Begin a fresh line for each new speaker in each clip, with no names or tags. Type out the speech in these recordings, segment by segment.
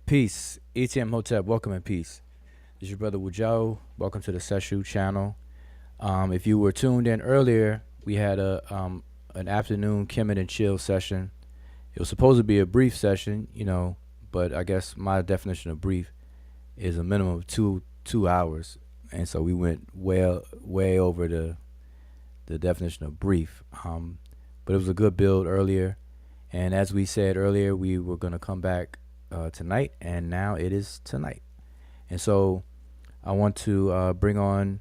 Peace. ETM Hotep, welcome and peace. This is your brother Wujao. Welcome to the Seshu channel. If you were tuned in earlier, we had an afternoon Kemet and Chill session. It was supposed to be a brief session, but I guess my definition of brief is a minimum of two hours, and so we went way over the definition of brief. But it was a good build earlier, and as we said earlier, we were gonna come back tonight, and now it is tonight. And so I want to bring on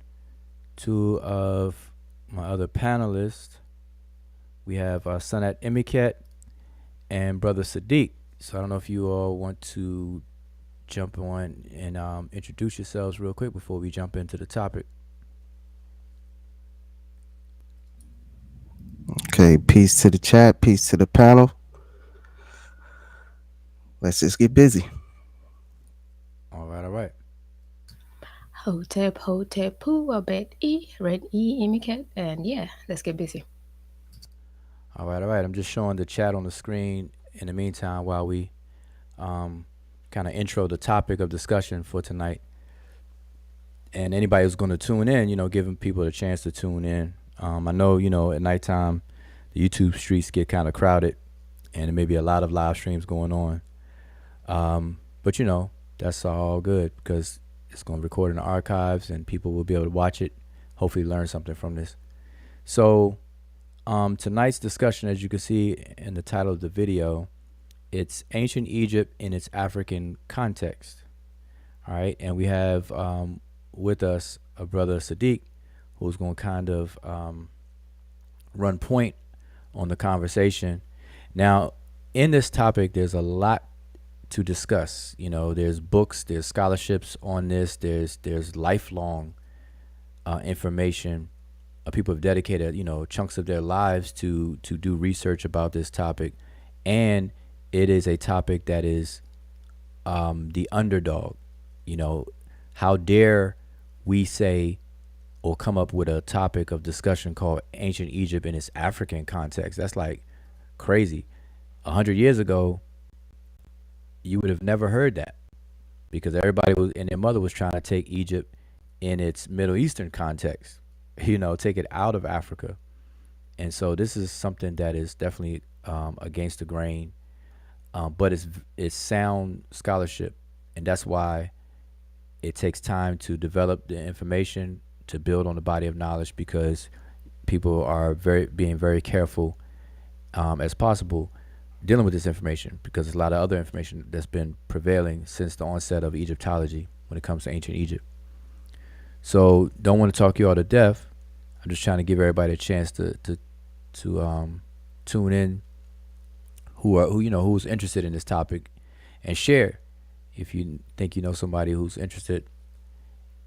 two of my other panelists. We have Sanat Imiket and Brother Siddeeq. So I don't know if you all want to jump on and introduce yourselves real quick before we jump into the topic.
Okay, peace to the chat, peace to the panel. Let's just get busy.
All right, all right.
Hotep, Hotep, Poo, Abed E, Red E, Imicat, and yeah, let's get busy.
All right, all right. I'm just showing the chat on the screen in the meantime while we kind of intro the topic of discussion for tonight. And anybody who's going to tune in, giving people a chance to tune in. I know, at nighttime, the YouTube streets get kind of crowded and there may be a lot of live streams going on. But, that's all good because it's going to record in the archives and people will be able to watch it, hopefully learn something from this. So tonight's discussion, as you can see in the title of the video, it's Ancient Egypt in its African context. All right. And we have with us a brother Siddeeq, who's going to kind of run point on the conversation. Now, in this topic, there's a lot to discuss. There's books, there's scholarships on this, there's lifelong information. People have dedicated, chunks of their lives to do research about this topic, and it is a topic that is the underdog. How dare we say or come up with a topic of discussion called Ancient Egypt in its African context? That's like crazy. 100 years ago, you would have never heard that because everybody was and their mother was trying to take Egypt in its Middle Eastern context, take it out of Africa. And so this is something that is definitely against the grain, but it's sound scholarship, and that's why it takes time to develop the information to build on the body of knowledge because people are being very careful as possible dealing with this information because there's a lot of other information that's been prevailing since the onset of Egyptology when it comes to ancient Egypt. So don't want to talk you all to death. I'm just trying to give everybody a chance to tune in who's interested in this topic and share if you think you know somebody who's interested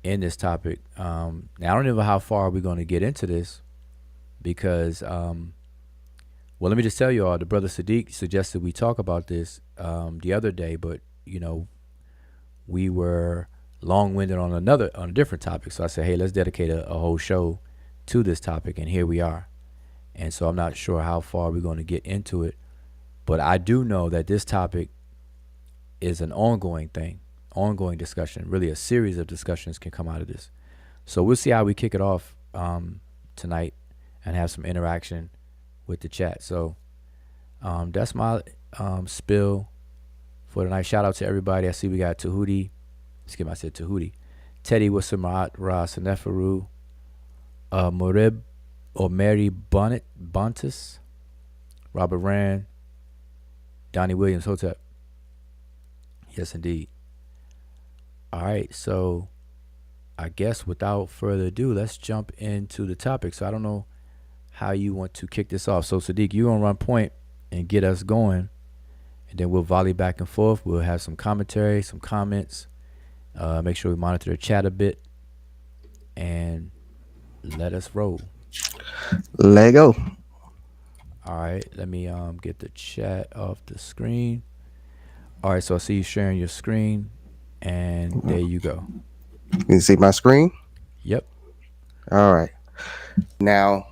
in this topic. Now I don't know how far we're going to get into this because well, let me just tell you all, the brother Siddeeq suggested we talk about this the other day, but we were long-winded on a different topic. So I said, hey, let's dedicate a whole show to this topic, and here we are. And so I'm not sure how far we're going to get into it, but I do know that this topic is an ongoing thing, ongoing discussion. Really, a series of discussions can come out of this. So we'll see how we kick it off tonight and have some interaction with the chat. So that's my spill for tonight. Shout out to everybody. I see we got Tahuti. I said Tahuti. Teddy Wasamarat Ra Sanefaru, Morib or Mary Bonnet Bontus, Robert Rand, Donnie Williams Hotep. Yes, indeed. All right, so I guess without further ado, let's jump into the topic. So I don't know how you want to kick this off. So Siddeeq, you're gonna run point and get us going, and then we'll volley back and forth. We'll have some commentary, some comments. Make sure we monitor the chat a bit, and let us roll.
Lego.
All right, let me get the chat off the screen. All right, so I see you sharing your screen, and there you go.
You can see my screen?
Yep.
All right. Now,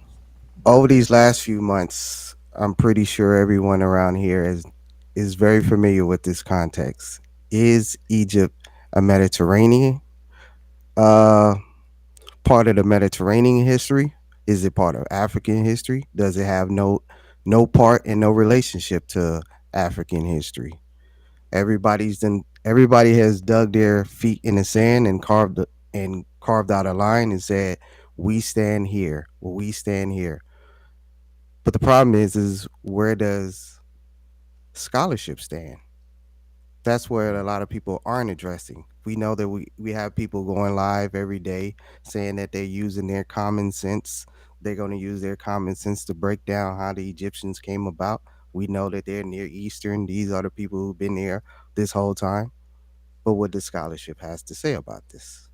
over these last few months, I'm pretty sure everyone around here is very familiar with this context. Is Egypt a Mediterranean uh, part of the Mediterranean history? Is it part of African history? Does it have no part and no relationship to African history? Everybody has dug their feet in the sand and carved out a line and said, "We stand here. Well, we stand here." But the problem is where does scholarship stand? That's where a lot of people aren't addressing. We know that we have people going live every day saying that they're using their common sense. They're going to use their common sense to break down how the Egyptians came about. We know that they're Near Eastern. These are the people who've been there this whole time. But what the scholarship has to say about this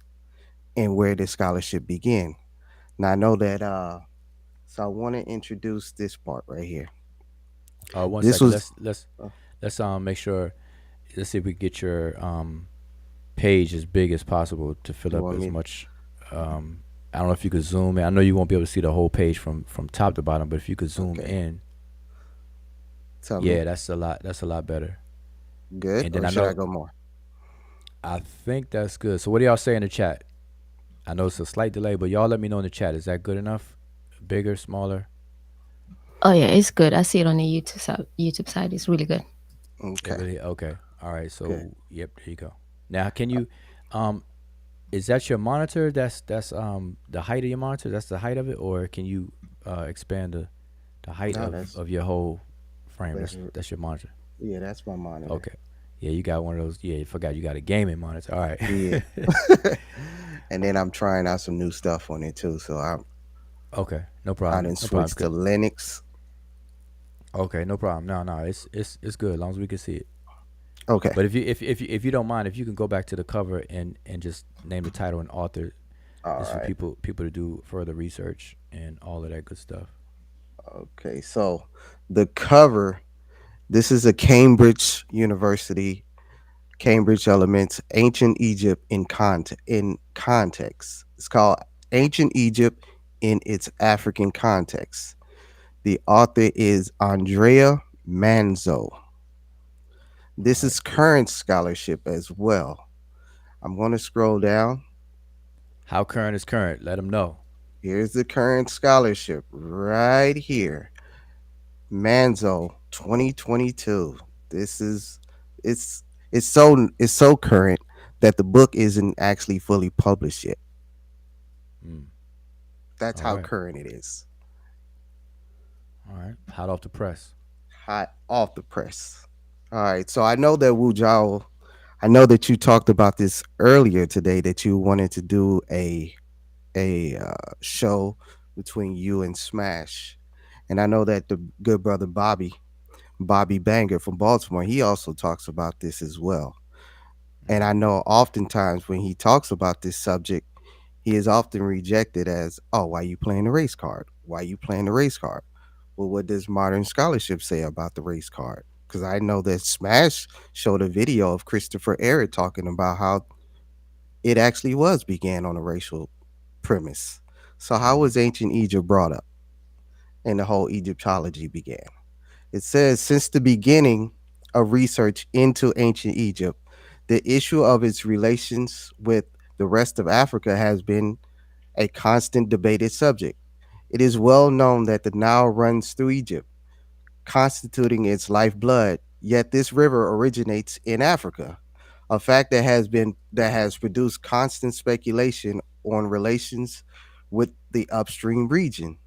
and where the scholarship begin. Now I know that so I want to introduce this part right here.
One
This
second.
was
Let's make sure. Let's see if we get your page as big as possible to fill
you
up
want
as
me
much. I don't know if you could zoom in. I know you won't be able to see the whole page from top to bottom, but if you could zoom
okay.
in,
Tell me,
yeah, that's a lot. That's a lot better.
good
And then
or
I
should I
know
go more?
I think that's good. So what do y'all say in the chat? I know it's a slight delay, but y'all let me know in the chat. Is that good enough? Bigger, smaller?
Oh yeah, it's good. I see it on the YouTube side. It's really good.
It
Okay,
really okay. All right.
good.
So yep, there you go. Now, can you um is that your monitor? That's the height of your monitor. That's the height of it, or can you expand the height
No, that's
of your whole frame?
that's
That's your monitor.
yeah, that's my monitor.
Okay. Yeah, you got one of those. Yeah, you forgot you got a gaming monitor. All right.
Yeah. And then I'm trying out some new stuff on it too. So
Okay. No
I
problem.
didn't
No problem.
switch to Linux.
Okay. No problem. No, no. It's good as long as we can see it.
Okay.
But if you don't mind, if you can go back to the cover and just name the title and author,
All
just for
right.
people to do further research and all of that good stuff.
Okay. So the cover, this is a Cambridge University, Cambridge Elements, Ancient Egypt in context. It's called Ancient Egypt in its African context. The author is Andrea Manzo.
All
This
right.
is
Cool.
current scholarship as well. I'm going to scroll down.
How current is current? Let them know.
Here's the current scholarship right here. Manzo 2022. This is it's it's so current that the book isn't actually fully published yet.
Mm.
That's
All
how
right.
current it is.
All right. Hot off the press.
Hot off the press. All right. So I know that Wu Zhao, I know that you talked about this earlier today that you wanted to do a show between you and Smash. And I know that the good brother Bobby Banger from Baltimore, he also talks about this as well. And I
Mm-hmm.
know oftentimes when he talks about this subject, he is often rejected as, oh, why you playing the race card? Why you playing the race card? Well, what does modern scholarship say about the race card? Because I know that Smash showed a video of Christopher Ehret talking about how it actually was began on a racial premise. So how
Mm-hmm.
was ancient Egypt brought up and the whole Egyptology began? It says since the beginning of research into ancient Egypt, the issue of its relations with the rest of Africa has been a constant debated subject. It is well known that the Nile runs through Egypt, constituting its lifeblood, yet this river originates in Africa, a fact that has produced constant speculation on relations with the upstream region.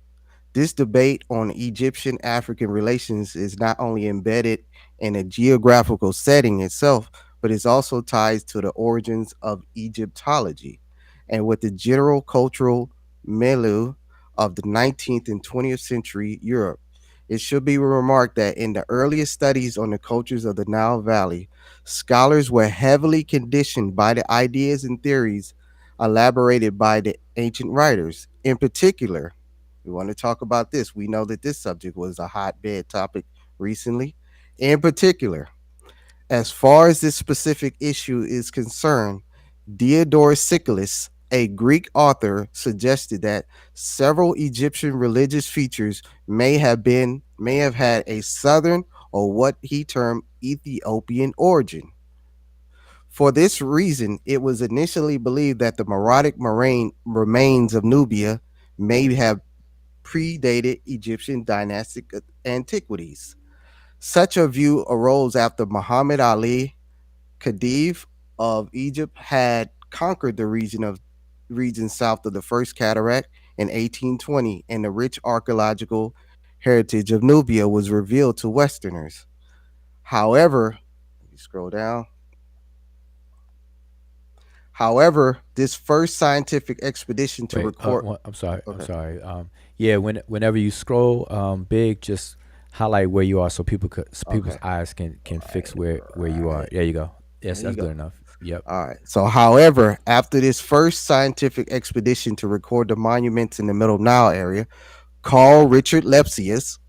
This debate on Egyptian African relations is not only embedded in a geographical setting itself, but is also tied to the origins of Egyptology and with the general cultural milieu of the 19th and 20th century Europe. It should be remarked that in the earliest studies on the cultures of the Nile Valley, scholars were heavily conditioned by the ideas and theories elaborated by the ancient writers. In particular, we want to talk about this. We know that this subject was a hotbed topic recently. In particular, as far as this specific issue is concerned, Diodorus Siculus, a Greek author, suggested that several Egyptian religious features may have had a southern or what he termed Ethiopian origin. For this reason, it was initially believed that the Meroitic moraine remains of Nubia may have predated Egyptian dynastic antiquities. Such a view arose after Muhammad Ali, Khedive of Egypt, had conquered the region south of the First Cataract in 1820, and the rich archaeological heritage of Nubia was revealed to Westerners. However, let me scroll down. However, this first scientific expedition to
Wait,
record.
I'm sorry. I'm
Okay.
sorry. Yeah, whenever you scroll big, just highlight where you are so people's
Okay.
eyes can fix
Right.
where you are.
Right.
There you go.
There
Yes,
you
that's
go.
good enough. Yep.
All right. So, however, after this first scientific expedition to record the monuments in the Middle Nile area, Carl Richard Lepsius,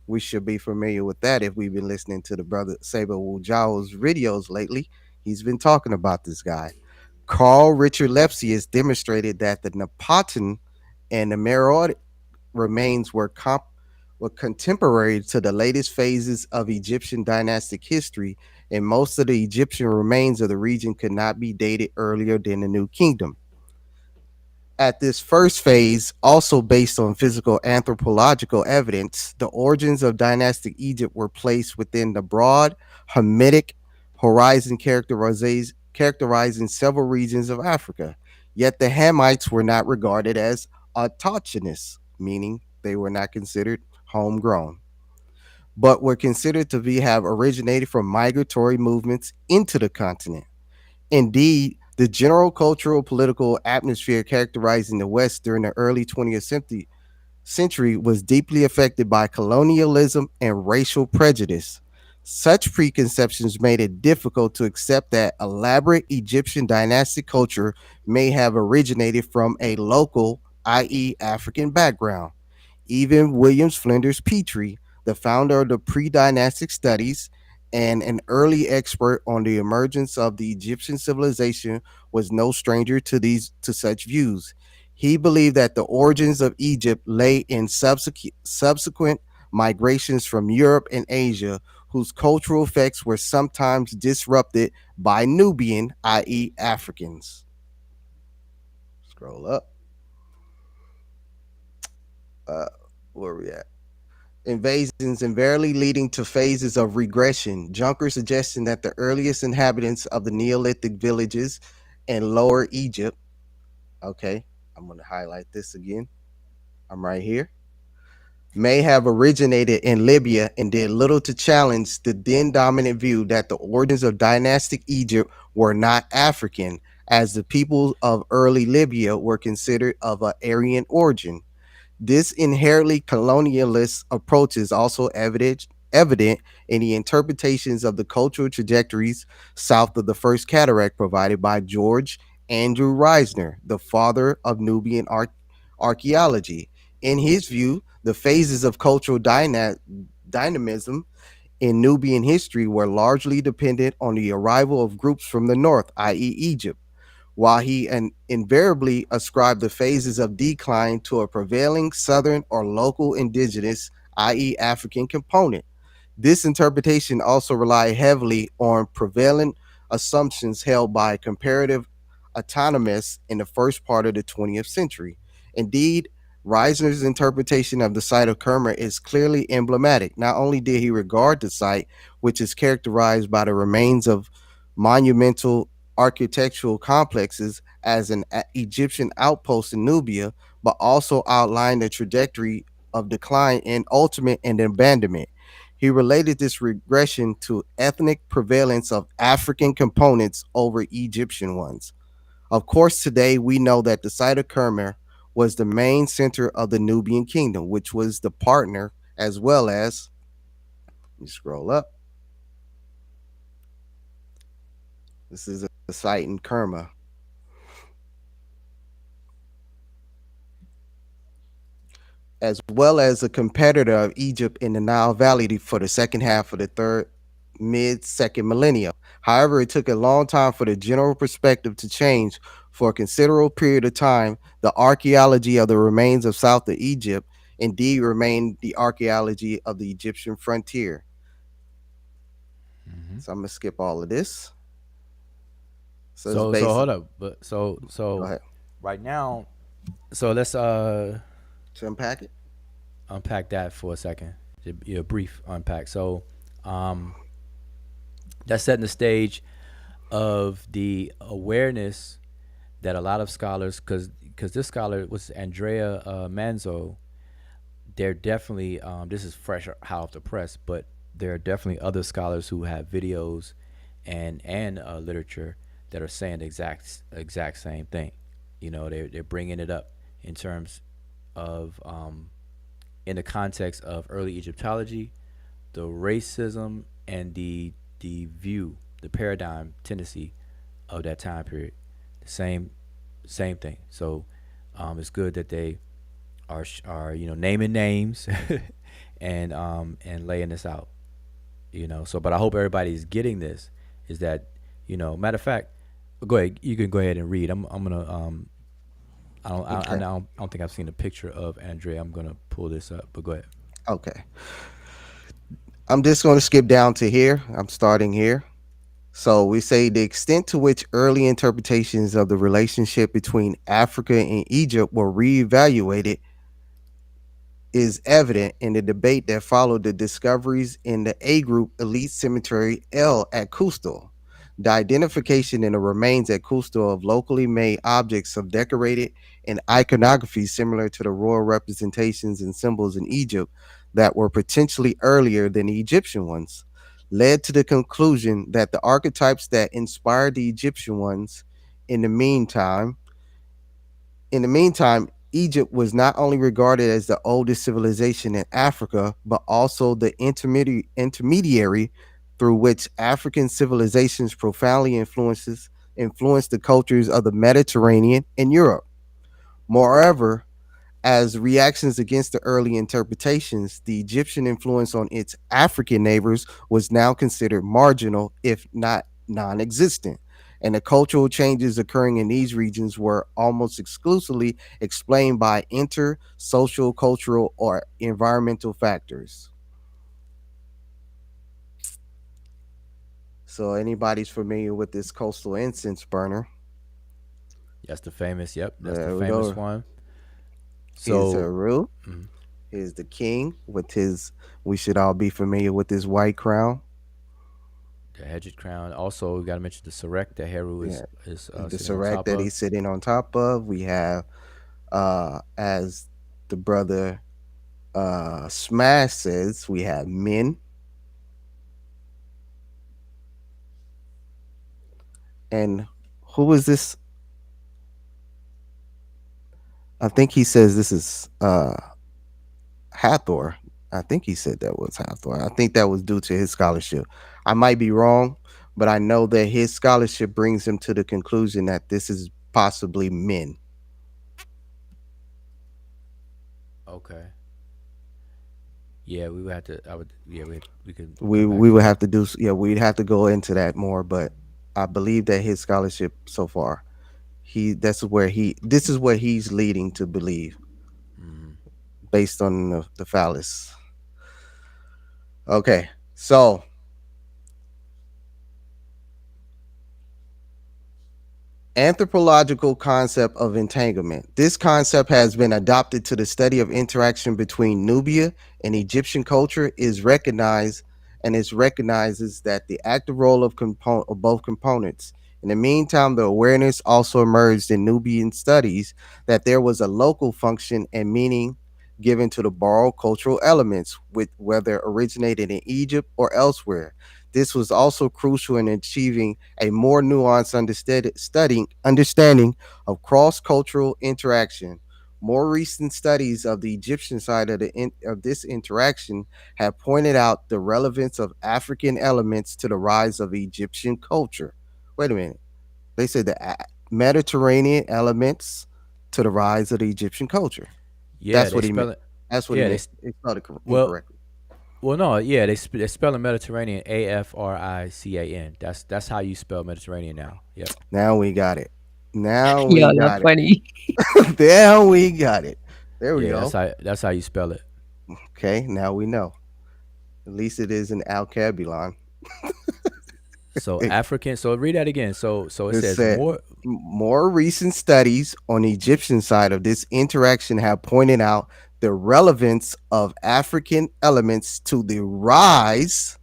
we should be familiar with that if we've been listening to the brother Saber Wujao's videos lately. He's been talking about this guy. Carl Richard Lepsius demonstrated that the Napatan and the Meroitic remains were contemporary to the latest phases of Egyptian dynastic history, and most of the Egyptian remains of the region could not be dated earlier than the New Kingdom. At this first phase, also based on physical anthropological evidence, the origins of dynastic Egypt were placed within the broad Hamitic horizon characterizing several regions of Africa. Yet the Hamites were not regarded as autochthonous, meaning they were not considered homegrown, but were considered to have originated from migratory movements into the continent. Indeed, the general cultural political atmosphere characterizing the West during the early 20th century was deeply affected by colonialism and racial prejudice. Such preconceptions made it difficult to accept that elaborate Egyptian dynastic culture may have originated from a local, i.e., African background. Even Williams Flinders Petrie, the founder of the pre-dynastic studies and an early expert on the emergence of the Egyptian civilization, was no stranger to such views. He believed that the origins of Egypt lay in subsequent migrations from Europe and Asia, whose cultural effects were sometimes disrupted by Nubian, i.e., Africans. Scroll up. Uh, where are we at? Invasions invariably leading to phases of regression. Junker suggesting that the earliest inhabitants of the Neolithic villages in Lower Egypt, okay, I'm going to highlight this again. I'm right here, may have originated in Libya and did little to challenge the then dominant view that the origins of dynastic Egypt were not African, as the people of early Libya were considered of an Aryan origin. This inherently colonialist approach is also evident in the interpretations of the cultural trajectories south of the First Cataract provided by George Andrew Reisner, the father of Nubian archaeology. In his view, the phases of cultural dynamism in Nubian history were largely dependent on the arrival of groups from the north, i.e., Egypt, while he invariably ascribed the phases of decline to a prevailing southern or local indigenous, i.e., African component. This interpretation also relied heavily on prevalent assumptions held by comparative autonomists in the first part of the 20th century. Indeed, Reisner's interpretation of the site of Kerma is clearly emblematic. Not only did he regard the site, which is characterized by the remains of monumental architectural complexes, as an Egyptian outpost in Nubia, but also outlined the trajectory of decline and ultimate and abandonment. He related this regression to ethnic prevalence of African components over Egyptian ones. Of course, today we know that the site of Kermer was the main center of the Nubian kingdom, which was the partner as well as, let me scroll up, this is a site in Kerma, as well as a competitor of Egypt in the Nile Valley for the second half of the mid second millennium. However, it took a long time for the general perspective to change. For a considerable period of time, the archaeology of the remains of South of Egypt indeed remained the archaeology of the Egyptian frontier.
Hmm.
So I'm going to skip all of this. So it's
So
basic.
hold up, but
Go
so
ahead.
right now, so let's
To unpack it.
unpack that for a second. A brief unpack. So um, that's setting the stage of the awareness that a lot of scholars, because this scholar was Andrea Manzo. There definitely this is fresh hot off the press, but there are definitely other scholars who have videos and literature that are saying the exact same thing. They're bringing it up in terms of in the context of early Egyptology, the racism and the view, the paradigm tendency of that time period. The same thing. So it's good that they are naming names and laying this out. So but I hope everybody's getting this. Is that matter of fact, go ahead. You can go ahead and read. I'm gonna
Okay.
I don't think I've seen a picture of Andrea. I'm gonna pull this up, but go ahead.
Okay. I'm just going to skip down to here. I'm starting here. So we say the extent to which early interpretations of the relationship between Africa and Egypt were reevaluated is evident in the debate that followed the discoveries in the A group elite cemetery L at Custal. The identification in the remains at Custal of locally made objects of decorated and iconography similar to the royal representations and symbols in Egypt that were potentially earlier than the Egyptian ones led to the conclusion that the archetypes that inspired the Egyptian ones in the meantime in the meantime, Egypt was not only regarded as the oldest civilization in Africa, but also the intermediary through which African civilizations profoundly influenced the cultures of the Mediterranean and Europe. Moreover, as reactions against the early interpretations, the Egyptian influence on its African neighbors was now considered marginal, if not non existent. And the cultural changes occurring in these regions were almost exclusively explained by inter social, cultural, or environmental factors. So, anybody's familiar with this coastal incense burner?
That's the famous. Yep, that's the
There we
famous
go.
one.
Here's
So
Heru.
mm,
Here's the king with his, we should all be familiar with his white crown.
the Hedged crown. Also, we got to mention the Sarek that Heru
Yeah,
is
the
sitting on
Serac
top
that
of.
he's sitting on top of. We have as the brother Smash says, we have men. And who is this? I think he says this is Hathor. I think he said that was Hathor. I think that was due to his scholarship. I might be wrong, but I know that his scholarship brings him to the conclusion that this is possibly men.
Okay. Yeah, we would have to. I would. Yeah, we could
We
come back
we
to
would
that.
have to do, yeah, we'd have to go into that more, but I believe that his scholarship so far, he that's where he this is what he's leading to believe
Hmm.
based on the phallus. Okay, so anthropological concept of entanglement. This concept has been adopted to the study of interaction between Nubia and Egyptian culture is recognized and it recognizes that the active role of both components. In the meantime, the awareness also emerged in Nubian studies that there was a local function and meaning given to the borrowed cultural elements, with whether originated in Egypt or elsewhere. This was also crucial in achieving a more nuanced understanding of cross-cultural interaction. More recent studies of the Egyptian side of this interaction have pointed out the relevance of African elements to the rise of Egyptian culture. Wait a minute. They said the Mediterranean elements to the rise of the Egyptian culture.
Yeah,
That's
they
what he meant.
spell it.
That's what he
Yeah,
meant. He spelled it
well,
incorrectly.
no, yeah, they spell Mediterranean African. That's how you spell Mediterranean now. Yep.
Now we got it. Now we
Y'all are
got it.
funny.
There we got it. There we
Yeah,
go.
that's how you spell it.
Okay, now we know. At least it is an alkabulon.
So African. So read that again. So it
It
says
said
more.
more recent studies on the Egyptian side of this interaction have pointed out the relevance of African elements to the rise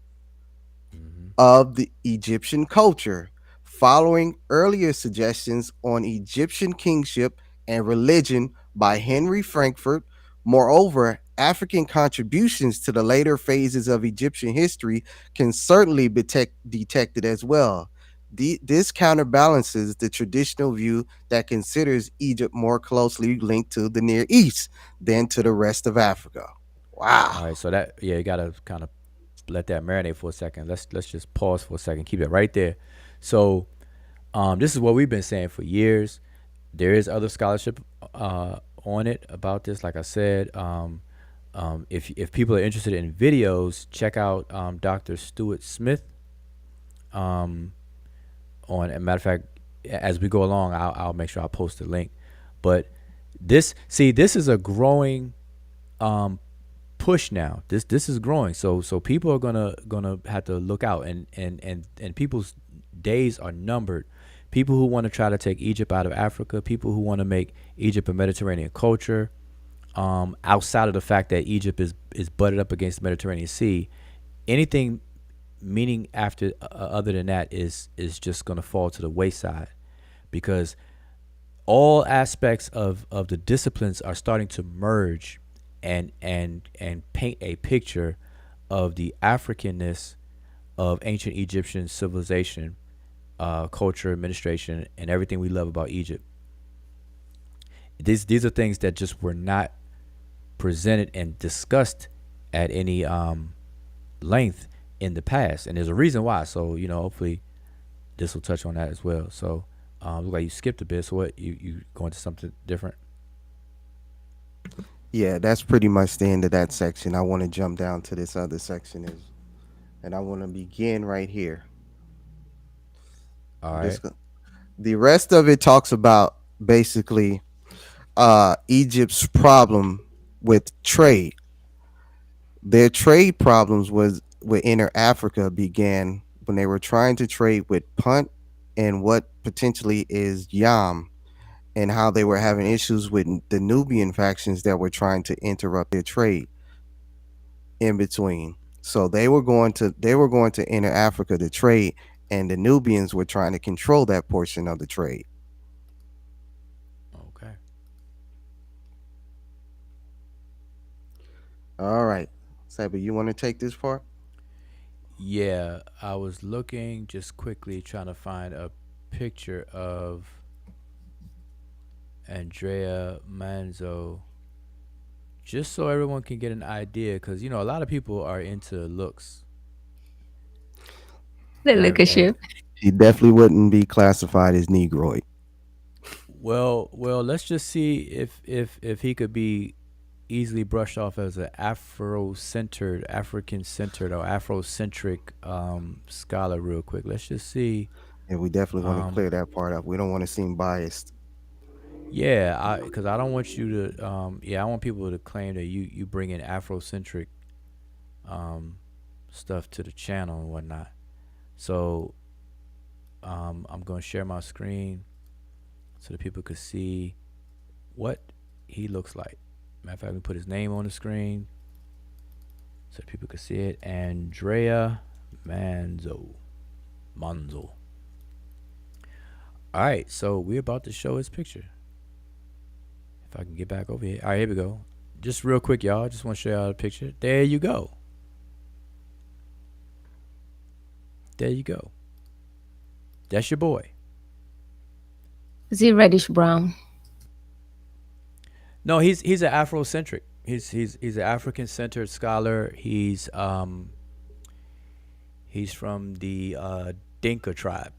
Mhm.
of the Egyptian culture, following earlier suggestions on Egyptian kingship and religion by Henry Frankfurt. Moreover, African contributions to the later phases of Egyptian history can certainly be detected as well. This counterbalances the traditional view that considers Egypt more closely linked to the Near East than to the rest of Africa. Wow.
All right. So that, yeah, you gotta kind of let that marinate for a second. Let's just pause for a second. Keep it right there. So this is what we've been saying for years. There is other scholarship on it about this. Like I said, if people are interested in videos, check out Dr. Stuart Smith. Um, on a matter of fact, as we go along, I'll make sure I post the link. But this is a growing um, push now. This is growing. So people are gonna have to look out, and people's days are numbered. People who want to try to take Egypt out of Africa, people who want to make Egypt a Mediterranean culture, outside of the fact that Egypt is butted up against the Mediterranean Sea, anything meaning after other than that is just going to fall to the wayside, because all aspects of the disciplines are starting to merge and paint a picture of the Africanness of ancient Egyptian civilization, culture, administration, and everything we love about Egypt. These are things that just were not presented and discussed at any length in the past, and there's a reason why. So hopefully this will touch on that as well. So look like you skipped a bit. So what, you going to something different?
Yeah, that's pretty much the end of that section. I want to jump down to this other section and I want to begin right here.
All right.
This the rest of it talks about basically Egypt's problem with trade. Their trade problems was with inner Africa began when they were trying to trade with Punt and what potentially is Yam, and how they were having issues with the Nubian factions that were trying to interrupt their trade in between. So they were going to enter Africa to trade, and the Nubians were trying to control that portion of the trade.
Okay.
All right, Saber, you want to take this part?
Yeah, I was looking just quickly trying to find a picture of Andrea Manzo, just so everyone can get an idea, because a lot of people are into looks.
The
and and
leadership.
He definitely wouldn't be classified as Negroid.
well, let's just see if he could be easily brushed off as an Afro-centered, African-centered, or Afrocentric scholar real quick. Let's just see.
And we definitely want to
Um,
clear that part up. We don't want to seem biased.
yeah, because I don't want you to. Yeah, I want people to claim that you bring in Afrocentric um, stuff to the channel and whatnot. So I'm going to share my screen so that people could see what he looks like. Matter of fact, we put his name on the screen so that people could see it. Andrea Manzo. Manzo. All right, so we're about to show his picture. If I can get back over here. All right, here we go. Just real quick, y'all. Just want to show y'all the picture. There you go. There you go. That's your boy.
Is it reddish brown?
No, he's an Afrocentric. He's an African centered scholar. He's from the Dinka tribe.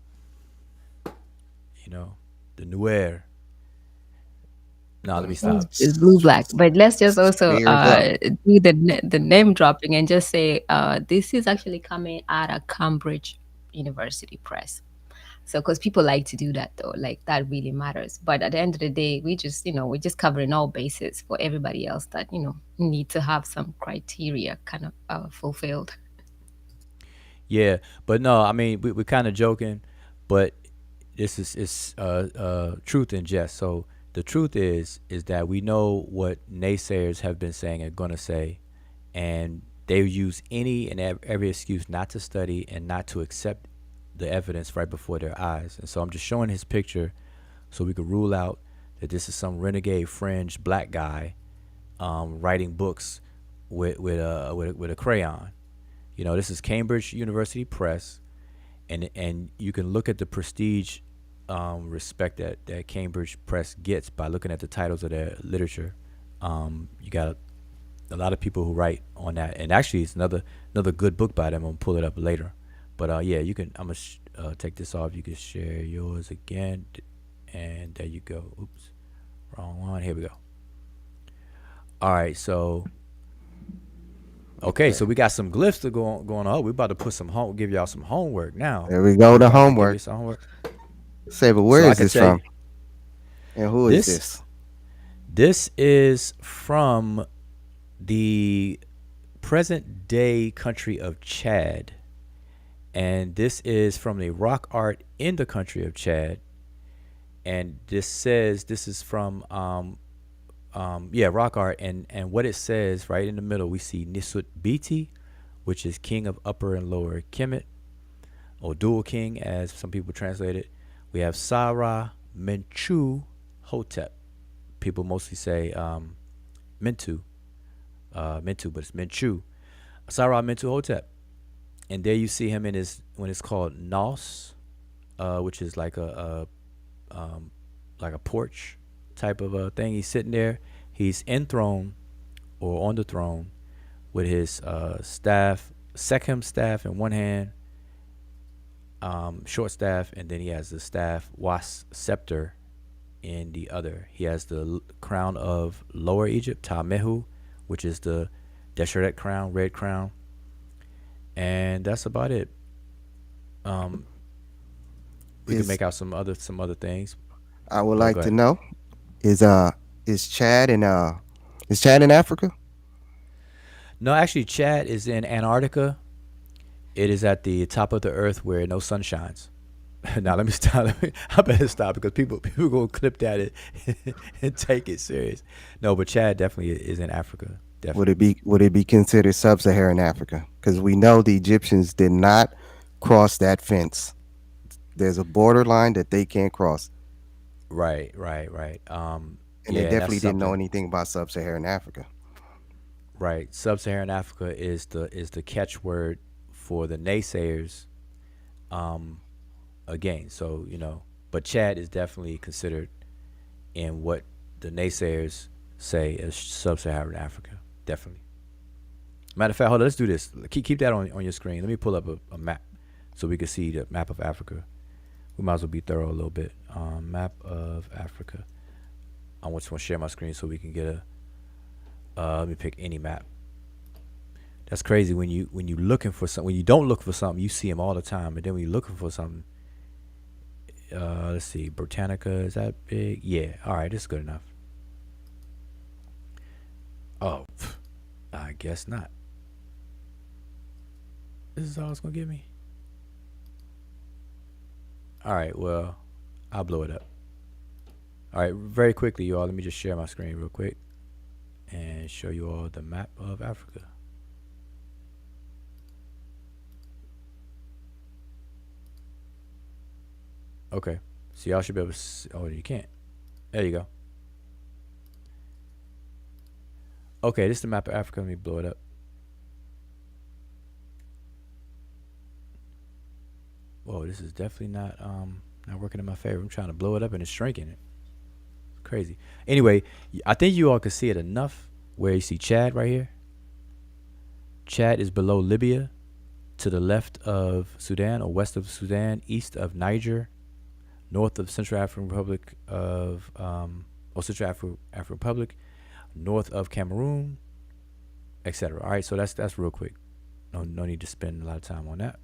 You know, the Nuer. No, let me
Mhm.
stop.
It's blue black. But let's just also
Squared up.
do the name dropping and just say this is actually coming out of Cambridge University Press. So, because people like to do that though, like that really matters. But at the end of the day, we just, we're just covering all bases for everybody else that, need to have some criteria kind of fulfilled.
Yeah, but no, I mean we're kind of joking, but this is truth and jest. So the truth is that we know what naysayers have been saying and gonna say, and they use any and every excuse not to study and not to accept the evidence right before their eyes. And so I'm just showing his picture so we could rule out that this is some renegade fringe black guy writing books with a crayon. You know, this is Cambridge University Press, and you can look at the prestige respect that Cambridge Press gets by looking at the titles of their literature. You got a lot of people who write on that, and actually, it's another good book by them. I'm gonna pull it up later, but yeah, you can. I'm gonna take this off. You can share yours again, and there you go. Oops, wrong one. Here we go. All right, so okay,
Okay.
so we got some glyphs to going on. We about to put some home, give y'all some homework now.
There we go.
We
The
about to give you
homework.
some homework.
Say, but where
So I
is
can
this
tell
from?
you
And who is
this
this?
this is from the present day country of Chad, and this is from the rock art in the country of Chad. And this says this is from yeah, rock art, and what it says right in the middle, we see Nisut Biti, which is king of Upper and Lower Kemet, or dual king, as some people translate it. We have Sarah Menchu Hotep. People mostly say Mentu, Mentu, but it's Menchu. Sarah Mentu Hotep. And there you see him in his when it's called Nos, which is like a porch type of a thing. He's sitting there. He's enthroned or on the throne with his staff, Sekhem staff in one hand, short staff, and then he has the staff was scepter in the other. He has the crown of Lower Egypt, Tamehu, which is the Desheret crown, red crown, and that's about it. Um, we can
Is
make out some other things.
I would
Oh,
like
go
to
ahead.
know is is Chad in is Chad in Africa?
No, actually, Chad is in Antarctica. It is at the top of the earth where no sun shines. Now let me stop. I better stop because people gonna clip that and take it serious. No, but Chad definitely is in Africa. Definitely.
Would it be considered sub-Saharan Africa? Because we know the Egyptians did not cross that fence. There's a borderline that they can't cross,
Right, right, right.
and they
Yeah, and that's
definitely didn't know
something.
anything about sub-Saharan Africa.
Right. Sub-Saharan Africa is the catchword for the naysayers. Um, again, so but Chad is definitely considered in what the naysayers say as sub-Saharan Africa. Definitely. Matter of fact, hold on, let's do this. Keep that on your screen. Let me pull up a map so we can see the map of Africa. We might as well be thorough a little bit. Map of Africa. I just want to share my screen so we can get a. Let me pick any map. That's crazy when you looking for something. When you don't look for something, you see them all the time. And then when you're looking for something, let's see, Britannica, is that big? Yeah. All right, this is good enough. Oh, I guess not. This is all it's gonna give me. All right, well, I'll blow it up. All right, very quickly, you all. Let me just share my screen real quick and show you all the map of Africa. Okay, so y'all should be able to. Oh, you can't. There you go. Okay, this is the map of Africa. Let me blow it up. Whoa, this is definitely not working in my favor. I'm trying to blow it up and it's shrinking it. Crazy. Anyway, I think you all can see it enough where you see Chad right here. Chad is below Libya, to the left of Sudan or west of Sudan, east of Niger, north of Central African Republic or Central African Republic, north of Cameroon, etc. All right, so that's real quick. No need to spend a lot of time on that.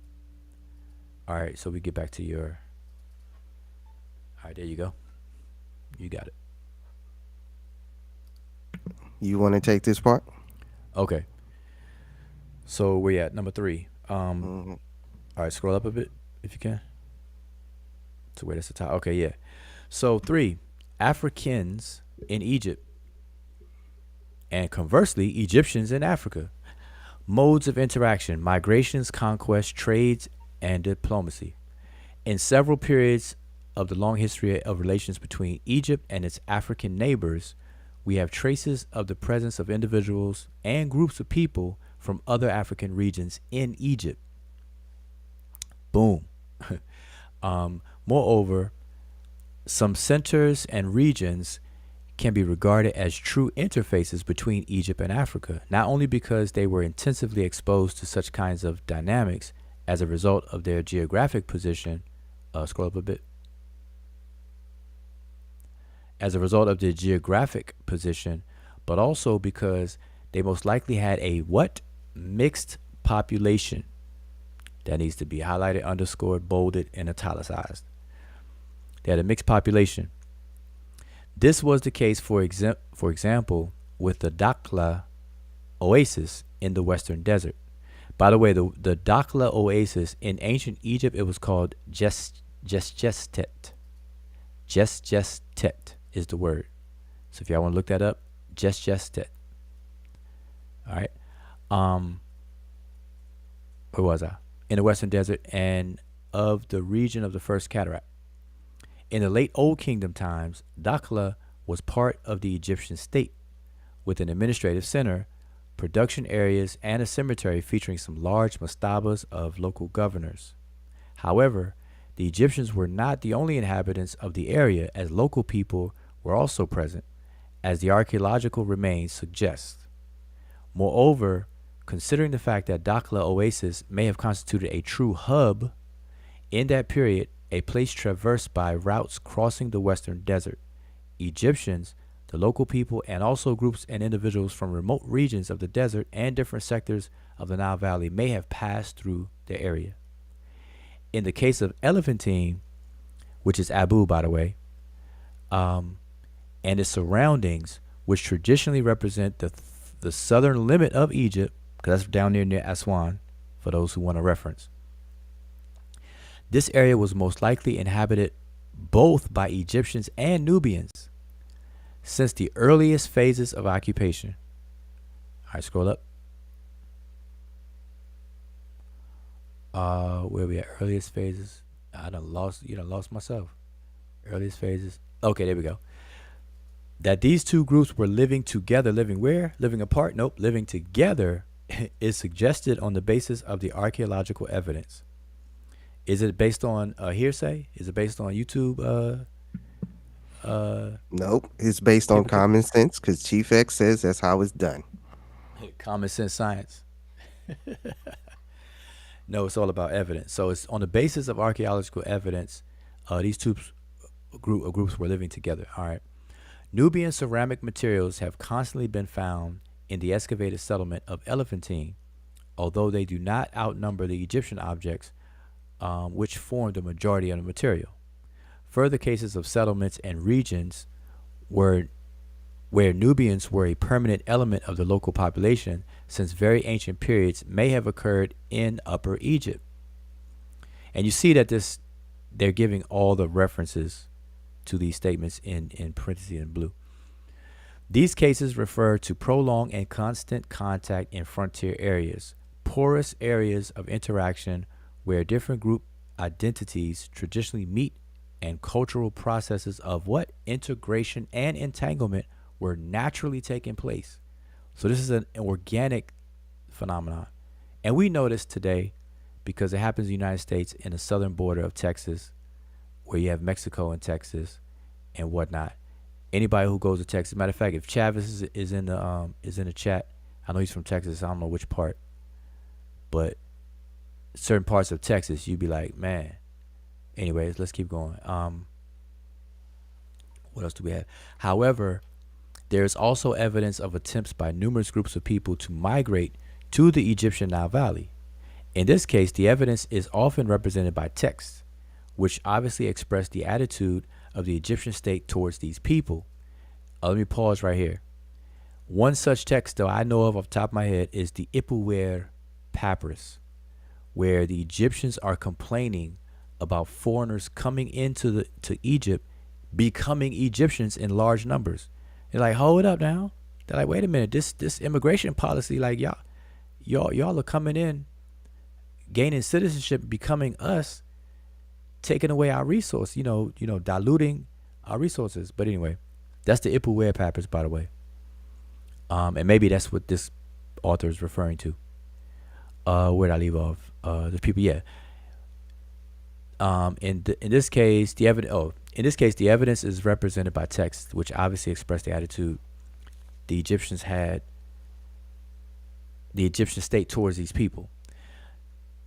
All right, so we get back to your. All right, there you go. You got it.
You want to take this part?
Okay. So we're at number three.
Hmm.
All right, scroll up a bit if you can. To where that's the top. Okay, yeah. So 3, Africans in Egypt, and conversely, Egyptians in Africa. Modes of interaction: migrations, conquest, trades, and diplomacy. In several periods of the long history of relations between Egypt and its African neighbors, we have traces of the presence of individuals and groups of people from other African regions in Egypt. Boom. Moreover, some centers and regions can be regarded as true interfaces between Egypt and Africa, not only because they were intensively exposed to such kinds of dynamics as a result of their geographic position. Scroll up a bit. As a result of their geographic position, but also because they most likely had a what? Mixed population. That needs to be highlighted, underscored, bolded, and italicized. They had a mixed population. This was the case, for example, with the Dakhla oasis in the Western Desert. By the way, the Dakhla oasis in ancient Egypt, it was called Jesjestet. Jesjestet is the word. So if y'all want to look that up, Jesjestet. All right. Where was I? In the Western Desert and of the region of the First Cataract. In the late Old Kingdom times, Dakhla was part of the Egyptian state, with an administrative center, production areas, and a cemetery featuring some large mastabas of local governors. However, the Egyptians were not the only inhabitants of the area, as local people were also present, as the archaeological remains suggest. Moreover, considering the fact that Dakhla Oasis may have constituted a true hub in that period, a place traversed by routes crossing the Western Desert, Egyptians, the local people, and also groups and individuals from remote regions of the desert and different sectors of the Nile Valley may have passed through the area. In the case of Elephantine, which is Abu, by the way, and its surroundings, which traditionally represent the southern limit of Egypt, because that's down near Aswan, for those who want a reference. This area was most likely inhabited both by Egyptians and Nubians since the earliest phases of occupation. All right, scroll up. Where we at? Earliest phases. I done lost myself. Earliest phases. Okay, there we go. That these two groups were living together, living where? Living apart? Nope. Living together is suggested on the basis of the archaeological evidence. Is it based on hearsay? Is it based on YouTube?
Nope. It's based on common sense because Chief X says that's how it's done.
Common sense science. No, it's all about evidence. So it's on the basis of archaeological evidence. These two groups were living together. All right. Nubian ceramic materials have constantly been found in the excavated settlement of Elephantine, although they do not outnumber the Egyptian objects, which formed the majority of the material. Further cases of settlements and regions where Nubians were a permanent element of the local population since very ancient periods may have occurred in Upper Egypt. And you see that they're giving all the references to these statements in parentheses in blue. These cases refer to prolonged and constant contact in frontier areas, porous areas of interaction where different group identities traditionally meet, and cultural processes of what? Integration and entanglement were naturally taking place. So this is an organic phenomenon. And we know this today because it happens in the United States in the southern border of Texas, where you have Mexico and Texas and whatnot. Anybody who goes to Texas, matter of fact, if Chavis is in the chat, I know he's from Texas. I don't know which part, but certain parts of Texas, you'd be like, man. Anyways, let's keep going. What else do we have? However, there is also evidence of attempts by numerous groups of people to migrate to the Egyptian Nile Valley. In this case, the evidence is often represented by texts, which obviously express the attitude of the Egyptian state towards these people. Let me pause right here. One such text, though, I know of off the top of my head is the Ipuwer Papyrus, where the Egyptians are complaining about foreigners coming into the to Egypt, becoming Egyptians in large numbers. They're like, hold up now. They're like, wait a minute, this immigration policy, like y'all are coming in, gaining citizenship, becoming us, taking away our resource, diluting our resources. But anyway, that's the Ipuwer Papyrus, by the way. And maybe that's what this author is referring to. Where'd I leave off? The people, yeah. In this case, the evidence is represented by text, which obviously express the attitude the Egyptians had, the Egyptian state towards these people.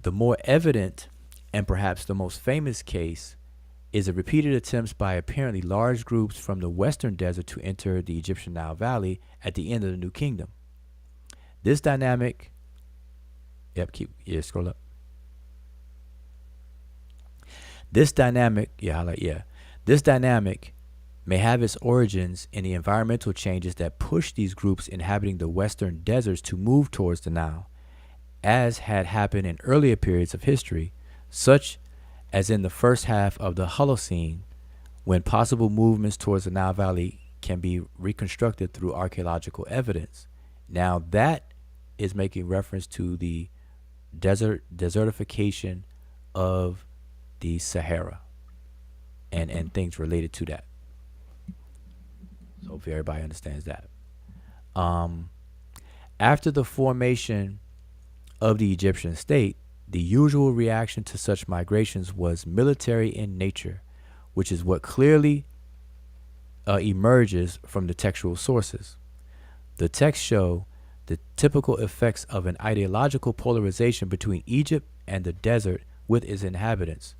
The more evident and perhaps the most famous case is the repeated attempts by apparently large groups from the western desert to enter the Egyptian Nile Valley at the end of the New Kingdom. This dynamic, scroll up. This dynamic may have its origins in the environmental changes that pushed these groups inhabiting the western deserts to move towards the Nile, as had happened in earlier periods of history, such as in the first half of the Holocene, when possible movements towards the Nile Valley can be reconstructed through archaeological evidence. Now that is making reference to the desertification of the Sahara and things related to that. So if everybody understands that. After the formation of the Egyptian state, the usual reaction to such migrations was military in nature, which is what clearly emerges from the textual sources. The texts show the typical effects of an ideological polarization between Egypt and the desert with its inhabitants.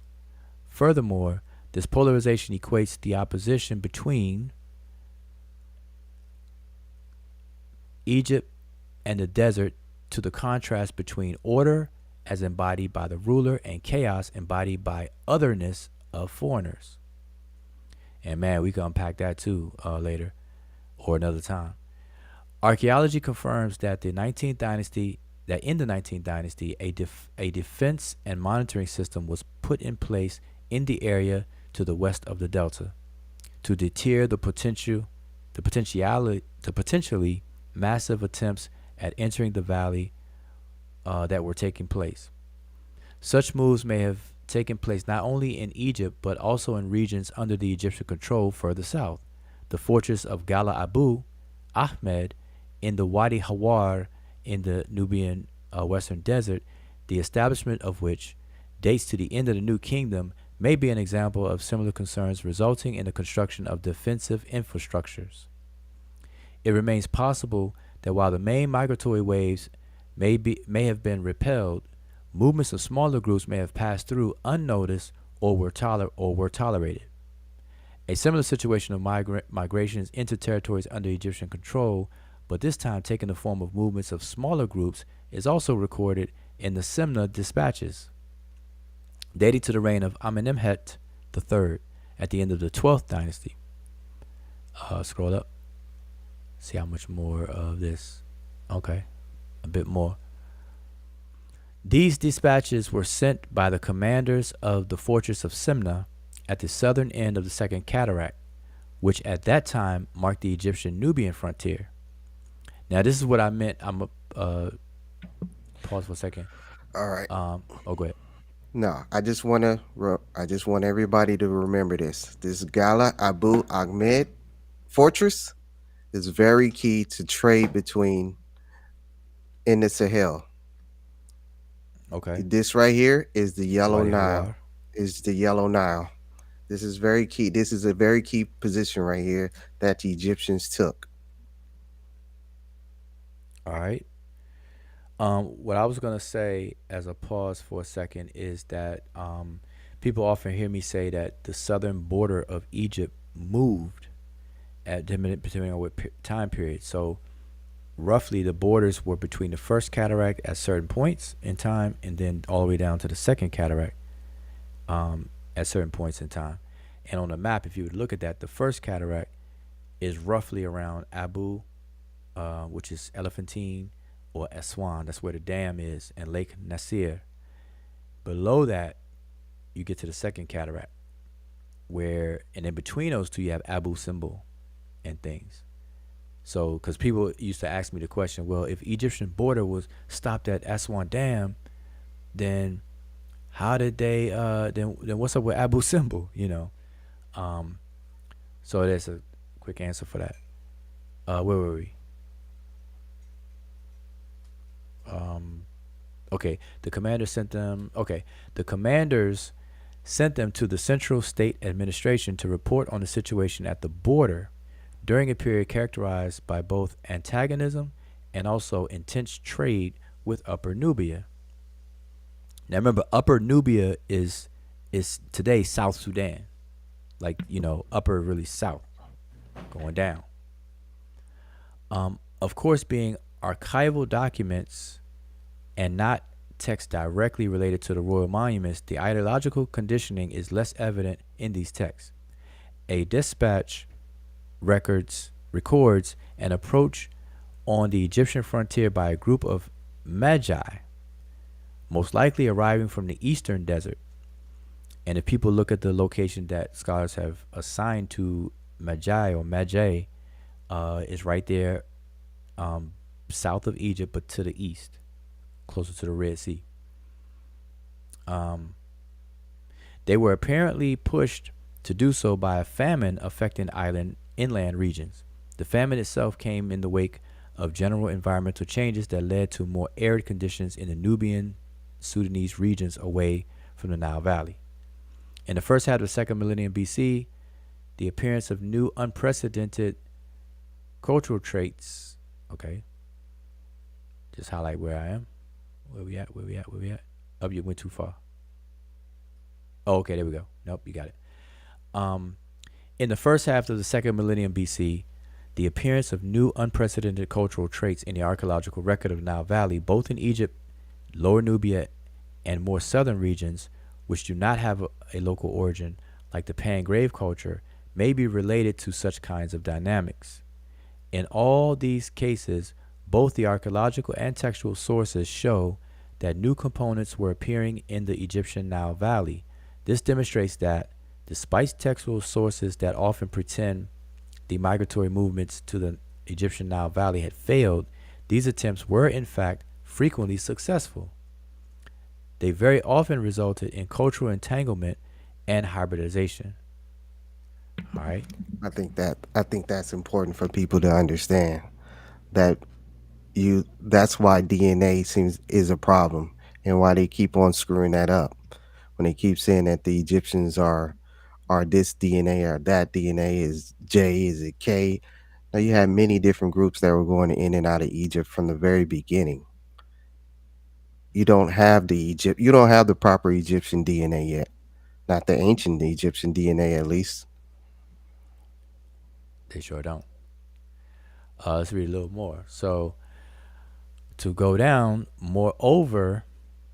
Furthermore, this polarization equates the opposition between Egypt and the desert to the contrast between order as embodied by the ruler and chaos embodied by otherness of foreigners. And man, we can unpack that too later or another time. Archaeology confirms that in the 19th dynasty, a defense and monitoring system was put in place in the area to the west of the delta to deter the potentially massive attempts at entering the valley that were taking place. Such moves may have taken place not only in Egypt but also in regions under the Egyptian control further south. The fortress of Gala Abu Ahmed in the Wadi Hawar in the Nubian Western Desert, the establishment of which dates to the end of the New Kingdom, may be an example of similar concerns resulting in the construction of defensive infrastructures. It remains possible that while the main migratory waves may have been repelled, movements of smaller groups may have passed through unnoticed or were tolerated. A similar situation of migrations into territories under Egyptian control, but this time taking the form of movements of smaller groups, is also recorded in the Semna dispatches, dating to the reign of Amenemhet III at the end of the 12th dynasty. Scroll up. See how much more of this. Okay, a bit more. These dispatches were sent by the commanders of the fortress of Semna at the southern end of the Second Cataract, which at that time marked the Egyptian-Nubian frontier. Now, this is what I meant. I'm pause for a second.
All right.
Go ahead.
No, I just want everybody to remember this. This Gala Abu Ahmed fortress is very key to trade between in the Sahel.
Okay.
This right here is the Yellow
Wadi
Nile.
Hawar.
Is the Yellow Nile. This is very key. This is a very key position right here that the Egyptians took.
All right. What I was gonna say as a pause for a second is that people often hear me say that the southern border of Egypt moved depending on what time period. So roughly the borders were between the First Cataract at certain points in time, and then all the way down to the Second Cataract at certain points in time. And on the map, if you would look at that, the First Cataract is roughly around Abu, which is Elephantine, or Aswan. That's where the dam is, and Lake Nasir. Below that, you get to the Second Cataract, and in between those two, you have Abu Simbel and things. So, because people used to ask me the question, well, if Egyptian border was stopped at Aswan Dam, then how did they? Then what's up with Abu Simbel? Um, so there's a quick answer for that. Where were we? Um, okay, the commander sent them. Okay, the commanders sent them to the Central State Administration to report on the situation at the border during a period characterized by both antagonism and also intense trade with Upper Nubia. Now remember, Upper Nubia is today South Sudan, like upper really south, going down. Of course, being archival documents and not text directly related to the royal monuments, the ideological conditioning is less evident in these texts. A dispatch records an approach on the Egyptian frontier by a group of magi, most likely arriving from the eastern desert. And if people look at the location that scholars have assigned to magi or magi, is right there, south of Egypt, but to the east, closer to the Red Sea. They were apparently pushed to do so by a famine affecting inland regions. The famine itself came in the wake of general environmental changes that led to more arid conditions in the Nubian Sudanese regions away from the Nile Valley. In the first half of the second millennium BC, the appearance of new unprecedented cultural traits. Okay, just highlight where I am. Where we at? Oh, you went too far. Oh, okay, there we go. Nope, you got it. In the first half of the second millennium BC, the appearance of new unprecedented cultural traits in the archaeological record of the Nile Valley, both in Egypt, Lower Nubia, and more southern regions, which do not have a local origin, like the Pangrave culture, may be related to such kinds of dynamics. In all these cases, both the archaeological and textual sources show that new components were appearing in the Egyptian Nile Valley. This demonstrates that, despite textual sources that often pretend the migratory movements to the Egyptian Nile Valley had failed, these attempts were in fact frequently successful. They very often resulted in cultural entanglement and hybridization. All right.
I think that's important for people to understand that that's why DNA is a problem and why they keep on screwing that up when they keep saying that the Egyptians are this DNA or that DNA is J, is it K? Now you had many different groups that were going in and out of Egypt from the very beginning. You don't have the proper Egyptian DNA yet. Not the ancient Egyptian DNA at least.
They sure don't. Let's read a little more. So, to go down, moreover,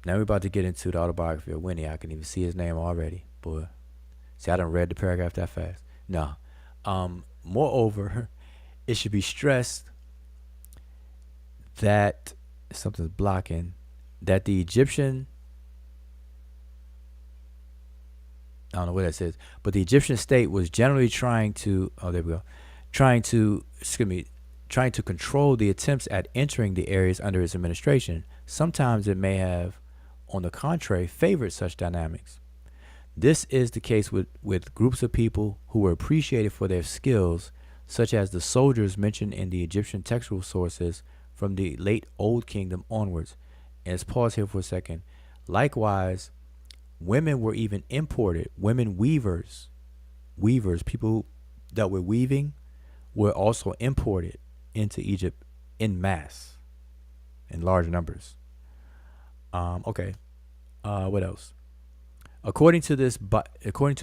now we're about to get into the autobiography of Winnie. I can even see his name already. Boy, see, I done read the paragraph that fast. No. Moreover, it should be stressed that something's blocking, that the Egyptian, I don't know what that says, but the Egyptian state was generally trying to, oh, there we go, trying to control the attempts at entering the areas under its administration. Sometimes it may have, on the contrary, favored such dynamics. This is the case with groups of people who were appreciated for their skills, such as the soldiers mentioned in the Egyptian textual sources from the late Old Kingdom onwards. And let's pause here for a second. Likewise, women were even imported. Women weavers, people that were weaving, were also imported into Egypt in mass, in large numbers. Okay. What else? According to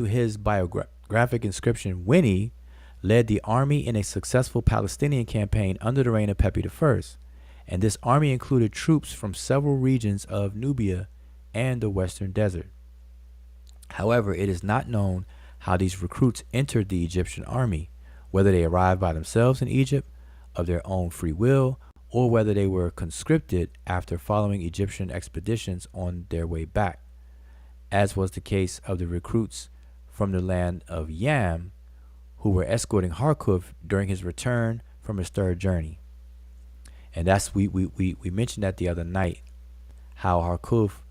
his biographic inscription, Winnie led the army in a successful Palestinian campaign under the reign of Pepi I, and this army included troops from several regions of Nubia and the Western Desert. However, it is not known how these recruits entered the Egyptian army, whether they arrived by themselves in Egypt of their own free will, or whether they were conscripted after following Egyptian expeditions on their way back. as was the case of the recruits from the land of Yam who were escorting Harkuf during his return from his third journey. And that's we mentioned that the other night, how Harkuf,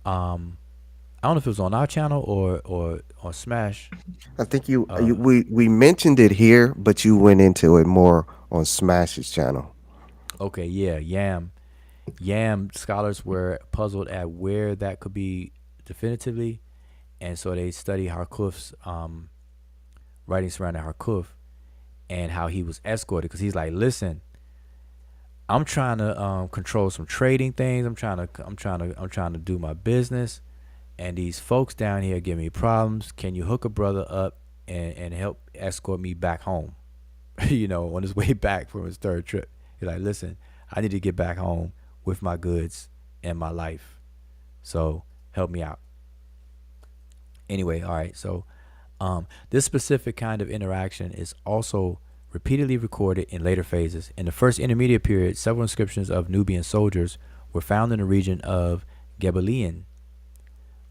I don't know if it was on our channel or on Smash.
I think you,
Uh,
we mentioned it here, but you went into it more on Smash's channel.
okay, yeah, Yam scholars were puzzled at where that could be definitively, and so they study Harkuf's writings surrounding Harkuf and how he was escorted because he's like, listen, I'm trying to control some trading things. I'm trying to do my business, and these folks down here give me problems. Can you hook a brother up and help escort me back home? On his way back from his third trip, he's like, listen, I need to get back home with my goods and my life. So help me out. Anyway, all right. So this specific kind of interaction is also repeatedly recorded in later phases. In the first intermediate period, several inscriptions of Nubian soldiers were found in the region of Gebelian,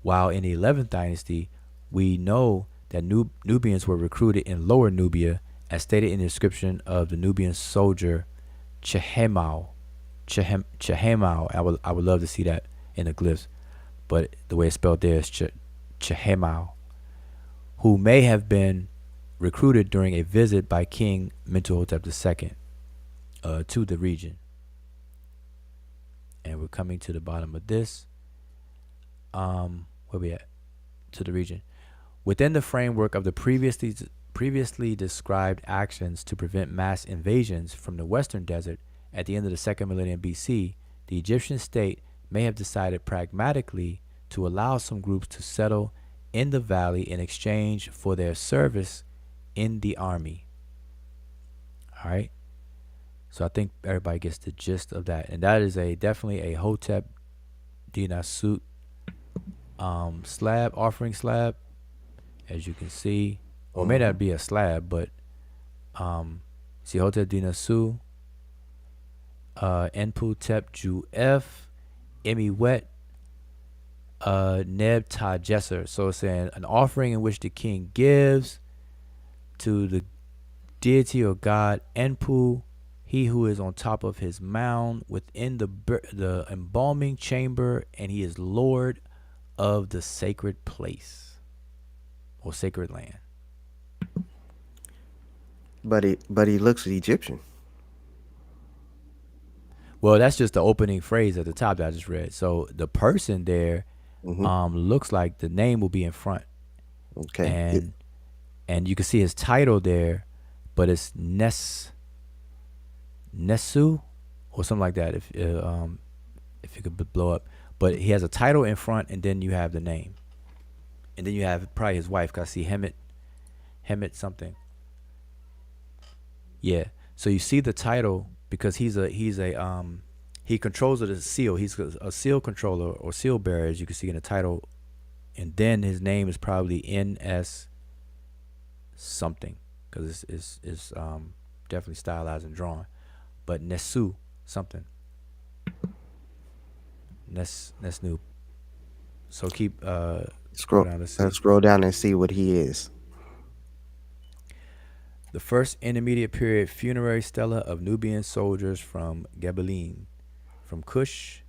while in the 11th dynasty, we know that Nubians were recruited in Lower Nubia, as stated in the inscription of the Nubian soldier Chehemau. Chehemau. I would love to see that in the glyphs, but the way it's spelled there is Chehemau, who may have been recruited during a visit by King Mentuhotep II to the region. And we're coming to the bottom of this. Where we at? To the region. Within the framework of the previously described actions to prevent mass invasions from the western desert at the end of the second millennium BC, the Egyptian state may have decided pragmatically to allow some groups to settle in the valley in exchange for their service in the army. All right. So I think everybody gets the gist of that, and that is definitely a Hotep Dinasut slab, offering slab, as you can see, or may not be a slab, but see Hotep Dinasu, Enpu Tep Ju F, Emi Wet, Neb Ta Jesser. So it's saying an offering in which the king gives to the deity or god Enpu, he who is on top of his mound within the embalming chamber, and he is lord of the sacred place or sacred land.
But he looks Egyptian.
Well, that's just the opening phrase at the top that I just read. So the person there looks like the name will be in front,
Okay.
and you can see his title there, but it's Nesu or something like that. If you could blow up, but he has a title in front, and then you have the name, and then you have probably his wife. Cause I see Hemet something. Yeah. So you see the title because he controls the seal. He's a seal controller or seal bearer, as you can see in the title, and then his name is probably NS something because it's definitely stylized and drawn, but Nesu something. Nesnu. So keep scroll
Scroll.
down. Let's
Let's
see.
scroll down and see what he is.
The first intermediate period funerary stela of Nubian soldiers from Gebelin, from Kush.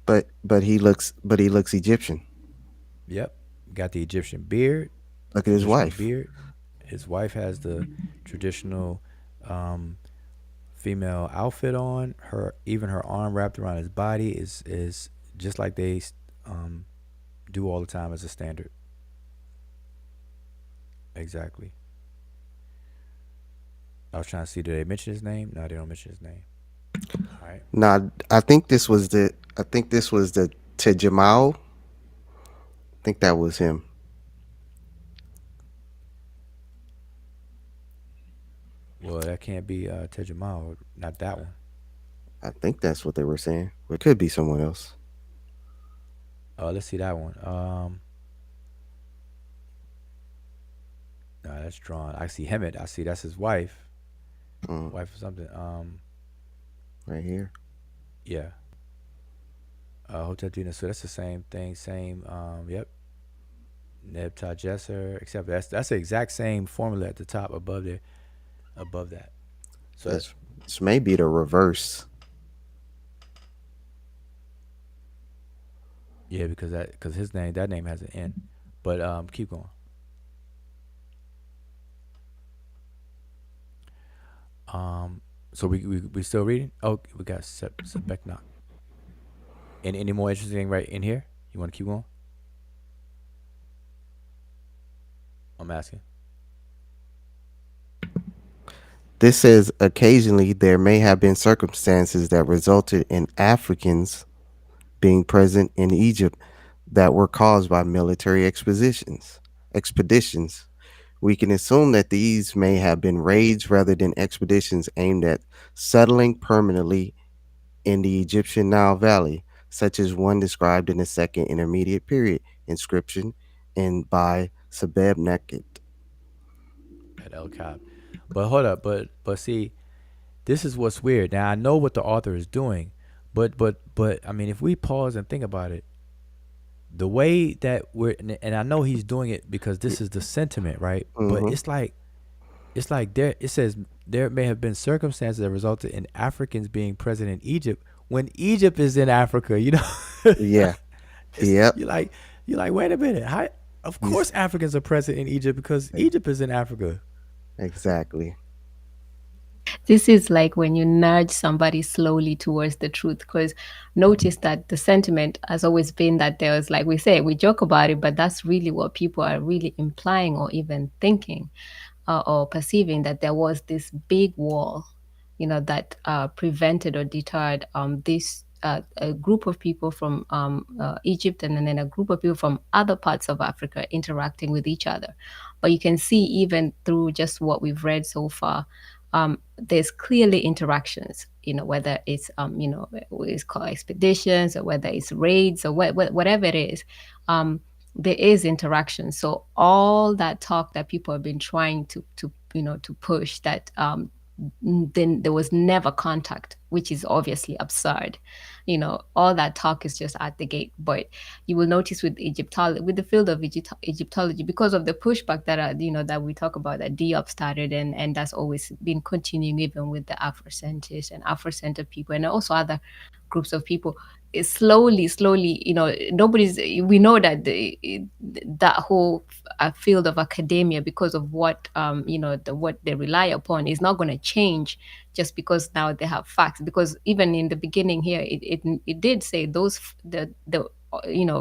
But he looks Egyptian.
Yep, got the Egyptian beard,
Look at his
traditional
wife.
beard. His wife has the traditional female outfit on. Her arm wrapped around his body is just like they um, do all the time as a standard. Exactly. I was trying to see, do they mention his name? No, they don't mention his name. All right.
Now, I think this was the Tejamal. I think that was him.
Well, that can't be Tejamal, not that one.
I think that's what they were saying. It could be someone else.
Let's see that one. No, that's drawn. I see Hemet. I see that's his wife.
Mm,
Wife or something.
right here.
Yeah. Hotel Dina. So that's the same thing. Same. Yep. Nebtajesser, except that's the exact same formula at the top above there, above that. So that,
This may be the reverse.
yeah, because his name that name has an N, but keep going. Um, so we still reading? Oh, we got Sebeknok. Any more interesting right in here? You want to keep going? I'm asking.
This says occasionally there may have been circumstances that resulted in Africans being present in Egypt that were caused by military expeditions. We can assume that these may have been raids rather than expeditions aimed at settling permanently in the Egyptian Nile Valley, such as one described in the Second Intermediate Period inscription and by Sebeb Nekhet.
At El Cap. But hold up, but see, this is what's weird. Now I know what the author is doing, but I mean, if we pause and think about it, the way that we're and I know he's doing it because this is the sentiment, right? But
Mm-hmm.
it's like there it says there may have been circumstances that resulted in Africans being present in Egypt when Egypt is in Africa. You know,
Yeah.
it's
Yep.
you're like wait a minute, how? Of
He's
course, Africans are present in Egypt because Egypt is in Africa.
exactly.
This is like when you nudge somebody slowly towards the truth, because notice that the sentiment has always been that there's, like we say, we joke about it, but that's really what people are really implying or even thinking, or perceiving, that there was this big wall, that prevented or deterred this a group of people from Egypt, and then a group of people from other parts of Africa interacting with each other. But you can see, even through just what we've read so far, there's clearly interactions, whether it's it's called expeditions, or whether it's raids, or whatever it is. There is interaction. So all that talk that people have been trying to push, that then there was never contact, which is obviously absurd. All that talk is just at the gate. But you will notice with Egyptology, with the field of Egyptology, because of the pushback that we talk about, that Diop started, and that's always been continuing, even with the Afrocentrists and Afrocentered people, and also other groups of people. It's slowly, nobody's. We know that that whole field of academia, because of what what they rely upon, is not going to change just because now they have facts. Because even in the beginning here, it did say those the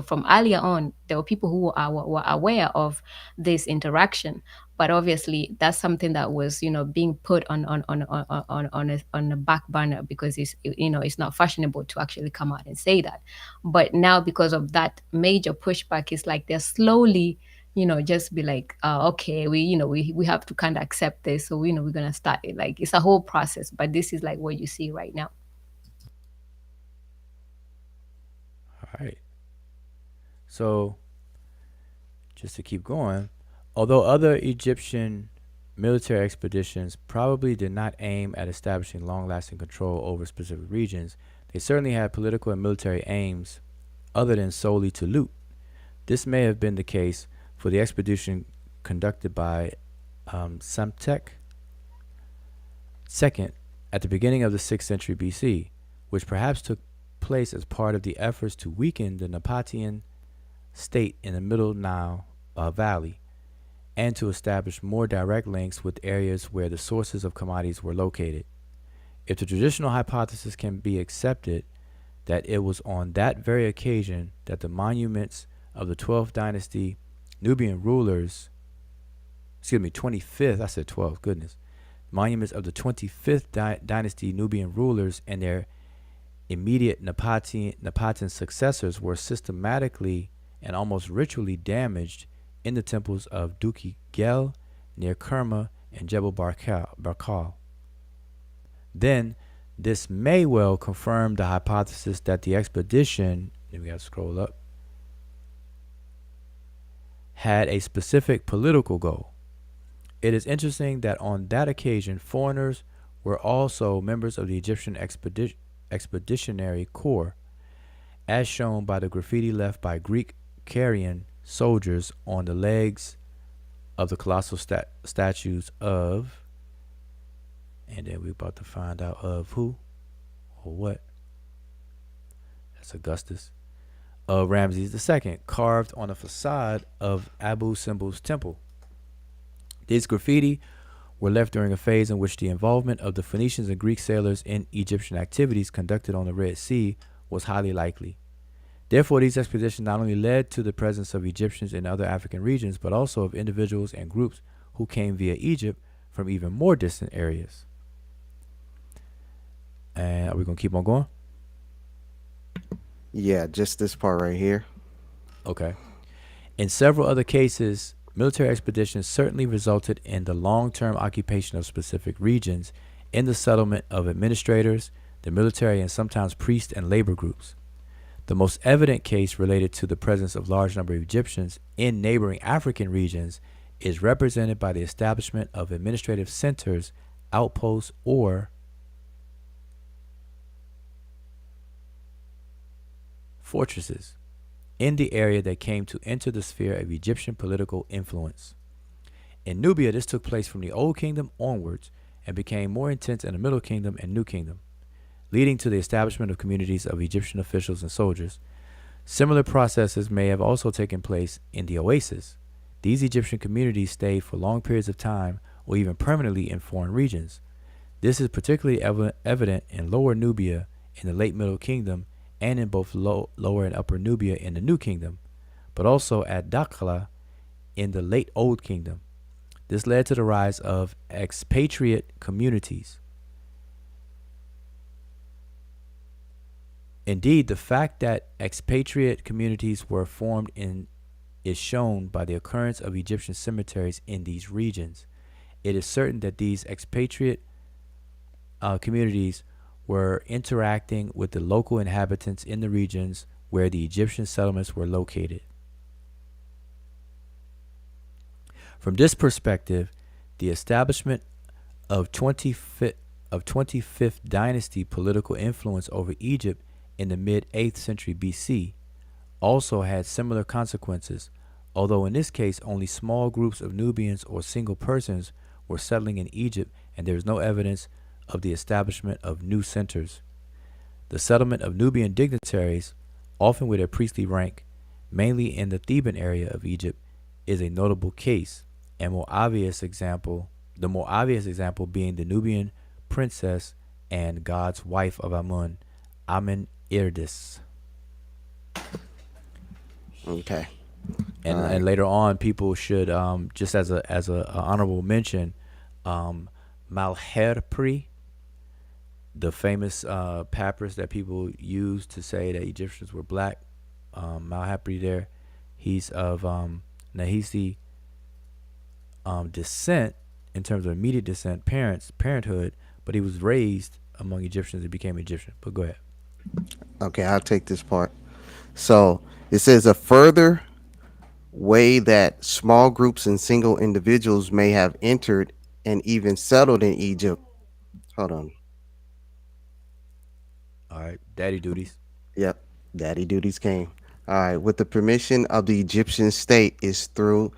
from earlier on, there were people who were aware of this interaction. But obviously that's something that was being put on a back burner, because it's not fashionable to actually come out and say that. But now, because of that major pushback, it's like they're slowly just be like, okay, we have to kind of accept this, so we're gonna start it. Like, it's a whole process, but this is like what you see right now.
All right. So just to keep going, although other Egyptian military expeditions probably did not aim at establishing long lasting control over specific regions, they certainly had political and military aims other than solely to loot. This may have been the case for the expedition conducted by Samtek II at the beginning of the 6th century BC, which perhaps took place as part of the efforts to weaken the Napatian state in the Middle Nile Valley, and to establish more direct links with areas where the sources of commodities were located. If the traditional hypothesis can be accepted that it was on that very occasion that the monuments of the 12th dynasty Nubian rulers, 25th, I said 12th, goodness, monuments of the 25th dynasty Nubian rulers and their immediate Napatan successors were systematically and almost ritually damaged in the temples of Duki Gel near Kerma and Jebel Barkal. Then, this may well confirm the hypothesis that the expedition, then we got to scroll up, had a specific political goal. It is interesting that on that occasion, foreigners were also members of the Egyptian Expeditionary Corps, as shown by the graffiti left by Greek Carian soldiers on the legs of the colossal statues of, and then we're about to find out of who or what. That's Augustus. Of Ramses II, carved on the facade of Abu Simbel's temple. These graffiti were left during a phase in which the involvement of the Phoenicians and Greek sailors in Egyptian activities conducted on the Red Sea was highly likely. Therefore, these expeditions not only led to the presence of Egyptians in other African regions, but also of individuals and groups who came via Egypt from even more distant areas. And are we going to keep on going?
Yeah, just this part right here.
Okay. In several other cases, military expeditions certainly resulted in the long term occupation of specific regions in the settlement of administrators, the military, and sometimes priests and labor groups. The most evident case related to the presence of large number of Egyptians in neighboring African regions is represented by the establishment of administrative centers, outposts, or fortresses in the area that came to enter the sphere of Egyptian political influence. In Nubia, this took place from the Old Kingdom onwards and became more intense in the Middle Kingdom and New Kingdom, leading to the establishment of communities of Egyptian officials and soldiers. Similar processes may have also taken place in the Oasis. These Egyptian communities stayed for long periods of time or even permanently in foreign regions. This is particularly evident in Lower Nubia in the late Middle Kingdom and in both Lower and Upper Nubia in the New Kingdom, but also at Dakhla in the late Old Kingdom. This led to the rise of expatriate communities. Indeed, the fact that expatriate communities were formed is shown by the occurrence of Egyptian cemeteries in these regions. It is certain that these expatriate communities were interacting with the local inhabitants in the regions where the Egyptian settlements were located. From this perspective, the establishment of 25th dynasty political influence over Egypt in the mid 8th century BC also had similar consequences, although in this case only small groups of Nubians or single persons were settling in Egypt and there is no evidence of the establishment of new centers. The settlement of Nubian dignitaries, often with a priestly rank, mainly in the Theban area of Egypt, is a notable case, and the more obvious example being the Nubian princess and God's wife of Amun, Amen-Irdis.
Okay.
And later on, people should just as a honorable mention, Malherpri, the famous papyrus that people use to say that Egyptians were black. Malherpri there, he's of Nahisi descent in terms of immediate descent, parenthood, but he was raised among Egyptians and became Egyptian. But go ahead.
Okay, I'll take this part. So it says a further way that small groups and single individuals may have entered and even settled in Egypt. Hold on.
All right, daddy duties.
Yep, daddy duties came. All right, with the permission of the Egyptian state is through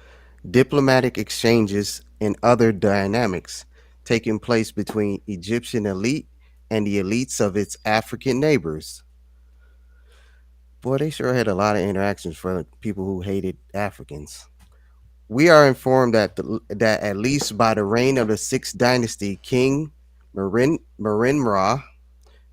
diplomatic exchanges and other dynamics taking place between Egyptian elite and the elites of its African neighbors. Boy, they sure had a lot of interactions for people who hated Africans. We are informed that at least by the reign of the sixth dynasty, King Merenra,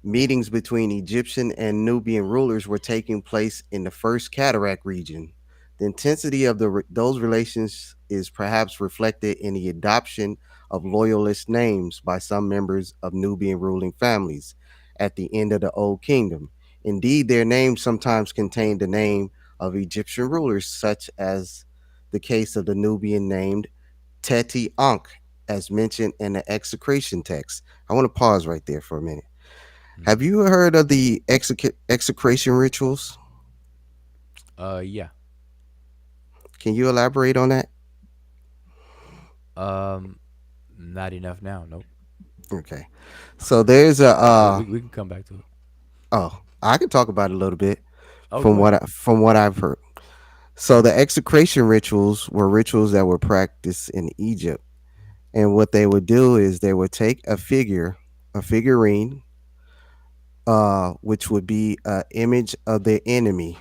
meetings between Egyptian and Nubian rulers were taking place in the First Cataract region. The intensity of those relations is perhaps reflected in the adoption of loyalist names by some members of Nubian ruling families at the end of the Old Kingdom. Indeed, their names sometimes contain the name of Egyptian rulers, such as the case of the Nubian named Teti Ankh, as mentioned in the execration text. I want to pause right there for a minute.
Mm.
Have you heard of the execration rituals?
Yeah.
Can you elaborate on that?
Um, Not enough now. Nope.
Okay. So there's a
We can come back to it.
oh, I can talk about it a little bit
Oh, go ahead.
from what I've heard. So the execration rituals were rituals that were practiced in Egypt. And what they would do is they would take a figurine, which would be an image of their enemy.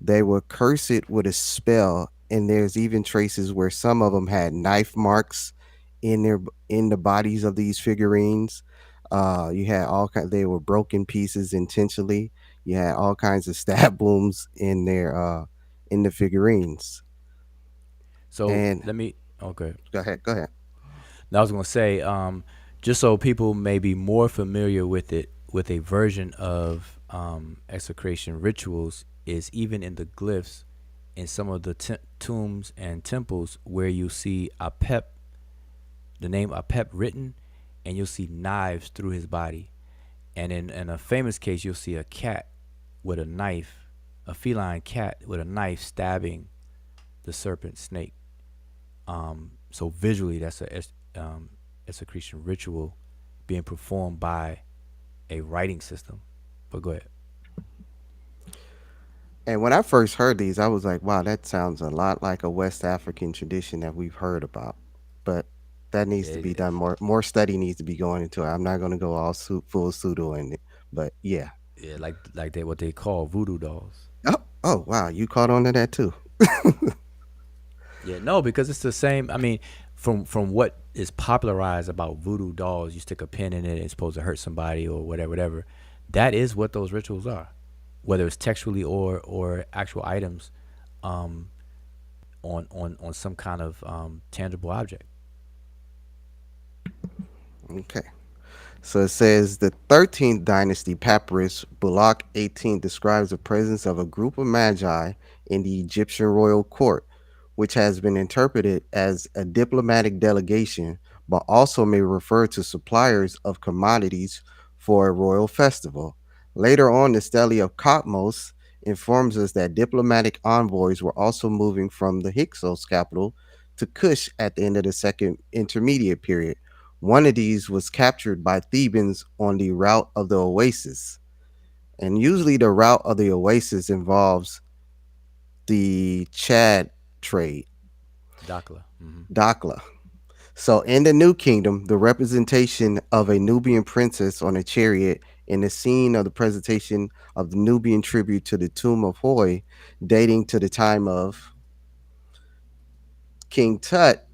They would curse it with a spell, and there's even traces where some of them had knife marks in their in the bodies of these figurines. You had all kind. They were broken pieces intentionally. You had all kinds of stab wounds in the figurines.
So
And
let me. Okay.
go ahead, go ahead.
Now I was gonna say, just so people may be more familiar with it, with a version of execration rituals is even in the glyphs in some of the tombs and temples where you see Apep, the name Apep written, and you'll see knives through his body. And in a famous case, you'll see a cat with a knife, a feline cat with a knife stabbing the serpent snake. So visually, that's a secretion ritual being performed by a writing system. But go ahead.
And when I first heard these, I was like, wow, that sounds a lot like a West African tradition that we've heard about. But that needs to be
It,
done more study needs to be going into it. I'm not going to go all full pseudo in it. But yeah.
yeah, like they what they call voodoo dolls.
Oh, wow, you caught on to that too.
Yeah, no, because it's the same. I mean, from what is popularized about voodoo dolls, you stick a pin in it, it's supposed to hurt somebody or whatever, whatever. That is what those rituals are, whether it's textually or actual items, um, on some kind of tangible object.
Okay. So it says the 13th dynasty papyrus, Bulaq 18, describes the presence of a group of magi in the Egyptian royal court, which has been interpreted as a diplomatic delegation, but also may refer to suppliers of commodities for a royal festival. Later on, the Stele of Katmos informs us that diplomatic envoys were also moving from the Hyksos capital to Kush at the end of the second intermediate period. One of these was captured by Thebans on the route of the Oasis. And usually the route of the Oasis involves the Chad trade,
Dakla. Hmm.
Dakla. So in the New Kingdom, the representation of a Nubian princess on a chariot in the scene of the presentation of the Nubian tribute to the tomb of Hoi, dating to the time of King Tut,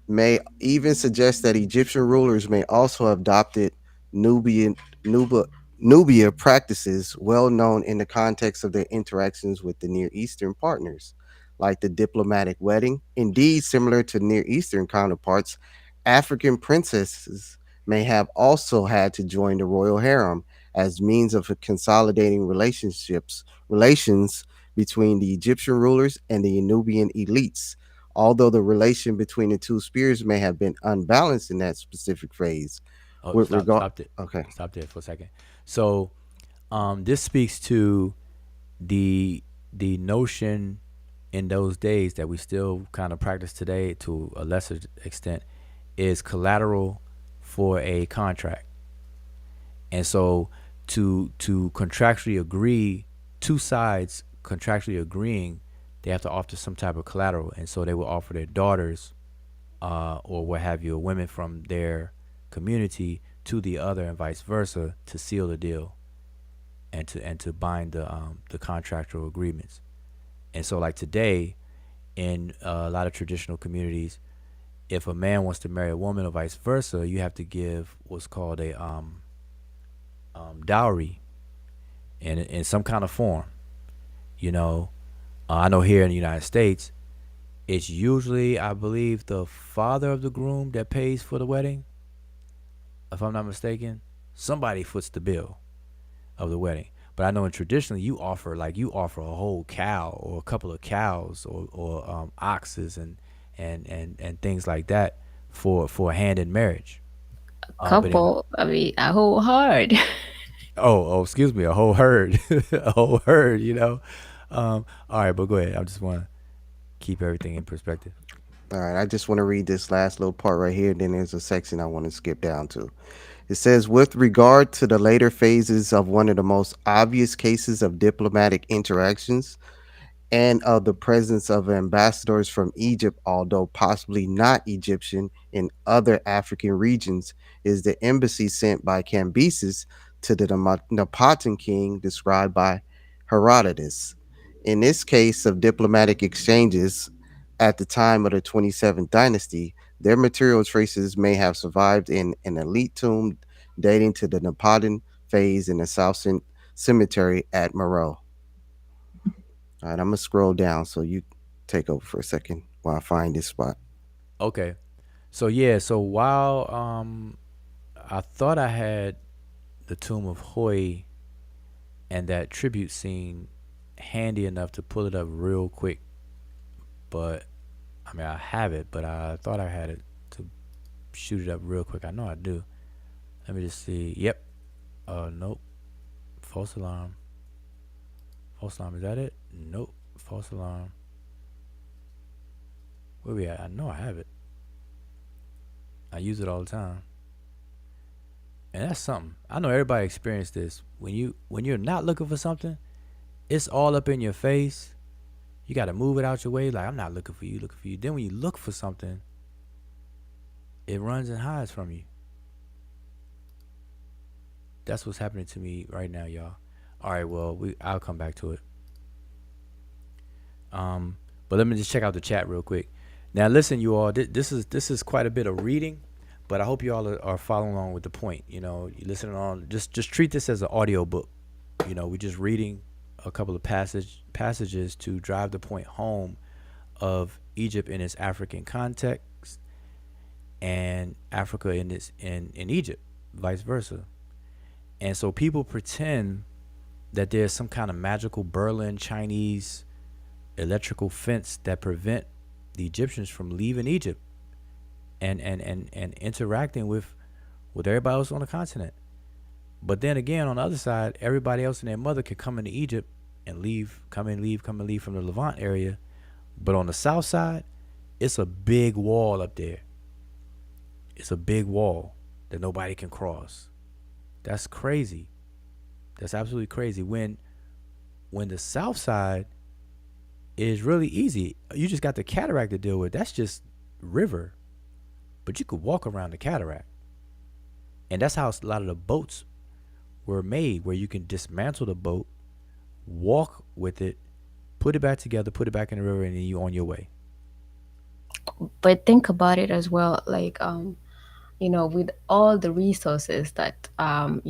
may even suggest that Egyptian rulers may also have adopted Nubian Nuba, Nubia practices well known in the context of their interactions with the Near Eastern partners, like the diplomatic wedding. Indeed, similar to Near Eastern counterparts, African princesses may have also had to join the royal harem as means of consolidating relations between the Egyptian rulers and the Nubian elites. Although the relation between the two spheres may have been unbalanced in that specific phase,
Oh,
with regard. Okay.
stop there for a second. So, this speaks to the notion in those days that we still kind of practice today to a lesser extent is collateral for a contract. And so to contractually agree, two sides contractually agreeing, they have to offer some type of collateral. And so they will offer their daughters, or what have you, women from their community to the other and vice versa to seal the deal and to bind the contractual agreements. And so like today, in a lot of traditional communities, if a man wants to marry a woman or vice versa, you have to give what's called a dowry in some kind of form. You know, I know here in the United States, it's usually, I believe, the father of the groom that pays for the wedding. If I'm not mistaken, somebody foots the bill of the wedding. But I know in traditionally you offer a whole cow or a couple of cows or oxes and things like that for a hand in marriage. But in
Couple, I mean, a whole hard.
excuse me, a whole herd, a whole herd. All right, but go ahead. I just want to keep everything in perspective.
All right. I just want to read this last little part right here. Then there's a section I want to skip down to. It says, with regard to the later phases of one of the most obvious cases of diplomatic interactions, and of the presence of ambassadors from Egypt, although possibly not Egyptian, in other African regions, is the embassy sent by Cambyses to the Nabatean king described by Herodotus. In this case of diplomatic exchanges at the time of the 27th dynasty, their material traces may have survived in an elite tomb dating to the Nabatean phase in the Cemetery at Meroe. All right, I'm gonna scroll down so you take over for a second while I find this spot.
Okay. So yeah, so while I thought I had the tomb of Hoy and that tribute scene handy enough to pull it up real quick, but I mean I have it, but I thought I had it to shoot it up real quick. I know I do. Let me just see. Yep. Nope. False alarm. False alarm. Is that it? Nope. False alarm. Where we at? I know I have it. I use it all the time. And that's something. I know everybody experienced this. When you're not looking for something, it's all up in your face. You gotta move it out your way. Like I'm not looking for you, looking for you. Then when you look for something, it runs and hides from you. That's what's happening to me right now, y'all. All right, well, I'll come back to it. But let me just check out the chat real quick. Now, listen, you all. This is quite a bit of reading, but I hope you all are following along with the point. You know, you listening on. Just treat this as an audio book. You know, we're just reading a couple of passages to drive the point home of Egypt in its African context and Africa in Egypt, vice versa. And so people pretend that there's some kind of magical Berlin Chinese electrical fence that prevent the Egyptians from leaving Egypt and interacting with everybody else on the continent. But then again, on the other side, everybody else and their mother could come into Egypt and leave, come and leave, come and leave from the Levant area. But on the south side, it's a big wall up there. It's a big wall that nobody can cross. That's crazy. That's absolutely crazy. When the south side is really easy. You just got the cataract to deal with. That's just river. But you could walk around the cataract. And that's how a lot of the boats were made, where you can dismantle the boat, walk with it, put it back together, put it back in the river, and then you on your way.
But think about it as well, like with all the resources that are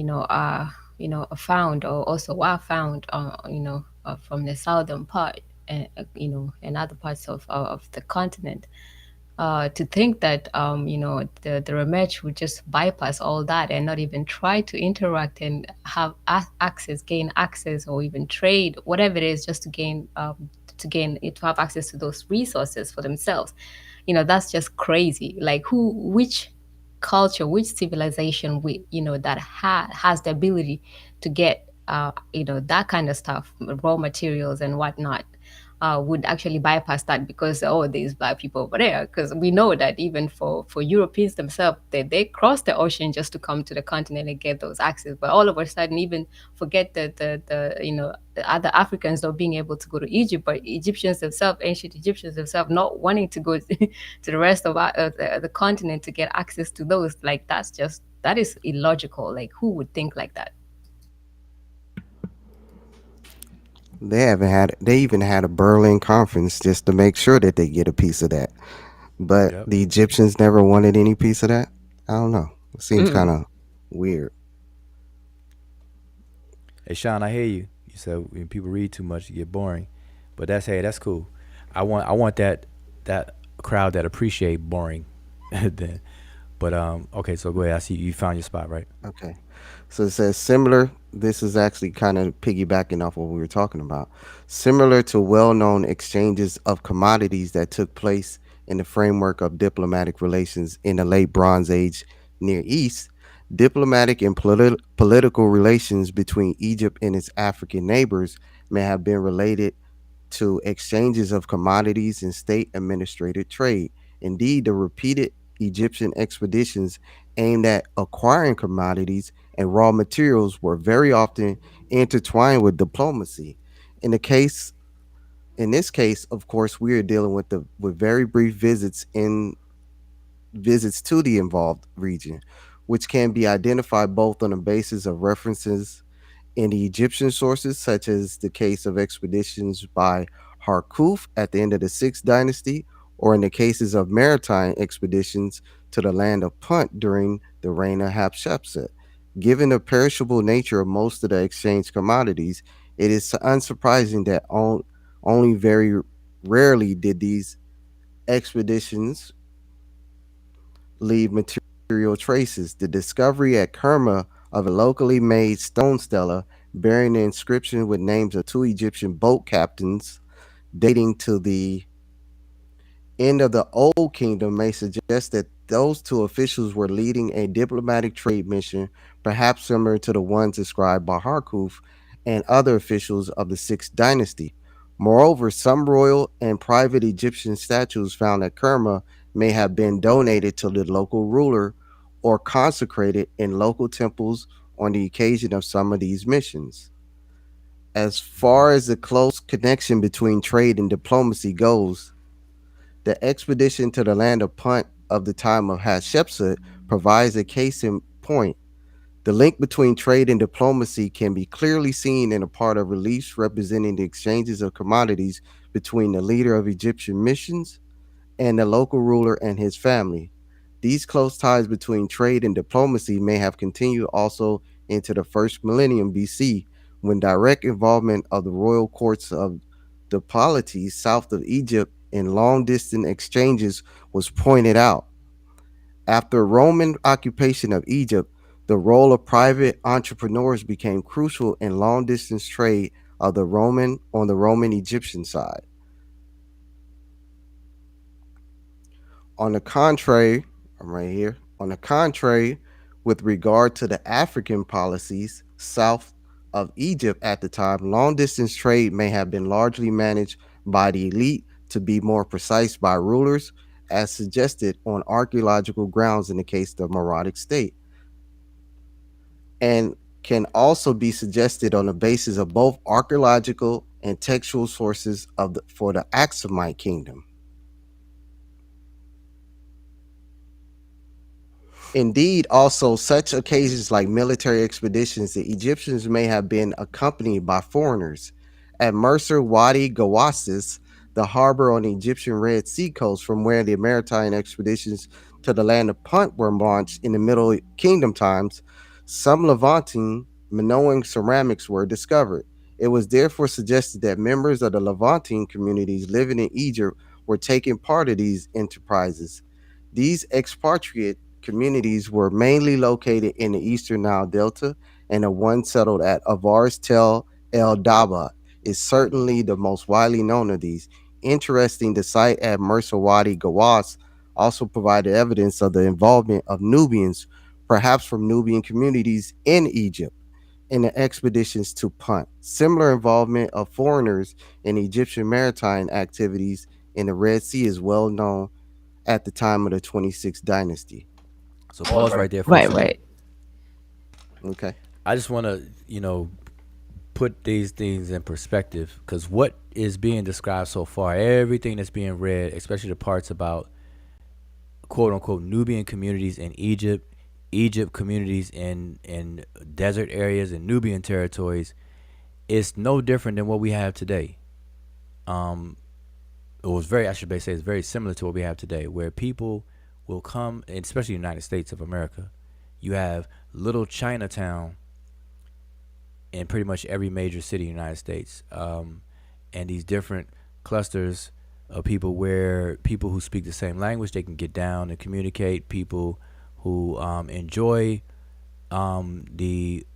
found, or also are found, from the southern part, and and other parts of the continent. To think that the Rematch would just bypass all that and not even try to interact and have access, gain access, or even trade, whatever it is, just to have access to those resources for themselves. That's just crazy. Like, which culture, which civilization, that has the ability to get that kind of stuff, raw materials and whatnot, would actually bypass that because, oh, there's black people over there. Because we know that even for Europeans themselves, they cross the ocean just to come to the continent and get those access. But all of a sudden, even forget the other Africans not being able to go to Egypt, but Egyptians themselves, ancient Egyptians themselves, not wanting to go to the rest of the continent to get access to those. Like, that is illogical. Like, who would think like that?
They even had a Berlin conference just to make sure that they get a piece of that. But
Yep.
the Egyptians never wanted any piece of that. I don't know. It seems kind of weird.
Hey Sean, I hear you. You said when people read too much, you get boring. But that's cool. I want that crowd that appreciate boring. then, but okay. So go ahead. I see you found your spot, right?
Okay. So it says similar. This is actually kind of piggybacking off what we were talking about. Similar to well known exchanges of commodities that took place in the framework of diplomatic relations in the late Bronze Age Near East, diplomatic and political relations between Egypt and its African neighbors may have been related to exchanges of commodities and state administrated trade. Indeed, the repeated Egyptian expeditions aimed at acquiring commodities and raw materials were very often intertwined with diplomacy. In the case In this case, of course, we are dealing with the with very brief visits to the involved region, which can be identified both on the basis of references in the Egyptian sources, such as the case of expeditions by Harkuf at the end of the Sixth Dynasty, or in the cases of maritime expeditions to the land of Punt during the reign of Hatshepsut. Given the perishable nature of most of the exchange commodities, it is unsurprising that only very rarely did these expeditions leave material traces. The discovery at Kerma of a locally made stone stela bearing the inscription with names of two Egyptian boat captains dating to the end of the Old Kingdom may suggest that those two officials were leading a diplomatic trade mission, perhaps similar to the ones described by Harkuf and other officials of the Sixth Dynasty. Moreover, some royal and private Egyptian statues found at Kerma may have been donated to the local ruler or consecrated in local temples on the occasion of some of these missions. As far as the close connection between trade and diplomacy goes, the expedition to the land of Punt of the time of Hatshepsut provides a case in point. The link between trade and diplomacy can be clearly seen in a part of reliefs representing the exchanges of commodities between the leader of Egyptian missions and the local ruler and his family. These close ties between trade and diplomacy may have continued also into the first millennium BC, when direct involvement of the royal courts of the polities south of Egypt in long distance exchanges was pointed out. After Roman occupation of Egypt, the role of private entrepreneurs became crucial in long distance trade of the Roman on the Roman Egyptian side. On the contrary, I'm right here. On the contrary, with regard to the African policies south of Egypt at the time, long distance trade may have been largely managed by the elite, to be more precise, by rulers, as suggested on archaeological grounds in the case of the Meroitic state, and can also be suggested on the basis of both archaeological and textual sources for the Aksumite kingdom. Indeed, also such occasions like military expeditions, the Egyptians may have been accompanied by foreigners. At Mercer Wadi Gawassis, the harbor on the Egyptian Red Sea coast from where the maritime expeditions to the land of Punt were launched in the Middle Kingdom times, some Levantine Minoan ceramics were discovered. It was therefore suggested that members of the Levantine communities living in Egypt were taking part of these enterprises. These expatriate communities were mainly located in the eastern Nile Delta, and the one settled at Avaris Tel El Daba is certainly the most widely known of these. Interesting, the site at Mersa Wadi Gawas also provided evidence of the involvement of Nubians, perhaps from Nubian communities in Egypt, in the expeditions to Punt. Similar involvement of foreigners in Egyptian maritime activities in the Red Sea is well known at the time of the 26th dynasty.
So pause right there for a
Right,
second.
right.
Okay.
I just want to, put these things in perspective, because what is being described so far, everything that's being read, especially the parts about quote unquote Nubian communities in Egypt, Egypt communities in desert areas and Nubian territories, it's no different than what we have today. Um, it was very, I should say, it's very similar to what we have today, where people will come, and especially the United States of America. You have little Chinatown in pretty much every major city in the United States, and these different clusters of people where people who speak the same language, they can get down and communicate. People who enjoy the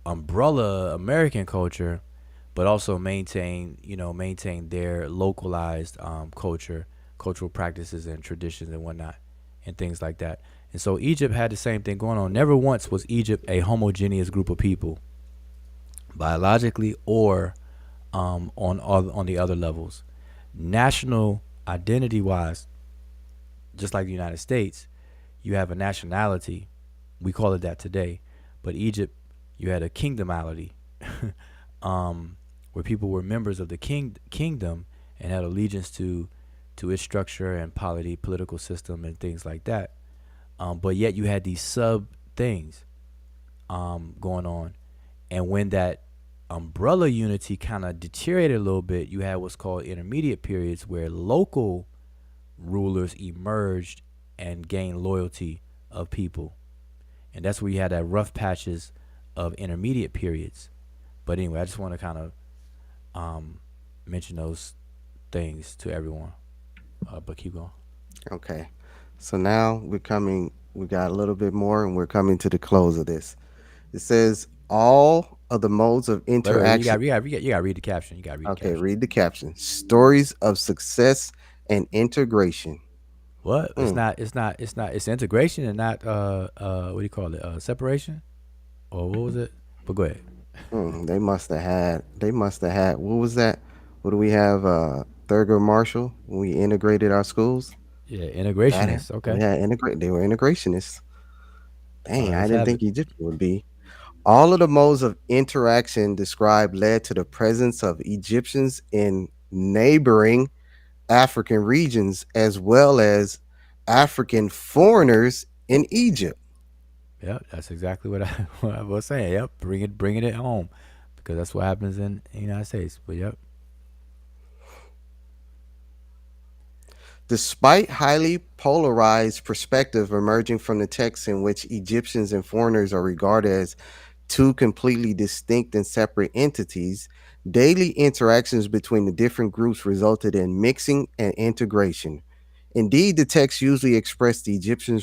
umbrella American culture, but also maintain their localized culture, cultural practices and traditions and whatnot, and things like that. And so Egypt had the same thing going on. Never once was Egypt a homogeneous group of people, biologically or on the other levels. National identity wise, just like the United States, you have a nationality. We call it that today. But Egypt, you had a kingdomality, where people were members of the kingdom, and had allegiance to its structure and polity, political system, and things like that. But yet you had these sub things going on, and when that umbrella unity kind of deteriorated a little bit, you had what's called intermediate periods where local rulers emerged and gained loyalty of people, and that's where you had that rough patches of intermediate periods. But anyway, I just want to kind of mention those things to everyone. But keep going.
Okay. So now we got a little bit more and we're coming to the close of this. It says all of the modes of
Wait. You
interaction.
got you got to read the caption. You got to read the
Okay,
caption.
read the caption. Stories of success and integration.
What? It's
Mm,
not. It's not. It's not. It's integration and not. What do you call it? Separation. Or what was it? But go ahead.
they must have had, what was that? What do we have? Thurgood Marshall when we integrated our schools?
Yeah,
That
integrationists. Okay.
yeah, integrate. They were integrationists.
All
Dang,
right,
I
let's
didn't
have
think
it.
Egypt would be. All of the modes of interaction described led to the presence of Egyptians in neighboring African regions as well as African foreigners in Egypt.
Yep, that's exactly what I, what I was saying. Yep, bringing it home, because that's what happens in the United States. But yep,
Despite highly polarized perspective emerging from the text in which Egyptians and foreigners are regarded as two completely distinct and separate entities, daily interactions between the different groups resulted in mixing and integration. Indeed, the text usually expressed the Egyptian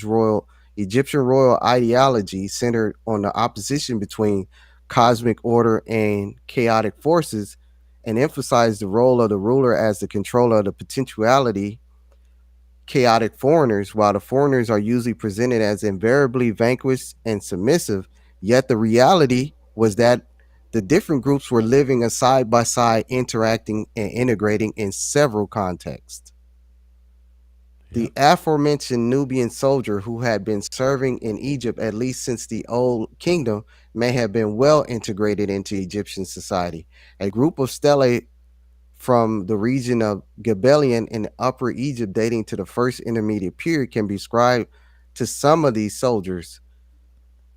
royal ideology centered on the opposition between cosmic order and chaotic forces and emphasized the role of the ruler as the controller of the potentiality chaotic foreigners, while the foreigners are usually presented as invariably vanquished and submissive, yet the reality was that the different groups were living a side by side, interacting and integrating in several contexts. The
yep.
aforementioned Nubian soldier who had been serving in Egypt at least since the Old Kingdom may have been well integrated into Egyptian society. A group of stelae from the region of Gabellion in Upper Egypt dating to the first intermediate period to some of these soldiers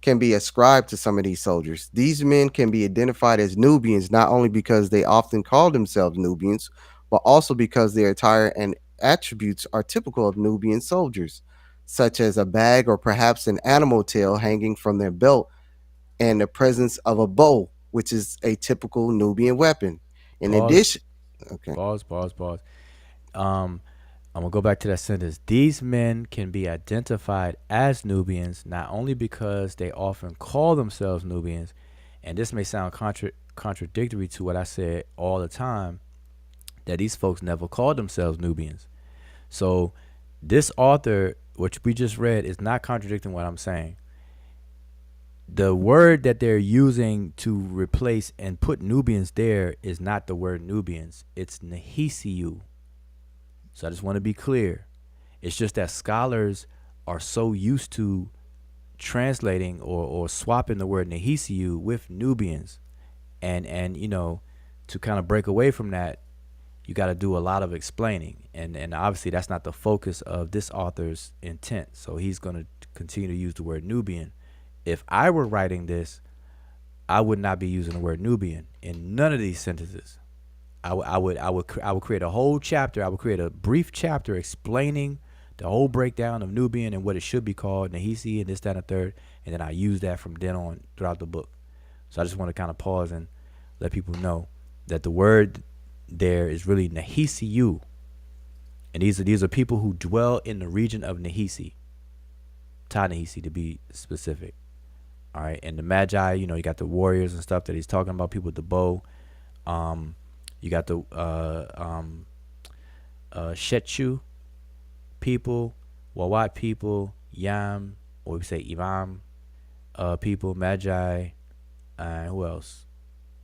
can be ascribed to some of these soldiers. These men can be identified as Nubians not only because they often call themselves Nubians, but also because their attire and attributes are typical of Nubian soldiers, such as a bag or perhaps an animal tail hanging from their belt and the presence of a bow, which is a typical Nubian weapon. In
Pause.
addition, okay.
Pause. Pause. Pause. Um, I'm gonna go back to that sentence. These men can be identified as Nubians not only because they often call themselves Nubians, and this may sound contradictory to what I said all the time, that these folks never called themselves Nubians. So this author, which we just read, is not contradicting what I'm saying. The word that they're using to replace and put Nubians there is not the word Nubians. It's Nehisiu. So I just want to be clear. It's just that scholars are so used to translating or swapping the word Nehisiu with Nubians. And to kind of break away from that, you got to do a lot of explaining. And obviously that's not the focus of this author's intent. So he's going to continue to use the word Nubian. If I were writing this, I would not be using the word Nubian in none of these sentences. I would create a whole chapter. I would create a brief chapter explaining the whole breakdown of Nubian and what it should be called, Nahisi and this, that, and the third, and then I use that from then on throughout the book. So I just want to kind of pause and let people know that the word there is really Nahisiu, and these are people who dwell in the region of Nahisi, Ta Nahisi to be specific. All right, and the Magi, you got the warriors and stuff that he's talking about, people with the bow. Um, you got the Shetchu people, Wawat people, Yam, or we say Imam people, Magi, and who else?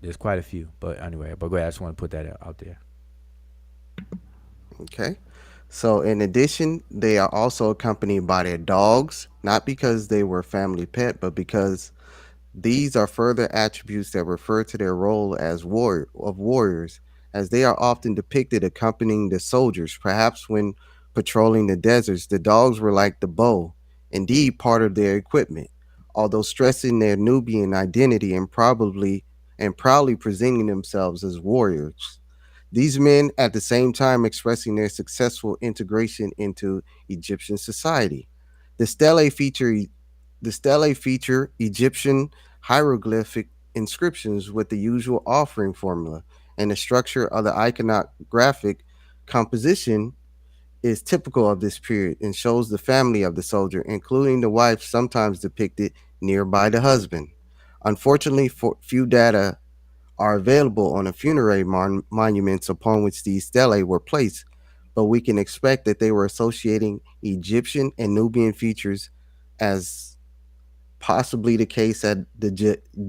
There's quite a few, but anyway. But go ahead. I just want to put that out there.
Okay. So, in addition, they are also accompanied by their dogs, not because they were family pet, but because these are further attributes that refer to their role as warriors, as they are often depicted accompanying the soldiers, perhaps when patrolling the deserts. The dogs were like the bow, indeed part of their equipment, although stressing their Nubian identity and proudly presenting themselves as warriors. These men, at the same time, expressing their successful integration into Egyptian society. The stelae feature the stelae feature Egyptian hieroglyphic inscriptions with the usual offering formula, and the structure of the iconographic composition is typical of this period and shows the family of the soldier, including the wife, sometimes depicted nearby the husband. Unfortunately, for few data are available on the funerary monuments upon which these stelae were placed, but we can expect that they were associating Egyptian and Nubian features, as possibly the case at the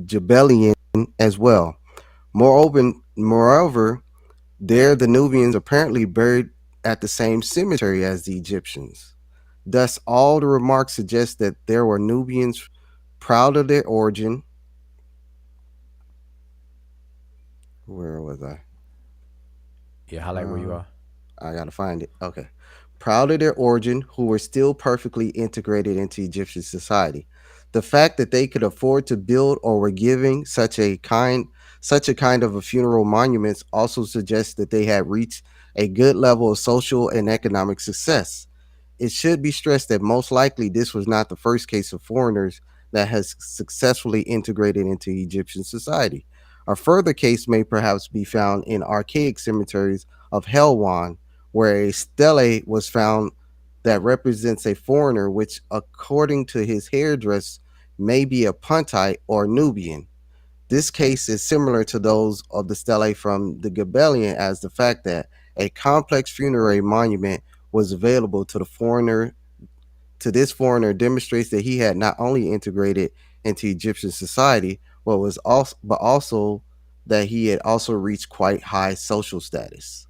Jebelian as well. Moreover, there the Nubians apparently buried at the same cemetery as the Egyptians. Thus, all the remarks suggest that there were Nubians proud of their origin. Where was I?
Yeah, highlight where you
Uh,
are.
I gotta find it. Okay. Proud of their origin, who were still perfectly integrated into Egyptian society. The fact that they could afford to build or were giving such a kind of a funeral monuments also suggests that they had reached a good level of social and economic success. It should be stressed that most likely this was not the first case of foreigners that has successfully integrated into Egyptian society. A further case may perhaps be found in archaic cemeteries of Helwan, where a stele was found that represents a foreigner, which, according to his hairdress, may be a Puntite or Nubian. This case is similar to those of the stele from the Gabellion, as the fact that a complex funerary monument was available to this foreigner demonstrates that he had not only integrated into Egyptian society, but also that he had also reached quite high social status.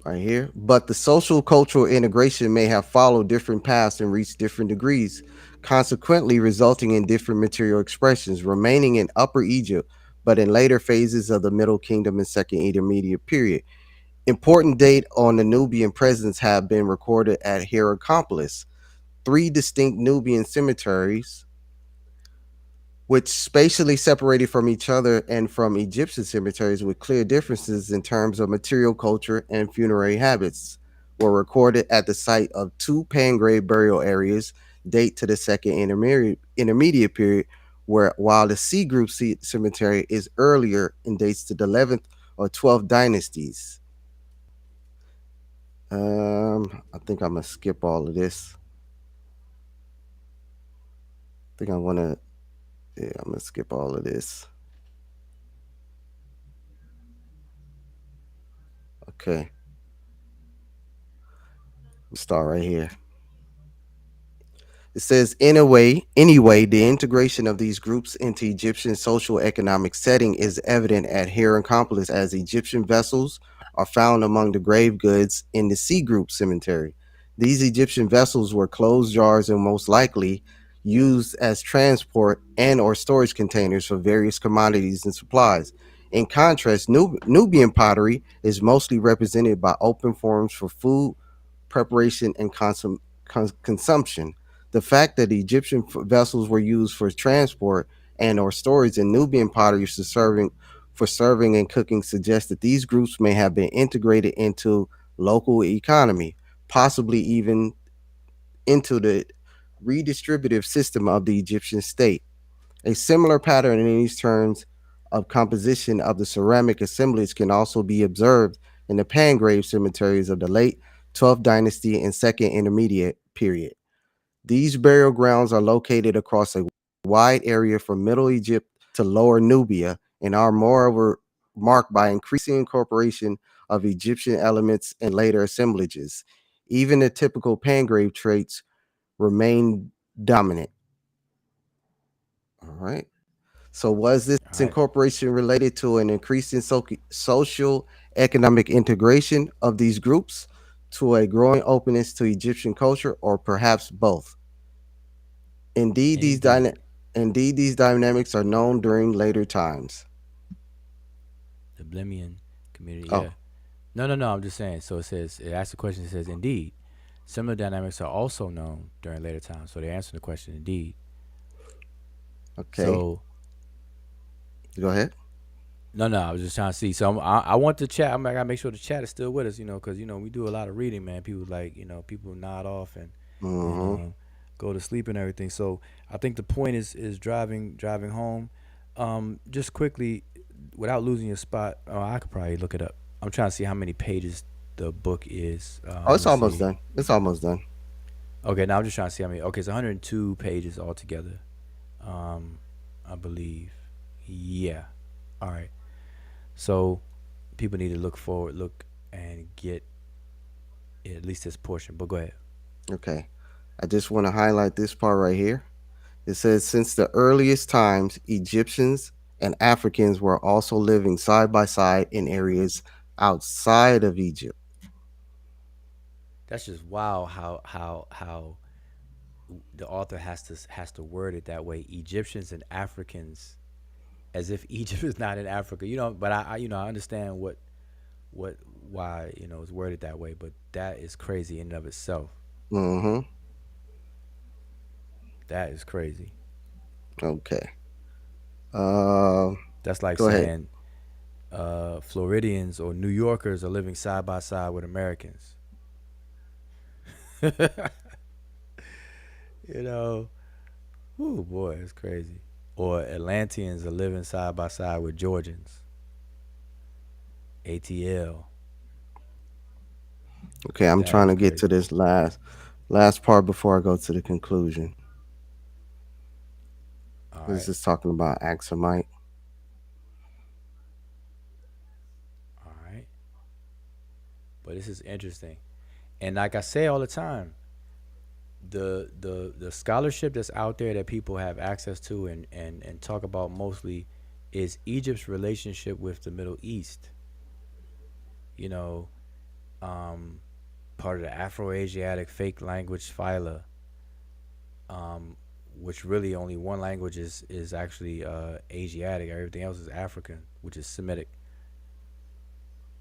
Right here. But the social cultural integration may have followed different paths and reached different degrees, consequently resulting in different material expressions, remaining in Upper Egypt, but in later phases of the Middle Kingdom and Second Intermediate period. Important date on the Nubian presence have been recorded at Hieroglyphics, three distinct Nubian cemeteries which spatially separated from each other and from Egyptian cemeteries with clear differences in terms of material culture and funerary habits, were recorded at the site of two Pangrave burial areas, date to the Second Intermediate period, where while the C group cemetery is earlier and dates to the 11th or 12th dynasties. I think I'm gonna skip all of this. I think I wanna, yeah, I'm gonna skip all of this. Okay, start right here. It says, in a way, anyway, the integration of these groups into Egyptian social economic setting is evident at Hierakonpolis, as Egyptian vessels are found among the grave goods in the C group cemetery. These Egyptian vessels were closed jars and most likely used as transport and or storage containers for various commodities and supplies. In contrast, Nubian pottery is mostly represented by open forms for food preparation and consumption. The fact that the Egyptian vessels were used for transport and or storage and Nubian pottery for serving and cooking suggests that these groups may have been integrated into local economy, possibly even into the redistributive system of the Egyptian state. A similar pattern in these terms of composition of the ceramic assemblage can also be observed in the Pangrave cemeteries of the late 12th dynasty and second intermediate period. These burial grounds are located across a wide area from Middle Egypt to Lower Nubia and are moreover marked by increasing incorporation of Egyptian elements in later assemblages. Even the typical Pangrave traits remain dominant. All right. So, was this
All right.
incorporation related to an increase in social economic integration of these groups, to a growing openness to Egyptian culture, or perhaps both? Indeed,
Indeed.
Indeed, these dynamics are known during later times.
The Blimian community,
Oh,
yeah. No, no, no. I'm just saying. So it says it asks the question. It says, indeed, similar dynamics are also known during later times. So they answer the question, indeed.
okay.
So
Go ahead.
no, no. I was just trying to see. So I want the chat. I gotta make sure the chat is still with us. Because we do a lot of reading, man. People people nod off and
Mm-hmm.
go to sleep and everything. So I think the point is driving home. Just quickly, without losing your spot, I could probably look it up. I'm trying to see how many pages the book is.
Oh,
Let
it's
me
almost
see.
done. It's almost done.
Okay, now I'm just trying to see how many. Okay, it's 102 pages altogether. Um, I believe. Yeah. All right. So people need to look and get at least this portion. But go ahead.
Okay. I just want to highlight this part right here. It says, since the earliest times, Egyptians and Africans were also living side by side in areas outside of Egypt.
That's just wow. How the author has to word it that way. Egyptians and Africans, as if Egypt is not in Africa. But I understand what why it's worded that way. But that is crazy in and of itself.
Mm-hmm.
That is crazy.
Okay. Uh,
That's like
Go ahead.
saying Floridians or New Yorkers are living side by side with Americans. you know, oh boy, it's crazy. Or Atlanteans are living side by side with Georgians. ATL.
Okay, I'm
That
trying
is
to get to
crazy.
this last part before I go to the conclusion.
All
This
right,
is talking about Axumite.
all right. But this is interesting, and like I say all the time, the scholarship that's out there that people have access to and talk about mostly is Egypt's relationship with the Middle East. You know, um, part of the Afro-Asiatic fake language phyla, um, which really only one language is actually Asiatic. Everything else is African, which is Semitic.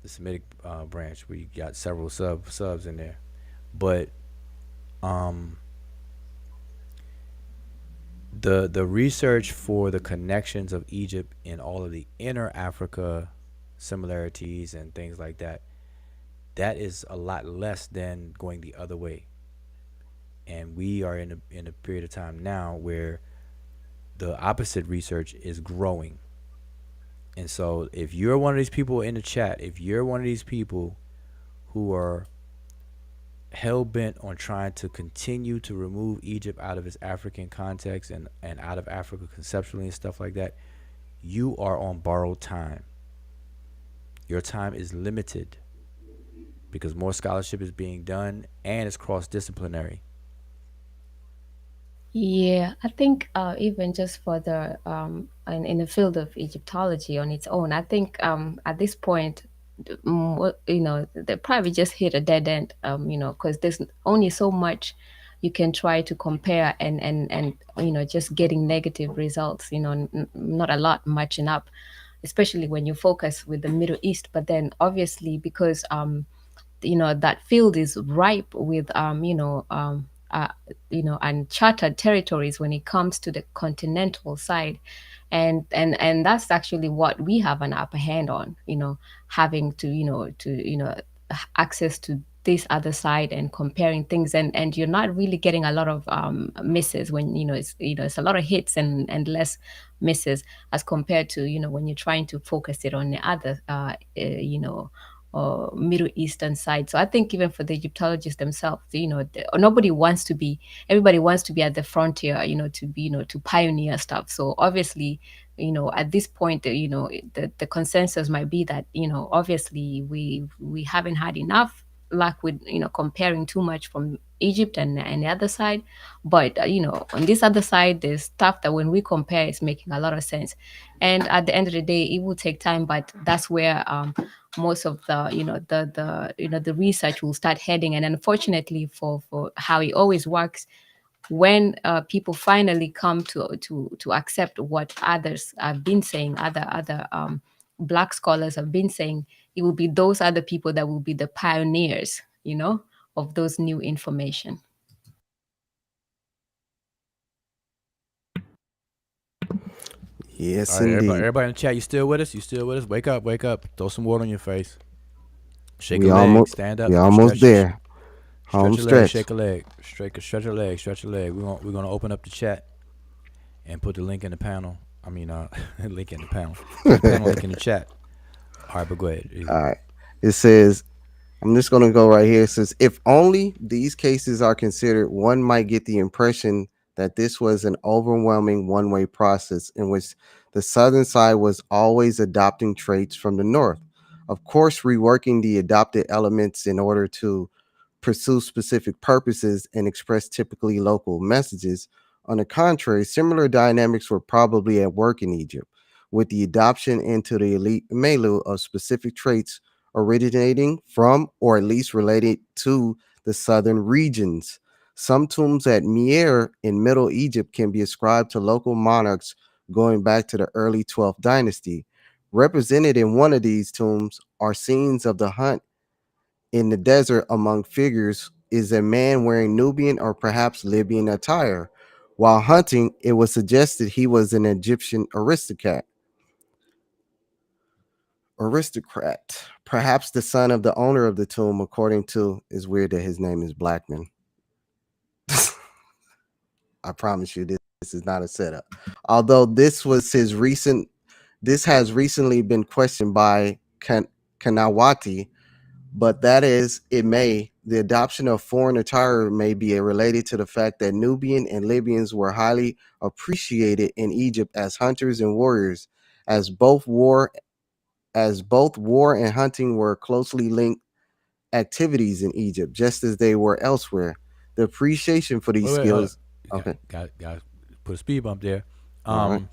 The Semitic branch. We got several subs in there, but um, the research for the connections of Egypt and all of the inner Africa similarities and things like that, that is a lot less than going the other way. And we are in a period of time now where the opposite research is growing. And so if you're one of these people in the chat, if you're one of these people who are hell bent on trying to continue to remove Egypt out of its African context and out of Africa conceptually and stuff like that, you are on borrowed time. Your time is limited because more scholarship is being done and it's cross disciplinary.
Yeah, I think even just for the in the field of Egyptology on its own, I think at this point, they probably just hit a dead end. Because there's only so much you can try to compare and just getting negative results. Not a lot matching up, especially when you focus with the Middle East. But then obviously because that field is ripe with uncharted territories when it comes to the continental side, and that's actually what we have an upper hand on, having to access to this other side and comparing things, and you're not really getting a lot of misses when it's a lot of hits and less misses as compared to when you're trying to focus it on the other or Middle Eastern side. So I think even for the Egyptologists themselves, nobody wants to be, everybody wants to be at the frontier, to be, to pioneer stuff. So obviously, at this point, the consensus might be that, obviously we haven't had enough luck with, comparing too much from Egypt and the other side. But, on this other side, there's stuff that when we compare, it's making a lot of sense. And at the end of the day, it will take time, but that's where most of the the research will start heading. And unfortunately for how it always works, when people finally come to accept what others have been saying, other black scholars have been saying, it will be those other people that will be the pioneers, of those new information.
All
Yes,
right, everybody,
indeed.
everybody in the chat, you still with us? You still with us? Wake up, wake up. Throw some water on your face. Shake a
We
leg.
almost
Stand
we
up.
almost there. Home
Stretch a leg.
stretch.
Shake a leg. Stretch a leg. Stretch a leg. We're gonna open up the chat and put the link in the panel. I mean, link in the panel. Put the panel link in the chat. All right, but go ahead.
All right. It says, I'm just going to go right here. It says, if only these cases are considered, one might get the impression that this was an overwhelming one way process in which the southern side was always adopting traits from the north. Of course, reworking the adopted elements in order to pursue specific purposes and express typically local messages. On the contrary, similar dynamics were probably at work in Egypt, with the adoption into the elite milieu of specific traits originating from or at least related to the southern regions. Some tombs at Mier in Middle Egypt can be ascribed to local monarchs going back to the early 12th dynasty. Represented in one of these tombs are scenes of the hunt in the desert among figures is a man wearing Nubian or perhaps Libyan attire. While hunting, it was suggested he was an Egyptian aristocrat, perhaps the son of the owner of the tomb. According to, it's weird that his name is Blackman. I promise you, this is not a setup. Although this has recently been questioned by Kanawati, but that is, it may, the adoption of foreign attire may be related to the fact that Nubian and Libyans were highly appreciated in Egypt as hunters and warriors, as both war and hunting were closely linked activities in Egypt, just as they were elsewhere. The appreciation for these
Wait, hold up.
skills. Okay,
Got put a speed bump there.
all right.
Um,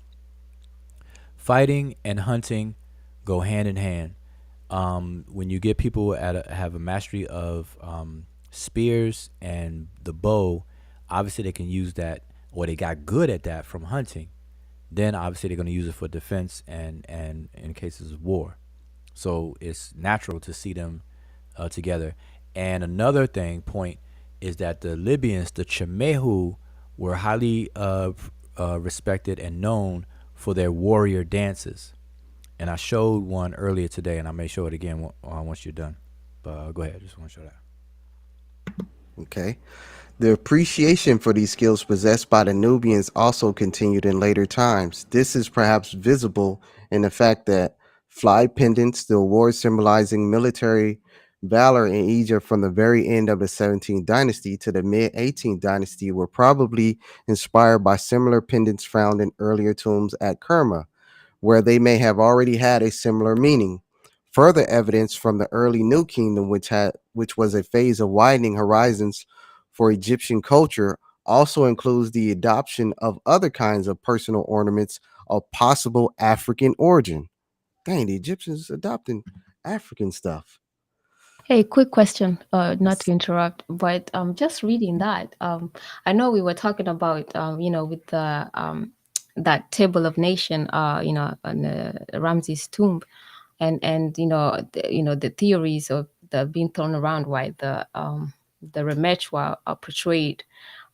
Fighting and hunting go hand in hand. When you get people have a mastery of spears and the bow, obviously they can use that, or they got good at that from hunting. Then obviously they're going to use it for defense and in cases of war. So it's natural to see them together. And another point is that the Libyans, the Chemehu, were highly respected and known for their warrior dances. And I showed one earlier today, and I may show it again once you're done. But go ahead, just want to show that.
Okay. The appreciation for these skills possessed by the Nubians also continued in later times. This is perhaps visible in the fact that fly pendants, the award symbolizing military valor in Egypt from the very end of the 17th dynasty to the mid 18th dynasty, were probably inspired by similar pendants found in earlier tombs at Kerma, where they may have already had a similar meaning. Further evidence from the early New Kingdom, which was a phase of widening horizons for Egyptian culture, also includes the adoption of other kinds of personal ornaments of possible African origin. Dang, the Egyptians adopting African stuff.
Hey, quick question, not to
Yes.
interrupt, but just reading that, I know we were talking about, with the that table of nation, on Ramses' tomb, and the theories of the being thrown around why the Remechwa are portrayed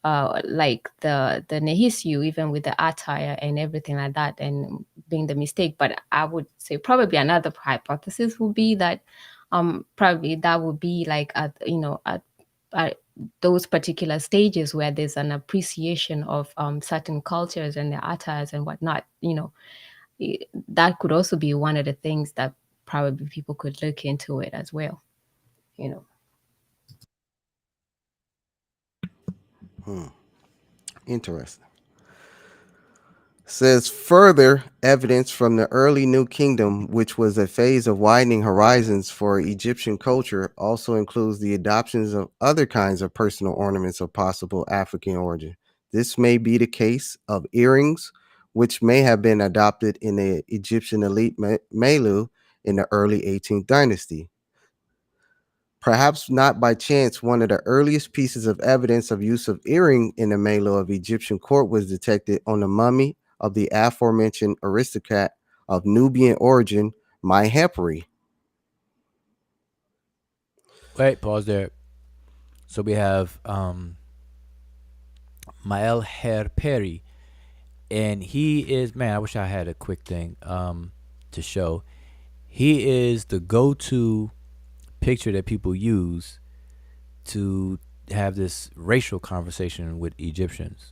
like the Nehisu, even with the attire and everything like that, and being the mistake. But I would say probably another hypothesis would be that probably that would be like at those particular stages where there's an appreciation of certain cultures and their attires and whatnot. That could also be one of the things that probably people could look into it as well. You know.
Hmm. Interesting. Says further evidence from the early New Kingdom, which was a phase of widening horizons for Egyptian culture, also includes the adoptions of other kinds of personal ornaments of possible African origin. This may be the case of earrings, which may have been adopted in the Egyptian elite milieu in the early 18th dynasty. Perhaps not by chance, one of the earliest pieces of evidence of use of earring in the melo of Egyptian court was detected on the mummy of the aforementioned aristocrat of Nubian origin, Myhepri.
Wait, pause there. So we have Mael Herperi, and he is, man. I wish I had a quick thing to show. He is the go-to picture that people use to have this racial conversation with Egyptians.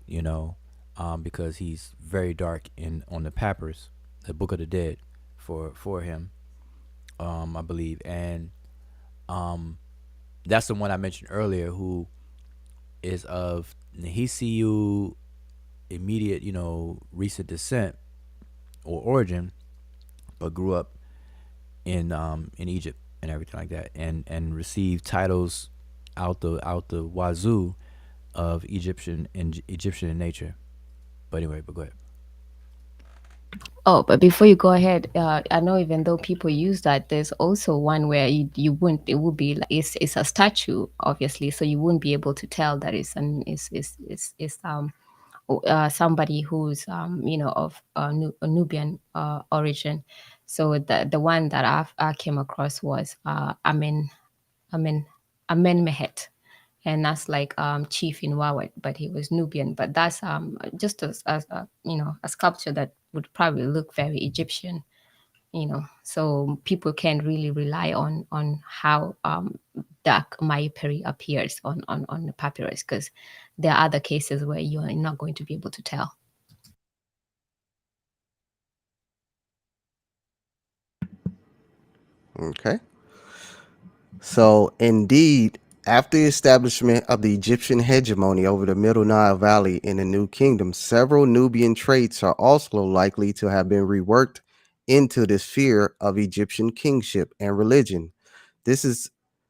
Because he's very dark in on the papyrus, the Book of the Dead, for him, I believe, and um, that's the one I mentioned earlier, who is of Nehisiu immediate, recent descent or origin, but grew up in Egypt and everything like that, and received titles out the wazoo of Egyptian in nature. But anyway, but go ahead.
Oh, but before you go ahead, I know even though people use that, there's also one where you wouldn't. It would be like it's a statue, obviously, so you wouldn't be able to tell that it's somebody who's of Nubian origin. So the one that I came across was Amen Amen Mehet, and that's like chief in Wawat, but he was Nubian. But that's just as a sculpture that would probably look very Egyptian. So people can really rely on how dark Maiperi appears on the papyrus, because there are other cases where you're not going to be able to tell.
Okay. So, indeed, after the establishment of the Egyptian hegemony over the Middle Nile Valley in the New Kingdom, several Nubian traits are also likely to have been reworked into the sphere of Egyptian kingship and religion. This is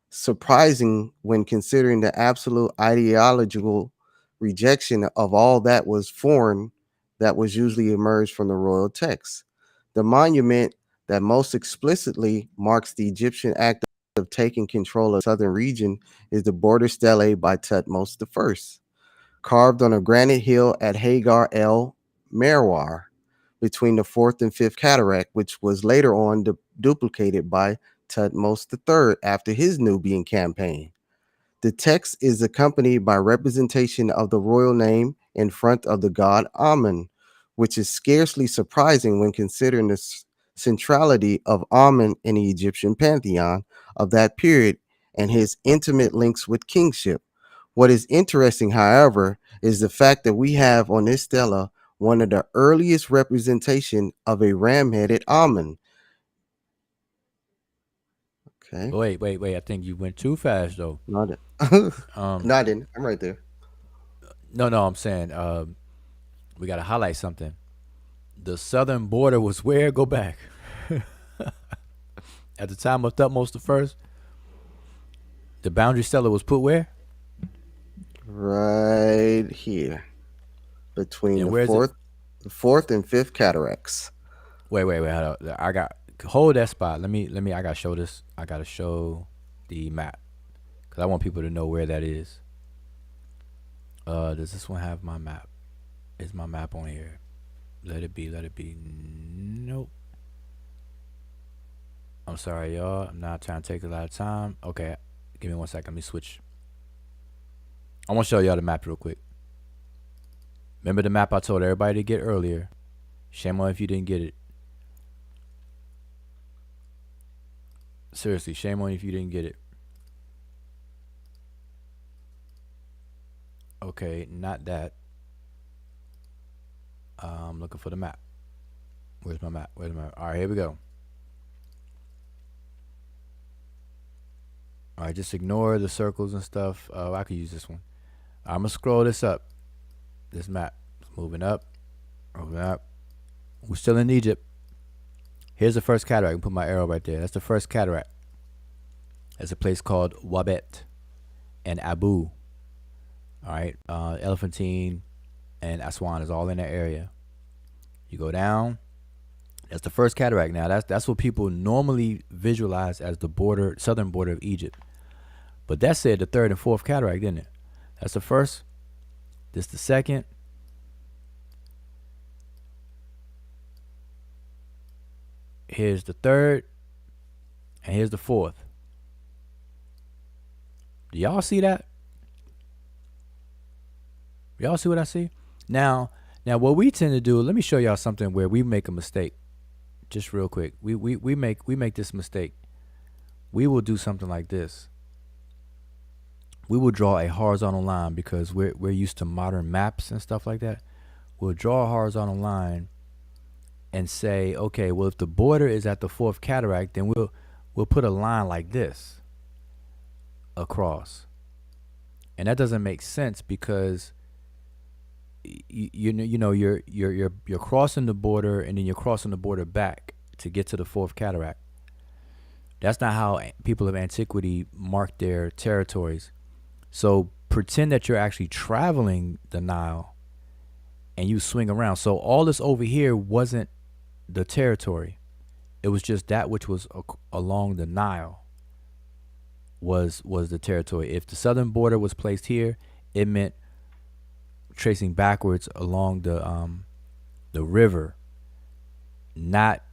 surprising when considering the absolute ideological rejection of all that was foreign that was usually emerged from the royal text. The monument that most explicitly marks the Egyptian act of taking control of the southern region is the border stele by Tutmosis I, carved on a granite hill at Hagar el Merwar between the fourth and fifth cataract, which was later on duplicated by Tutmosis III after his Nubian campaign. The text is accompanied by representation of the royal name in front of the god Amun, which is scarcely surprising when considering the centrality of Amun in the Egyptian pantheon of that period and his intimate links with kingship. What is interesting, however, is the fact that we have on this stela one of the earliest representation of a ram-headed Amun. Okay,
Wait. I think you went too fast though.
not it.
Um,
No, I didn't. I'm right there.
no, I'm saying we got to highlight something. The southern border was where? Go back. At the time of Thutmose the First, the boundary stela was put where?
Right here between
And where's it?
the fourth and fifth cataracts.
Wait. Hold up. I got hold that spot. Let me. I gotta show this. I gotta show the map because I want people to know where that is. Does this one have my map? Is my map on here? Let it be. Let it be. Nope. I'm sorry, y'all. I'm not trying to take a lot of time. Okay, give me 1 second. Let me switch. I want to show y'all the map real quick. Remember the map I told everybody to get earlier? Shame on if you didn't get it. Seriously, shame on you if you didn't get it. Okay, not that. I'm looking for the map. Where's my map? Where's my map? All right, here we go. All right, just ignore the circles and stuff. I could use this one. I'm gonna scroll this up. This map. It's moving up. Moving up. We're still in Egypt. Here's the first cataract. I can put my arrow right there. That's the first cataract. There's a place called Wabet and Abu. All right, Elephantine and Aswan is all in that area. You go down. That's the first cataract. Now that's what people normally visualize as the border, southern border of Egypt. But that said the third and fourth cataract, didn't it? That's the first. This the second. Here's the third, and here's the fourth. Do y'all see that? Y'all see what I see? Now, now what we tend to do, let me show y'all something where we make a mistake. Just real quick. We make this mistake. We will do something like this. We will draw a horizontal line because we're used to modern maps and stuff like that. We'll draw a horizontal line and say, okay, well if the border is at the fourth cataract, then we'll put a line like this across. And that doesn't make sense because you're crossing the border and then you're crossing the border back to get to the fourth cataract. That's not how people of antiquity marked their territories. So pretend that you're actually traveling the Nile and you swing around. So all this over here wasn't the territory. It was just that which was along the Nile was the territory. If the southern border was placed here, it meant tracing backwards along the river, not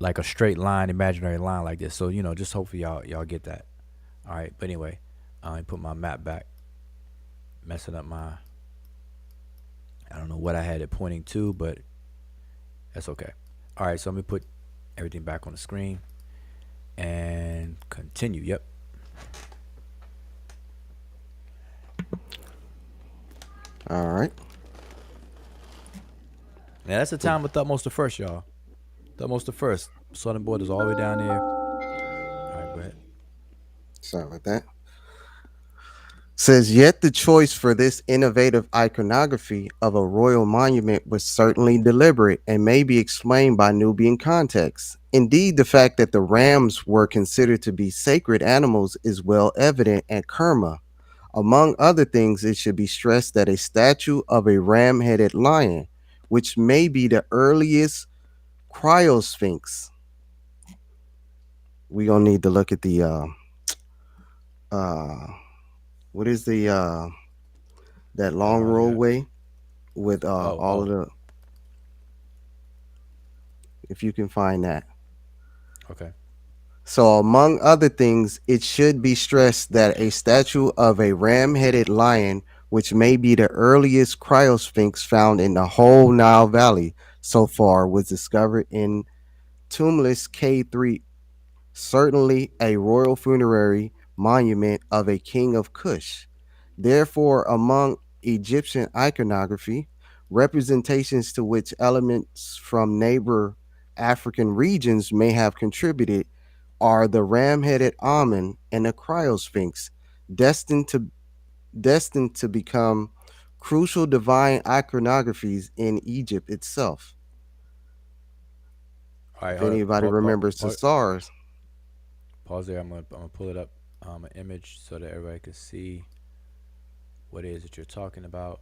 like a straight line, imaginary line like this. So just hopefully y'all get that. All right, but anyway, I put my map back, messing up my. I don't know what I had it pointing to, but that's okay. All right, so let me put everything back on the screen and continue. Yep.
All right.
Now that's the time of Thutmose the First, y'all. Thutmose the First. Southern borders all the way down there. All right, go ahead.
Sorry about that. Says, yet the choice for this innovative iconography of a royal monument was certainly deliberate and may be explained by Nubian context. Indeed, the fact that the rams were considered to be sacred animals is well evident at Kerma. Among other things, it should be stressed that a statue of a ram headed lion, which may be the earliest cryosphinx. We're going to need to look at the uh, what is the that long
I got.
roadway with
Oh,
all of
oh.
the, if you can find that.
Okay.
So among other things, it should be stressed that a statue of a ram-headed lion, which may be the earliest cryosphinx found in the whole Nile Valley so far, was discovered in Tumulus K3, certainly a royal funerary monument of a king of Kush. Therefore, among Egyptian iconography, representations to which elements from neighbor African regions may have contributed are the ram-headed Amun and the cryosphinx, destined to destined to become crucial divine iconographies in Egypt itself.
All right.
If
Hold up.
anybody remembers the stars,
Pause there. I'm gonna pull it up, an image so that everybody can see what it is that you're talking about.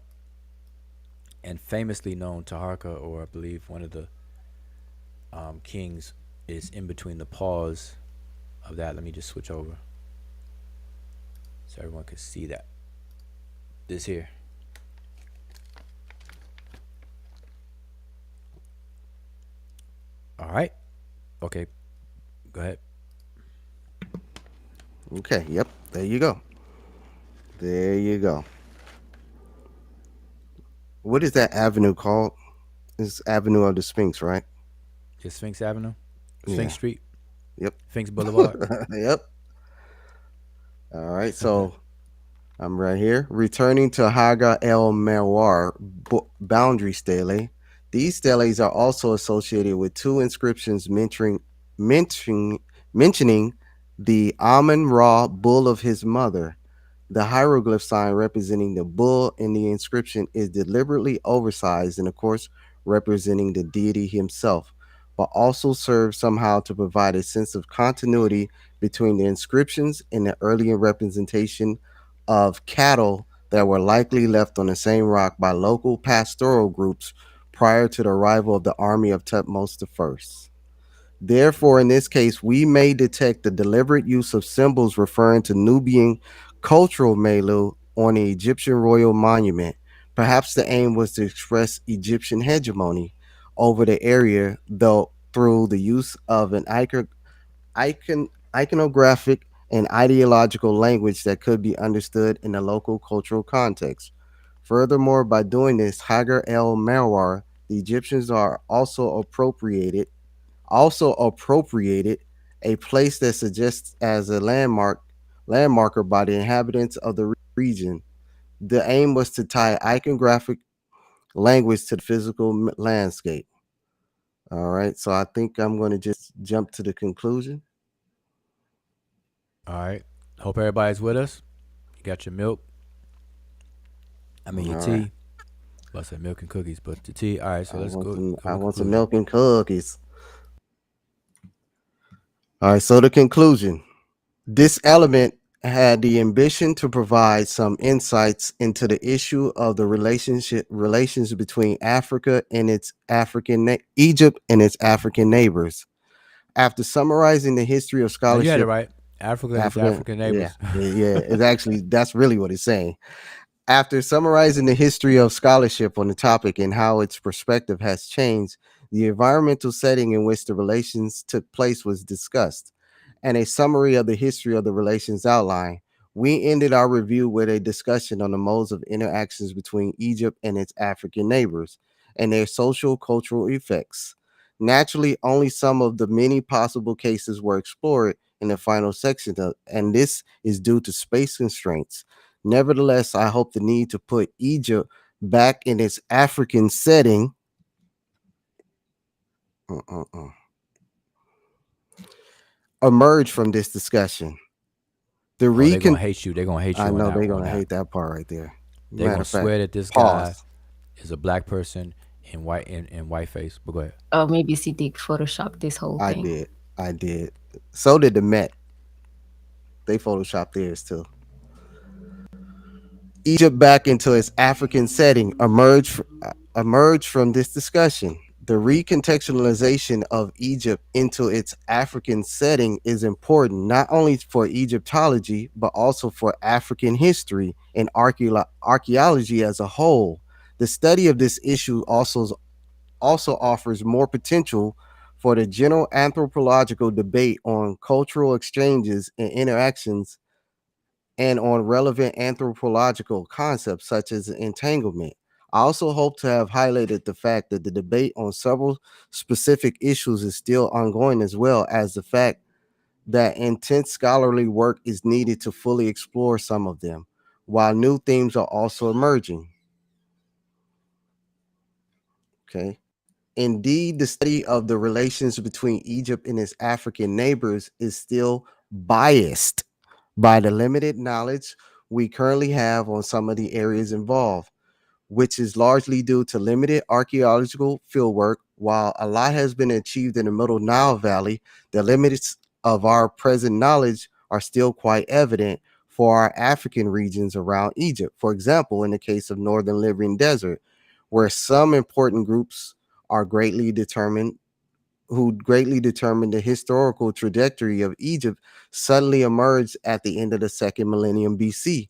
And famously known, Taharka, or I believe one of the kings, is in between the pause of that. Let me just switch over so everyone can see that. This here. All right. Okay. Go ahead.
okay, yep, there you go. There you go. What is that avenue called? It's Avenue of the Sphinx, right?
Just Sphinx Avenue, Sphinx
Yeah.
Street,
Yep.
Sphinx Boulevard.
Yep. All right. So I'm right here. Returning to Haga el Merwar boundary stele. These steles are also associated with two inscriptions mentioning, mentioning the Amun Ra bull of his mother. The hieroglyph sign representing the bull in the inscription is deliberately oversized and, of course, representing the deity himself, but also serves somehow to provide a sense of continuity between the inscriptions and the earlier representation of cattle that were likely left on the same rock by local pastoral groups prior to the arrival of the army of Tutmos I. Therefore, in this case, we may detect the deliberate use of symbols referring to Nubian cultural milieu on the Egyptian royal monument. Perhaps the aim was to express Egyptian hegemony over the area, though through the use of an iconographic and ideological language that could be understood in a local cultural context. Furthermore, by doing this, Hagar el Marwar, the Egyptians are also appropriated a place that suggests as a landmarker by the inhabitants of the region. The aim was to tie iconographic language to the physical landscape. All right, so I think I'm going to just jump to the conclusion.
All right. Hope everybody's with us. You got your milk. I mean
All
your
right,
tea. Well, I said milk and cookies, but the tea. All right. So let's go
I
with
want some
conclusion.
milk and cookies. All right, so the conclusion. This element had the ambition to provide some insights into the issue of the relations between Egypt and its African neighbors. After summarizing the history of
Now you had it
scholarship,
right. Africa and its
African,
African
yeah,
neighbors.
yeah, it's actually that's really what it's saying. After summarizing the history of scholarship on the topic and how its perspective has changed, the environmental setting in which the relations took place was discussed, and a summary of the history of the relations outlined. We ended our review with a discussion on the modes of interactions between Egypt and its African neighbors and their social cultural effects. Naturally, only some of the many possible cases were explored in the final section, and this is due to space constraints. Nevertheless, I hope the need to put Egypt back in its African setting uh, uh, uh, emerged from this discussion. The
Oh, they're gonna
recon
hate you. They're gonna hate
I
you on
know
that.
they're
On
gonna
that.
hate that part right there.
They're
Matter
gonna
of fact,
swear that this guy
pause.
is a black person in white face. But go ahead.
Or maybe Siddeeq Photoshop this whole
I
thing.
did. I did. So did the Met. They photoshopped theirs too. Egypt back into its African setting emerged from this discussion. The recontextualization of Egypt into its African setting is important not only for Egyptology but also for African history and archaeology as a whole. The study of this issue also offers more potential for the general anthropological debate on cultural exchanges and interactions and on relevant anthropological concepts such as entanglement. I also hope to have highlighted the fact that the debate on several specific issues is still ongoing, as well as the fact that intense scholarly work is needed to fully explore some of them, while new themes are also emerging. Okay. Indeed, the study of the relations between Egypt and its African neighbors is still biased by the limited knowledge we currently have on some of the areas involved, which is largely due to limited archaeological fieldwork. While a lot has been achieved in the Middle Nile Valley, the limits of our present knowledge are still quite evident for our African regions around Egypt. For example, in the case of Northern Libyan Desert, where some important groups are greatly determined who greatly determined the historical trajectory of Egypt suddenly emerged at the end of the second millennium BC.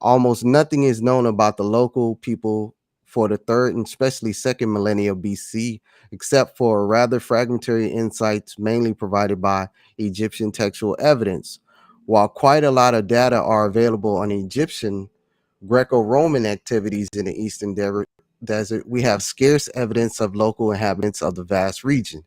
Almost nothing is known about the local people for the third and especially second millennium BC, except for rather fragmentary insights mainly provided by Egyptian textual evidence. While quite a lot of data are available on Egyptian Greco-Roman activities in the Eastern Desert, we have scarce evidence of local inhabitants of the vast region.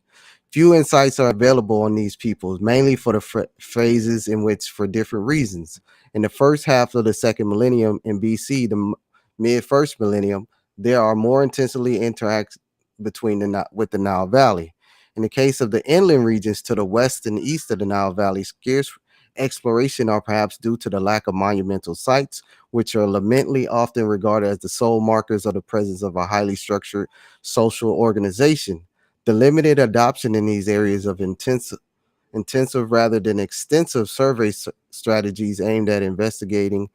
Few insights are available on these peoples, mainly for the phases in which, for different reasons. In the first half of the second millennium in BC, the mid first millennium, there are more intensely interact between with the Nile Valley. In the case of the inland regions to the west and east of the Nile Valley, scarce exploration are perhaps due to the lack of monumental sites, which are lamentably often regarded as the sole markers of the presence of a highly structured social organization. The limited adoption in these areas of intensive rather than extensive survey strategies aimed at investigating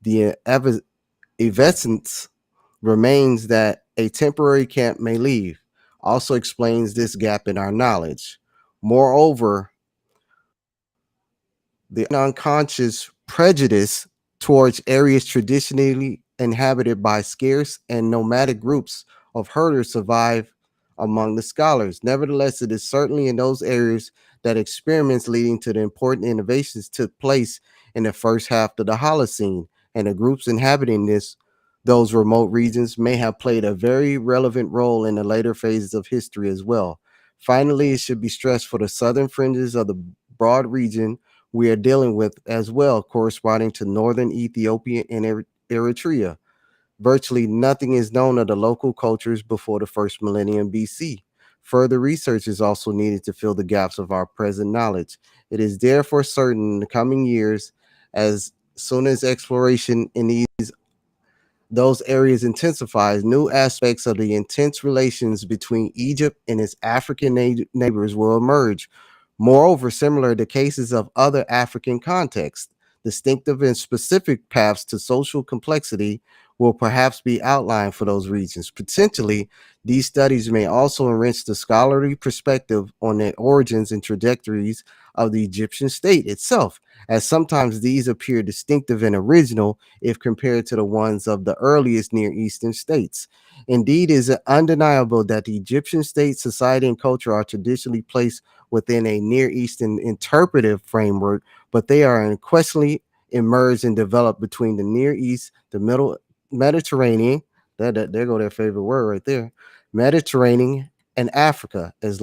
the evanescence remains that a temporary camp may leave also explains this gap in our knowledge. Moreover, the unconscious prejudice towards areas traditionally inhabited by scarce and nomadic groups of herders survive among the scholars. Nevertheless, it is certainly in those areas that experiments leading to the important innovations took place in the first half of the Holocene, and the groups inhabiting those remote regions may have played a very relevant role in the later phases of history as well. Finally, it should be stressed for the southern fringes of the broad region we are dealing with as well, corresponding to northern Ethiopia and Eritrea. Virtually nothing is known of the local cultures before the first millennium BC. Further research is also needed to fill the gaps of our present knowledge. It is therefore certain in the coming years, as soon as exploration in those areas intensifies, new aspects of the intense relations between Egypt and its African neighbors will emerge. Moreover, similar to cases of other African contexts, distinctive and specific paths to social complexity will perhaps be outlined for those regions. Potentially, these studies may also enrich the scholarly perspective on the origins and trajectories of the Egyptian state itself, as sometimes these appear distinctive and original if compared to the ones of the earliest Near Eastern states. Indeed, it is undeniable that the Egyptian state, society, and culture are traditionally placed within a Near Eastern interpretive framework, but they are unquestionably emerged and developed between the Near East, the Middle Mediterranean, there go their favorite word right there, Mediterranean, and Africa, as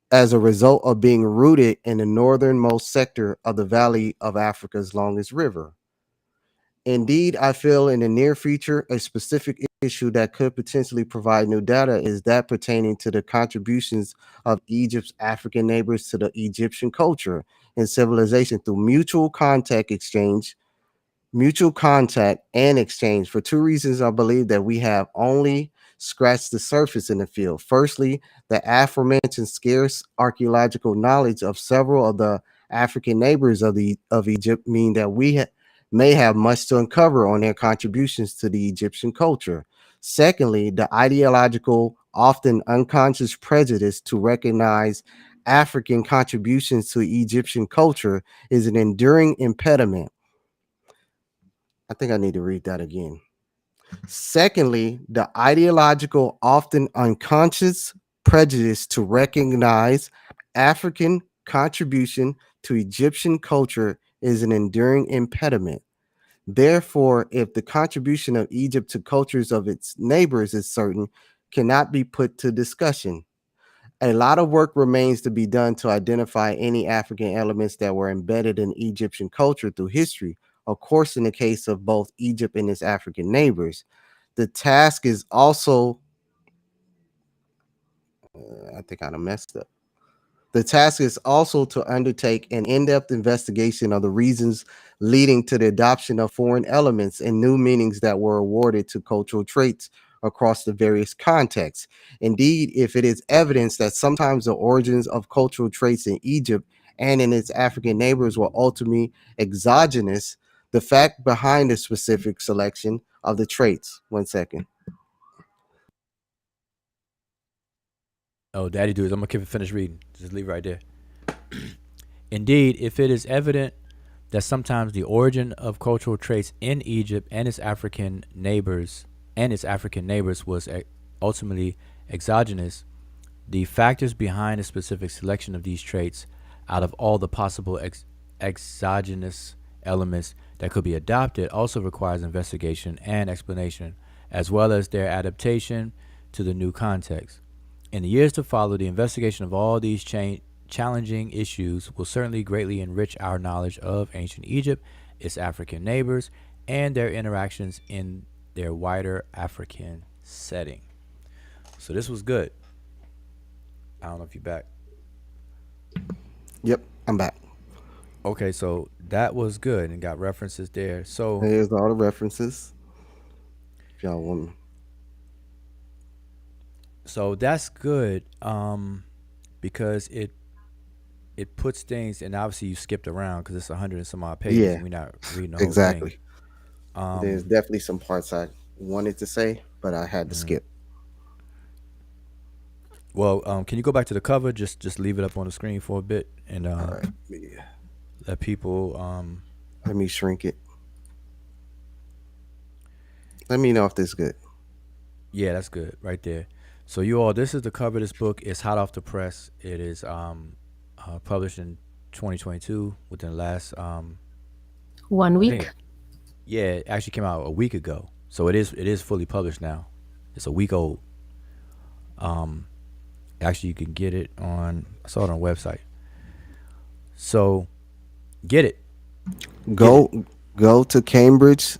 as a result of being rooted in the northernmost sector of the valley of Africa's longest river. Indeed, I feel in the near future, a specific issue that could potentially provide new data is that pertaining to the contributions of Egypt's African neighbors to the Egyptian culture and civilization through mutual contact and exchange. For two reasons, I believe that we have only scratched the surface in the field. Firstly, the aforementioned scarce archaeological knowledge of several of the African neighbors of Egypt mean that may have much to uncover on their contributions to the Egyptian culture. Secondly, the ideological, often unconscious prejudice to recognize African contributions to Egyptian culture is an enduring impediment. I think I need to read that again. Secondly, the ideological, often unconscious prejudice to recognize African contribution to Egyptian culture is an enduring impediment. Therefore, if the contribution of Egypt to cultures of its neighbors is certain, cannot be put to discussion. A lot of work remains to be done to identify any African elements that were embedded in Egyptian culture through history. Of course, in the case of both Egypt and its African neighbors, the task is also, I think I done messed up. The task is also to undertake an in depth investigation of the reasons leading to the adoption of foreign elements and new meanings that were awarded to cultural traits across the various contexts. Indeed, if it is evidence that sometimes the origins of cultural traits in Egypt and in its African neighbors were ultimately exogenous, the fact behind the specific selection of the traits. One second.
Oh, daddy dudes, I'm gonna keep it finished reading. Just leave it right there. Indeed, if it is evident that sometimes the origin of cultural traits in Egypt and its African neighbors was ultimately exogenous, the factors behind the specific selection of these traits out of all the possible exogenous elements that could be adopted also requires investigation and explanation, as well as their adaptation to the new context. In the years to follow, the investigation of all these challenging issues will certainly greatly enrich our knowledge of ancient Egypt, its African neighbors, and their interactions in their wider African setting. So this was good. I don't know if you're back.
Yep, I'm back.
Okay, so that was good and got references there. So
Here's all the references. If y'all want.
that's good. Because it puts things, and obviously you skipped around because it's 100 and some odd pages,
Yeah,
and we're not reading the whole thing.
exactly. There's
Um,
definitely some parts I wanted to say, but I had to
mhm.
skip.
Well, can you go back to the cover? Just leave it up on the screen for a bit and
All right. Yeah.
let people.
Let me shrink it. Let me know if this is good.
Yeah, that's good right there. So you all, this is the cover of this book. It's hot off the press. It is published in 2022 within the last
One
I think
week.
yeah, it actually came out a week ago. So it is fully published now. It's a week old. Um, Actually, you can get it on. I saw it on a website. So get it, get it.
Go go to Cambridge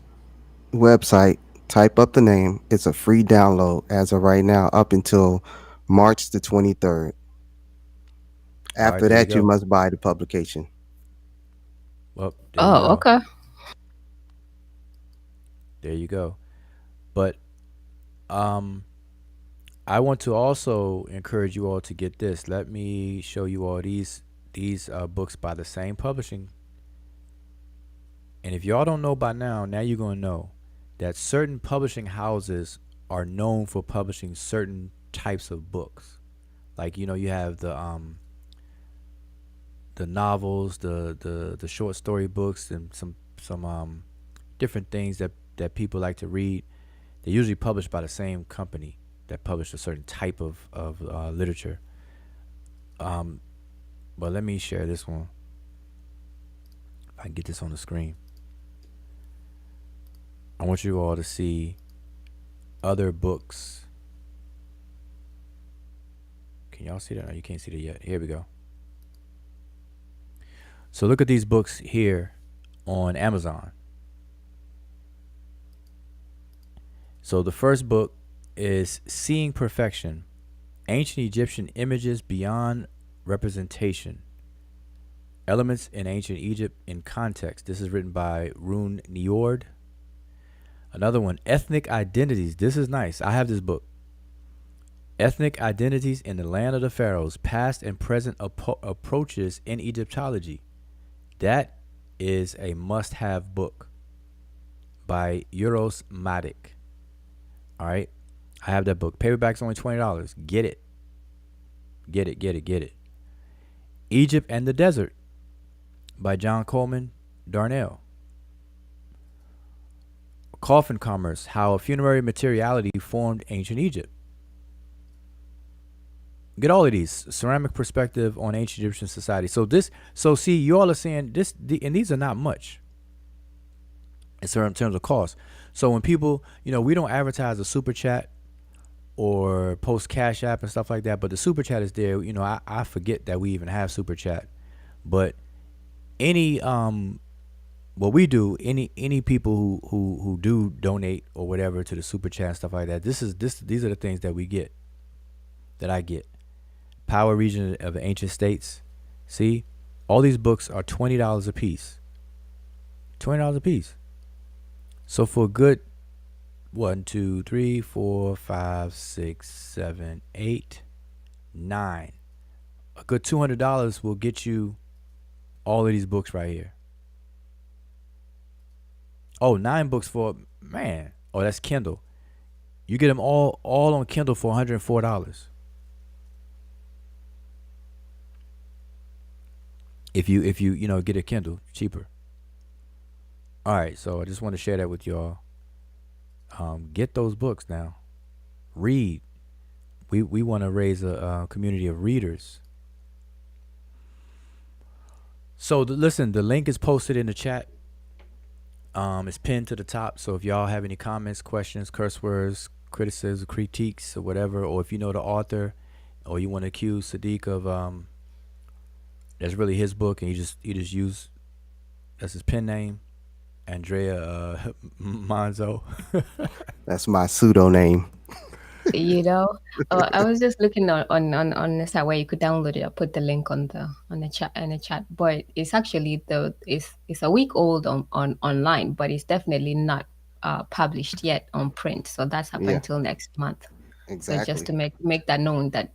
website, type up the name. It's a free download as of right now, up until March the 23rd.
All right,
After
there you
that, you
go.
must buy the publication.
Well, there you
Oh,
go.
okay.
There you go. But um, I want to also encourage you all to get this. Let me show you all these books by the same publishing. And if y'all don't know by now, now you're gonna know that certain publishing houses are known for publishing certain types of books. Like you have the novels, the short story books, and some different things that people like to read. They're usually published by the same company that published a certain type of literature. Um, but let me share this one. If I can get this on the screen, I want you all to see other books. Can y'all see that? No, you can't see that yet. Here we go. So look at these books here on Amazon. So the first book is Seeing Perfection: Ancient Egyptian Images Beyond Representation. Elements in Ancient Egypt in Context. This is written by Rune Niord. Another one, Ethnic Identities. This is nice. I have this book. Ethnic Identities in the Land of the Pharaohs, Past and Present Approaches in Egyptology. That is a must have book by Euros Matic. All right. I have that book. Paperback's only $20. Get it. Get it, get it, get it. Egypt and the Desert by John Coleman Darnell. Coffin Commerce: How a Funerary Materiality Formed Ancient Egypt. Get all of these. Ceramic Perspective on Ancient Egyptian Society. So see, you all are saying this, and these are not much in terms of cost. So when people, we don't advertise a super chat or post cash app and stuff like that, but the super chat is there. I forget that we even have super chat, but any what we do, any people who do donate or whatever to the super chat and stuff like that, these are the things that we get, that I get. Power Region of the Ancient States. See, all these books are $20 a piece. $20 a piece. So for a good 1, 2, 3, 4, 5, 6, 7, 8, 9, a good $200 will get you all of these books right here. Oh, 9 books for, man. Oh, that's Kindle. You get them all on Kindle for $104. If you get a Kindle cheaper. All right, so I just want to share that with y'all. Get those books now. Read. We want to raise a community of readers. So listen, the link is posted in the chat. It's pinned to the top. So if y'all have any comments, questions, curse words, criticisms, critiques, or whatever, or if you know the author, or you want to accuse Siddeeq of that's really his book, and you just use that's his pen name, Andrea Monzo.
That's my pseudo name.
You know, I was just looking on the site where you could download it. I put the link on the chat, but it's actually it's a week old on online, but it's definitely not published yet on print. So that's up
Yeah,
until next month. So just
exactly.
to make that known that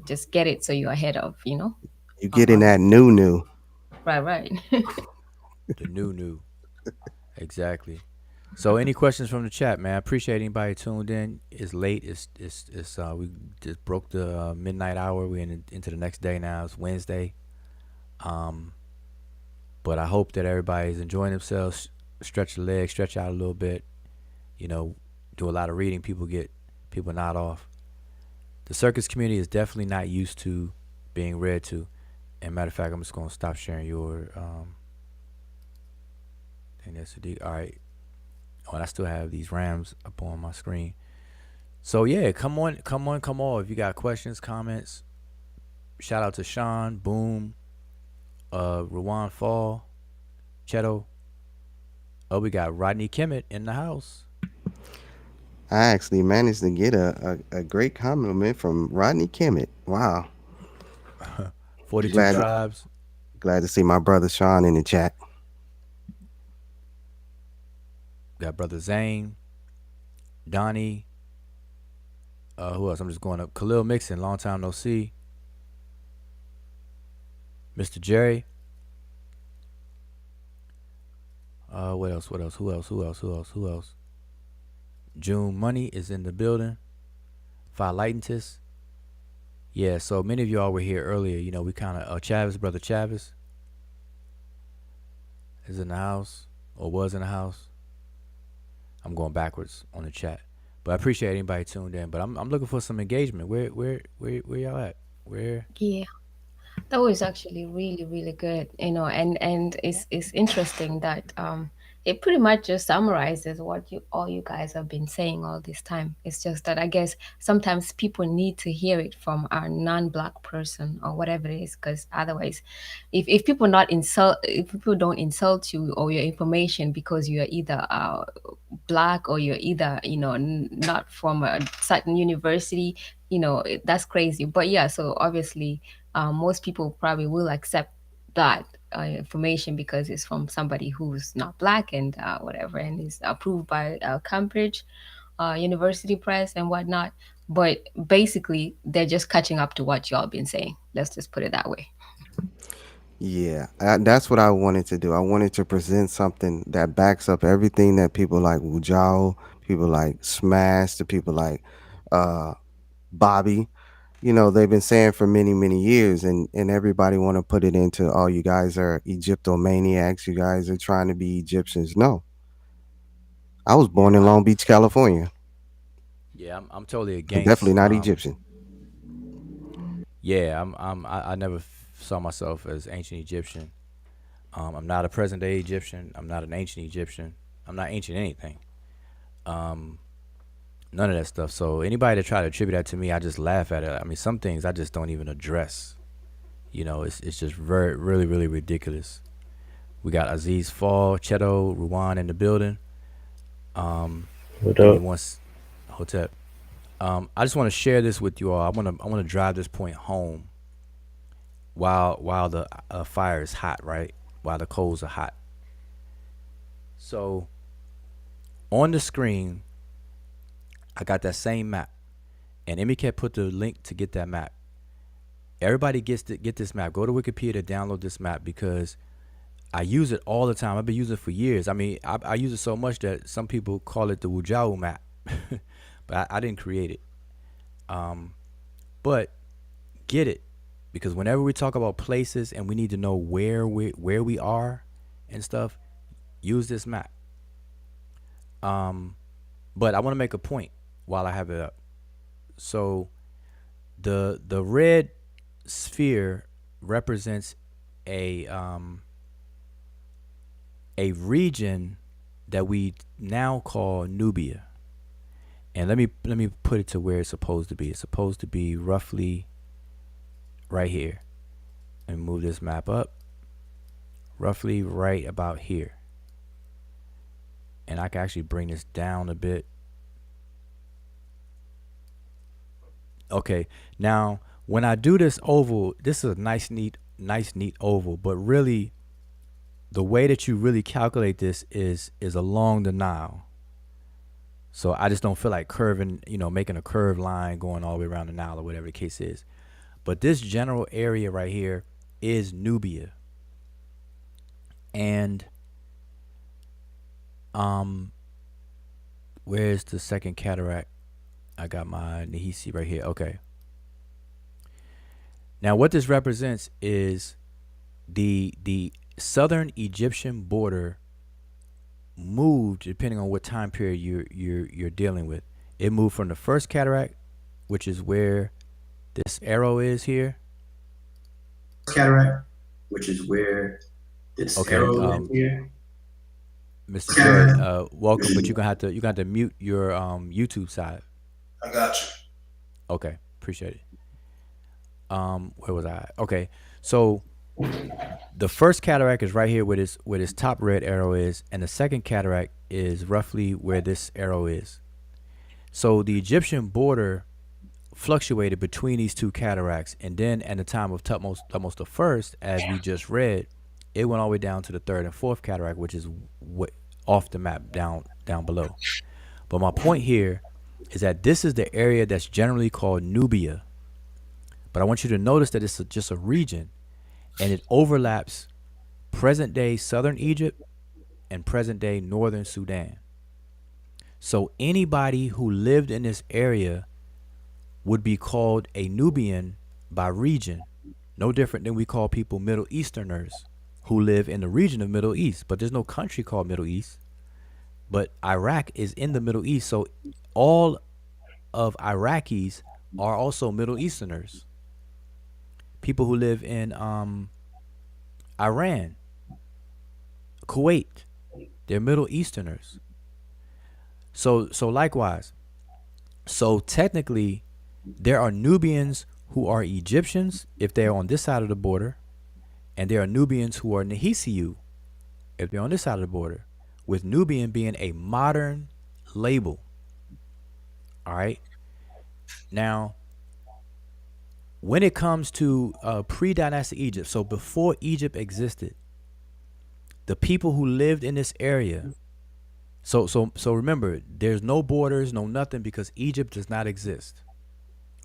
just get it so you're ahead of
You
on
get in that new.
right.
The new, exactly. So any questions from the chat, man? I appreciate anybody tuned in. It's late. It's we just broke the midnight hour. We're into the next day now. It's Wednesday. Um, but I hope that everybody's enjoying themselves. Stretch the legs, stretch out a little bit. You know, do a lot of reading. People nod off. The circus community is definitely not used to being read to. And matter of fact, I'm just gonna stop sharing your thing. That's Siddeeq. All right. Oh, and I still have these Rams up on my screen. So yeah, come on. If you got questions, comments, shout out to Sean, Boom, Ruwan Fall, Cheto. Oh, we got Rodney Kimmett in the house.
I actually managed to get a great compliment from Rodney Kimmett. Wow.
42
Glad
tribes.
glad to see my brother Sean in the chat.
Got brother Zane, Donnie. Who else? I'm just going up. Khalil Mixon, long time no see. Mr. Jerry. What else? What else? Who else? Who else? Who else? Who else? June Money is in the building. Phi Lightentis. Yeah, so many of y'all were here earlier. You know, we kind of Chavis, brother Chavis, is in the house or was in the house. I'm going backwards on the chat, but I appreciate anybody tuned in. But I'm looking for some engagement. Where y'all at? Where?
Yeah. That was actually really, really good, and it's interesting that it pretty much just summarizes what you all you guys have been saying all this time. It's just that I guess sometimes people need to hear it from a non-black person or whatever it is, because otherwise, if people don't insult you or your information because you are either black or you're either not from a certain university, that's crazy. But yeah, so obviously most people probably will accept that information because it's from somebody who's not black and whatever, and is approved by Cambridge University Press and whatnot. But basically, they're just catching up to what y'all been saying. Let's just put it that way.
Yeah, that's what I wanted to do. I wanted to present something that backs up everything that people like Wujao, people like Smash, the people like uh, Bobby, they've been saying for many, many years, and everybody want to put it into, oh, you guys are Egyptomaniacs, you guys are trying to be Egyptians. No, I was born in Long Beach, California.
Yeah, I'm totally
I'm definitely
against.
not Egyptian.
Yeah, I never saw myself as ancient Egyptian. I'm not a present day Egyptian. I'm not an ancient Egyptian. I'm not ancient anything. Um, None of that stuff. So anybody that try to attribute that to me, I just laugh at it. I mean, some things I just don't even address. You know, it's just very really really ridiculous. We got Aziz Fall, Cheto, Ruwan in the building. Um,
What
give me
up?
one Hotep. I just want to share this with you all. I want to drive this point home while the fire is hot, right? While the coals are hot. So on the screen, I got that same map, and Emicat put the link to get that map. Everybody gets to get this map. Go to Wikipedia to download this map because I use it all the time. I've been using it for years. I mean, I use it so much that some people call it the Wujao map, but I didn't create it. Um, but get it because whenever we talk about places and we need to know where we are and stuff, use this map. Um, but I want to make a point while I have it up. So the red sphere represents a a region that we now call Nubia. And let me put it to where it's supposed to be. It's supposed to be roughly right here. And move this map up. Roughly right about here. And I can actually bring this down a bit. Okay. Now, when I do this oval, this is a nice neat oval, but really the way that you really calculate this is along the Nile. So I just don't feel like curving, making a curved line going all the way around the Nile or whatever the case is. But this general area right here is Nubia. And Where's the second cataract? I got my Nahisi right here. Okay. Now, what this represents is the southern Egyptian border moved depending on what time period you're dealing with. It moved from the first cataract, which is where this arrow is here.
Cataract, which is where this
Okay,
arrow is here.
Mr. Dre,
Cataract.
welcome, but you're gonna have to mute your YouTube side.
I got you.
Okay, appreciate it. Where was I? Okay, so the first cataract is right here where this top red arrow is, and the second cataract is roughly where this arrow is. So the Egyptian border fluctuated between these two cataracts, and then at the time of Thutmose the First, as we just read, it went all the way down to the third and fourth cataract, which is off the map down below. But my point here is that this is the area that's generally called Nubia. But I want you to notice that it's just a region, and it overlaps present day southern Egypt and present day northern Sudan. So anybody who lived in this area would be called a Nubian by region, no different than we call people Middle Easterners who live in the region of Middle East. But there's no country called Middle East. But Iraq is in the Middle East, so all of Iraqis are also Middle Easterners. People who live in Iran, Kuwait, they're Middle Easterners. So likewise, so technically, there are Nubians who are Egyptians if they're on this side of the border, and there are Nubians who are Nahisiu if they're on this side of the border, with Nubian being a modern label. All right. Now, when it comes to pre-dynastic Egypt, so before Egypt existed, the people who lived in this area. So remember, there's no borders, no nothing, because Egypt does not exist.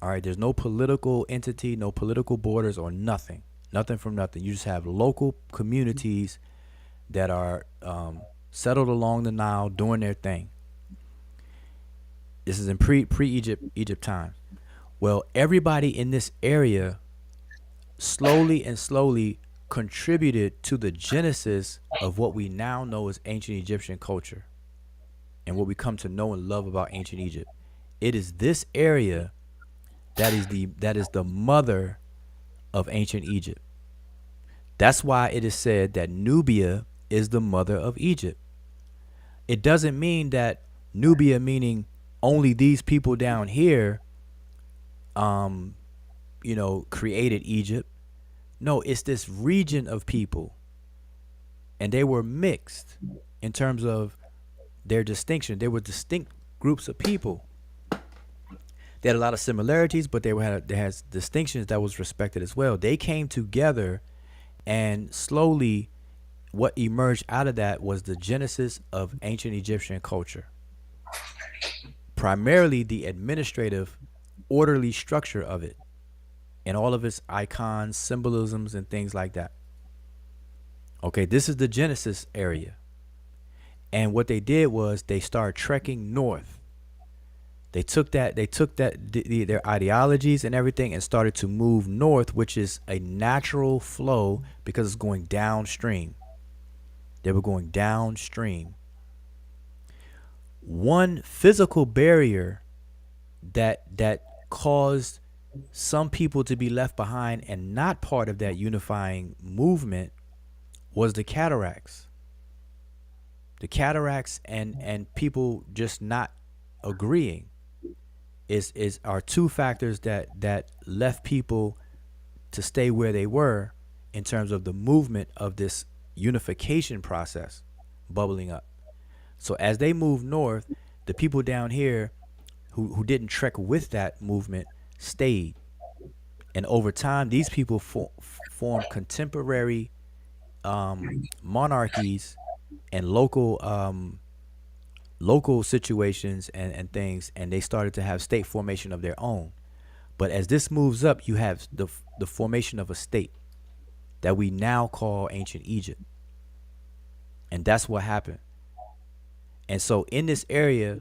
All right, there's no political entity, no political borders, or nothing from nothing. You just have local communities that are settled along the Nile doing their thing. This is in pre-Egypt times. Well, everybody in this area slowly contributed to the genesis of what we now know as ancient Egyptian culture and what we come to know and love about ancient Egypt. It is this area that is the mother of ancient Egypt. That's why it is said that Nubia is the mother of Egypt. It doesn't mean that Nubia meaning only these people down here created Egypt. No, it's this region of people. And they were mixed in terms of their distinction. They were distinct groups of people. They had a lot of similarities, but they has distinctions that was respected as well. They came together, and slowly what emerged out of that was the genesis of ancient Egyptian culture. Primarily the administrative, orderly structure of it, and all of its icons, symbolisms, and things like that. Okay, this is the Genesis area. And what they did was they started trekking north. They took their ideologies and everything and started to move north, which is a natural flow because it's going downstream. They were going downstream. One physical barrier that caused some people to be left behind and not part of that unifying movement was the cataracts. The cataracts and people just not agreeing are two factors that left people to stay where they were in terms of the movement of this unification process bubbling up. So as they moved north, the people down here who didn't trek with that movement stayed. And over time, these people formed contemporary monarchies and local situations and things, and they started to have state formation of their own. But as this moves up, you have the formation of a state that we now call ancient Egypt. And that's what happened. And so in this area,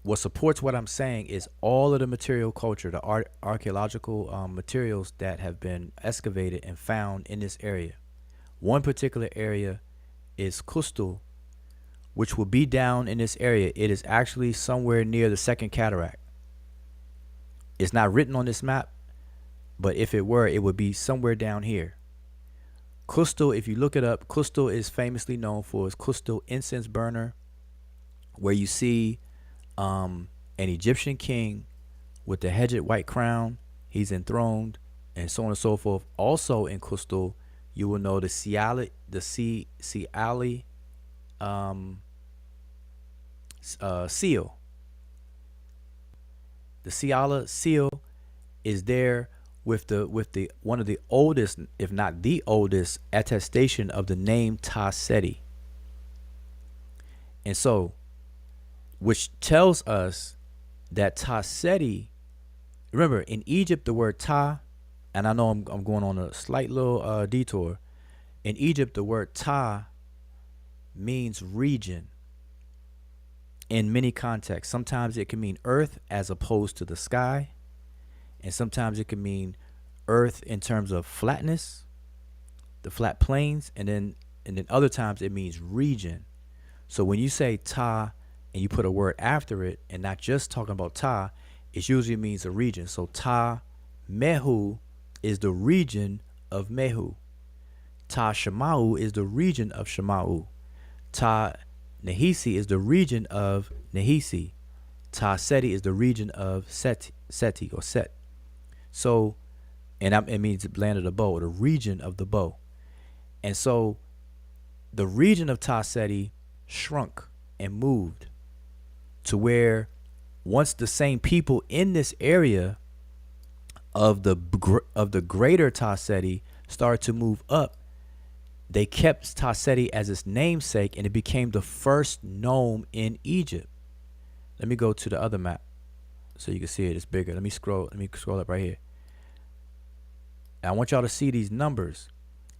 what supports what I'm saying is all of the material culture, the archaeological materials that have been excavated and found in this area. One particular area is Kustul, which will be down in this area. It is actually somewhere near the Second Cataract. It's not written on this map, but if it were, it would be somewhere down here. Kustul, if you look it up, Kustul is famously known for its Kustul incense burner, where you see an Egyptian king with the hedged white crown. He's enthroned, and so on and so forth. Also in Kustul, you will know the Siali, seal. The Siala seal is there with the one of the oldest, if not the oldest, attestation of the name Ta Seti. And so, which tells us that Ta Seti, remember in Egypt the word Ta, and I know I'm going on a slight little detour. In Egypt the word Ta means region in many contexts. Sometimes it can mean earth as opposed to the sky, and sometimes it can mean earth in terms of flatness, the flat plains, and then other times it means region. So when you say Ta and you put a word after it and not just talking about Ta, it usually means a region. So Ta Mehu is the region of Mehu. Ta Shemau is the region of Shemau. Ta Nehisi is the region of Nehisi. Ta Seti is the region of Seti or Set. So, and it means the land of the bow, the region of the bow. And so the region of Ta Seti shrunk and moved to where once the same people in this area of the greater Ta Seti started to move up, they kept Ta Seti as its namesake, and it became the first nome in Egypt. Let me go to the other map so you can see it. It's bigger. Let me scroll up right here. I want y'all to see these numbers.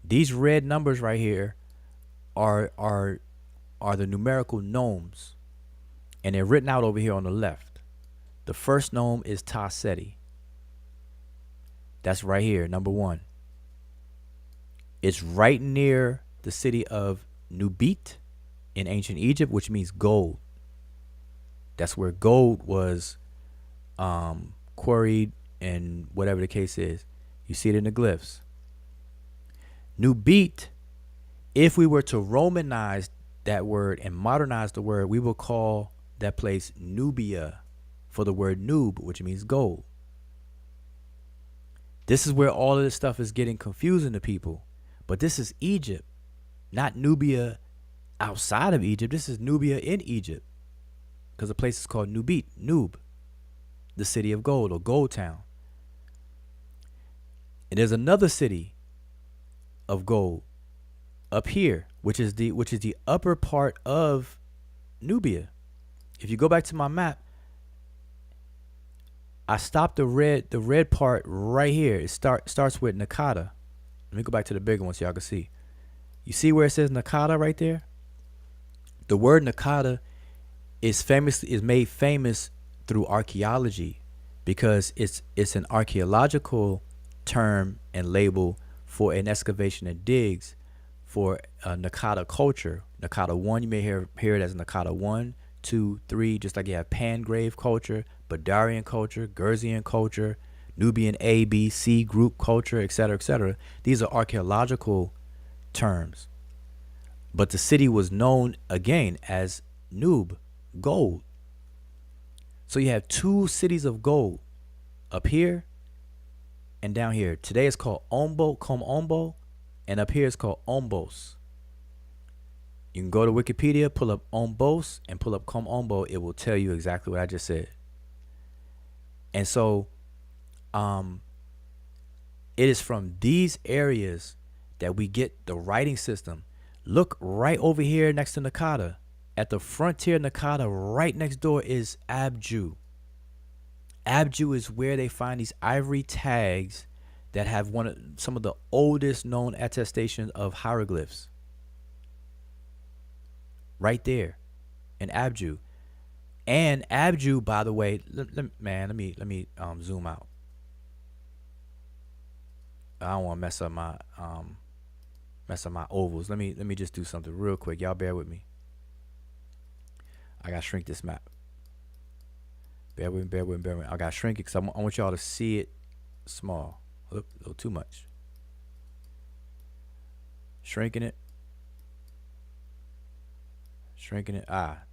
These red numbers right here are the numerical nomes, and they're written out over here on the left. The first nome is Ta Seti. That's right here, number 1. It's right near the city of Nubit in ancient Egypt, which means gold. That's where gold was quarried, and whatever the case is. You see it in the glyphs. Nubit, if we were to Romanize that word and modernize the word, we will call that place Nubia, for the word nub, which means gold. This is where all of this stuff is getting confusing to people. But this is Egypt, not Nubia outside of Egypt. This is Nubia in Egypt, because the place is called Nubit, Nub, the city of gold or gold town. And there's another city of gold up here, which is the upper part of Nubia. If you go back to my map, I stopped the red part right here. It starts with Nakada. Let me go back to the bigger one so y'all can see. You see where it says Nakada right there? The word Nakada is made famous through archaeology, because it's an archaeological term and label for an excavation and digs for Nakada culture. Nakada 1, you may hear it as Nakada 1, 2, 3, just like you have Pangrave culture, Badarian culture, Gerzian culture, Nubian A, B, C group culture, etc., etc. These are archaeological terms. But the city was known again as Nub, gold. So you have 2 cities of gold up here and down here. Today it's called Ombo, and up here it's called Ombos. You can go to Wikipedia, pull up Ombos, and pull up Ombo. It will tell you exactly what I just said. And so it is from these areas that we get the writing system. Look right over here next to Nakada. At the frontier Nakada, right next door is Abju. Abju is where they find these ivory tags that have some of the oldest known attestations of hieroglyphs. Right there in Abju. And Abju, by the way, man, let me zoom out. I don't want to mess up my ovals. Let me just do something real quick. Y'all bear with me. I gotta shrink this map. Bear with me. I gotta shrink it because I want y'all to see it small. A little too much. Shrinking it.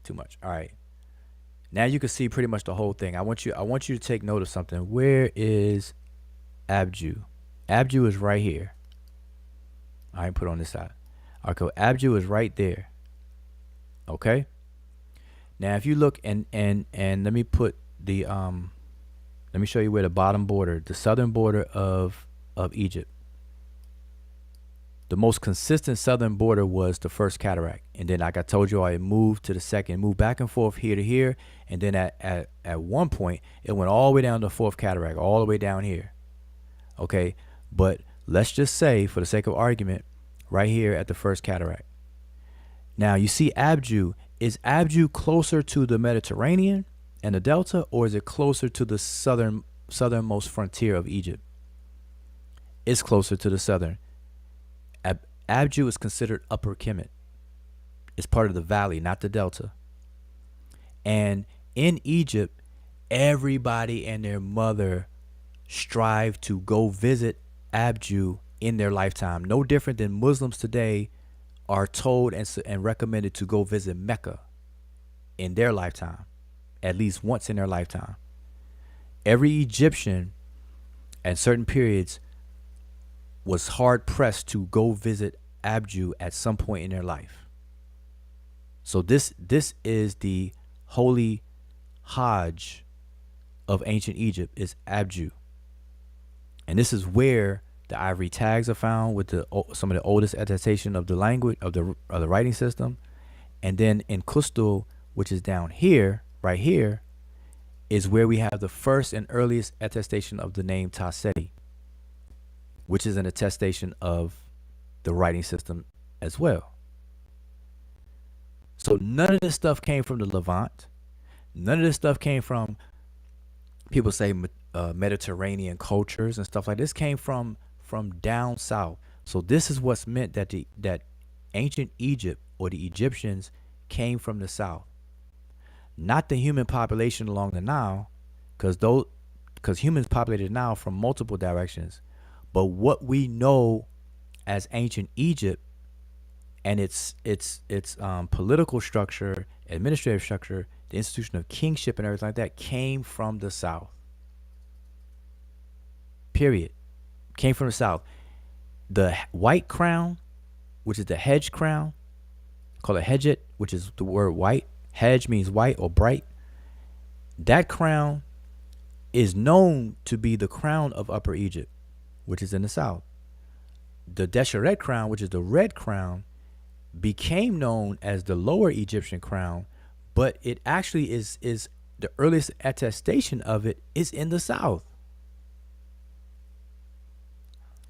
Too much. All right. Now you can see pretty much the whole thing. I want you to take note of something. Where is Abju? Abju is right here. I ain't put on this side. Okay, Abju is right there. Okay. Now if you look and let me put the let me show you where the bottom border, the southern border of Egypt. The most consistent southern border was the First Cataract. And then, like I told you, it moved to the second, moved back and forth here to here. And then at one point, it went all the way down to the Fourth Cataract, all the way down here. Okay. But let's just say, for the sake of argument, right here at the First Cataract. Now, you see Abju. Is Abju closer to the Mediterranean and the Delta, or is it closer to the southernmost frontier of Egypt? It's closer to the southern. Abju is considered Upper Kemet. It's part of the valley, not the delta. And in Egypt, everybody and their mother strive to go visit Abju in their lifetime. No different than Muslims today are told and recommended to go visit Mecca in their lifetime, at least once in their lifetime. Every Egyptian at certain periods was hard pressed to go visit Abju at some point in their life. So this is the holy Hajj of ancient Egypt, is Abju. And this is where the ivory tags are found with some of the oldest attestation of the language of the writing system. And then in Kustul, which is down here, right here, is where we have the first and earliest attestation of the name Taseti, which is an attestation of the writing system as well. So none of this stuff came from the Levant. None of this stuff came from, people say, Mediterranean cultures and stuff like this. Came from down south. So this is what's meant that that ancient Egypt, or the Egyptians, came from the south, not the human population along the Nile, because humans populated Nile from multiple directions. But what we know as ancient Egypt and its political structure, administrative structure, the institution of kingship and everything like that, came from the south. Period. Came from the south. The white crown, which is the hedge crown, called a hedget, which is the word white. Hedge means white or bright. That crown is known to be the crown of Upper Egypt, which is in the south. The Desheret crown, which is the red crown, became known as the Lower Egyptian crown, but it actually is the earliest attestation of it is in the south.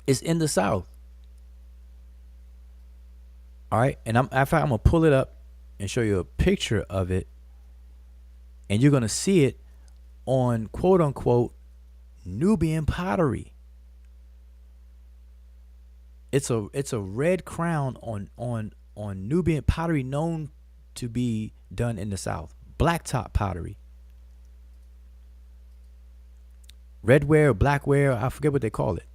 It's in the south. All right, and in fact, I'm gonna pull it up and show you a picture of it, and you're gonna see it on quote unquote Nubian pottery. It's a red crown on Nubian pottery, known to be done in the south. Blacktop pottery. Redware or blackware, I forget what they call it.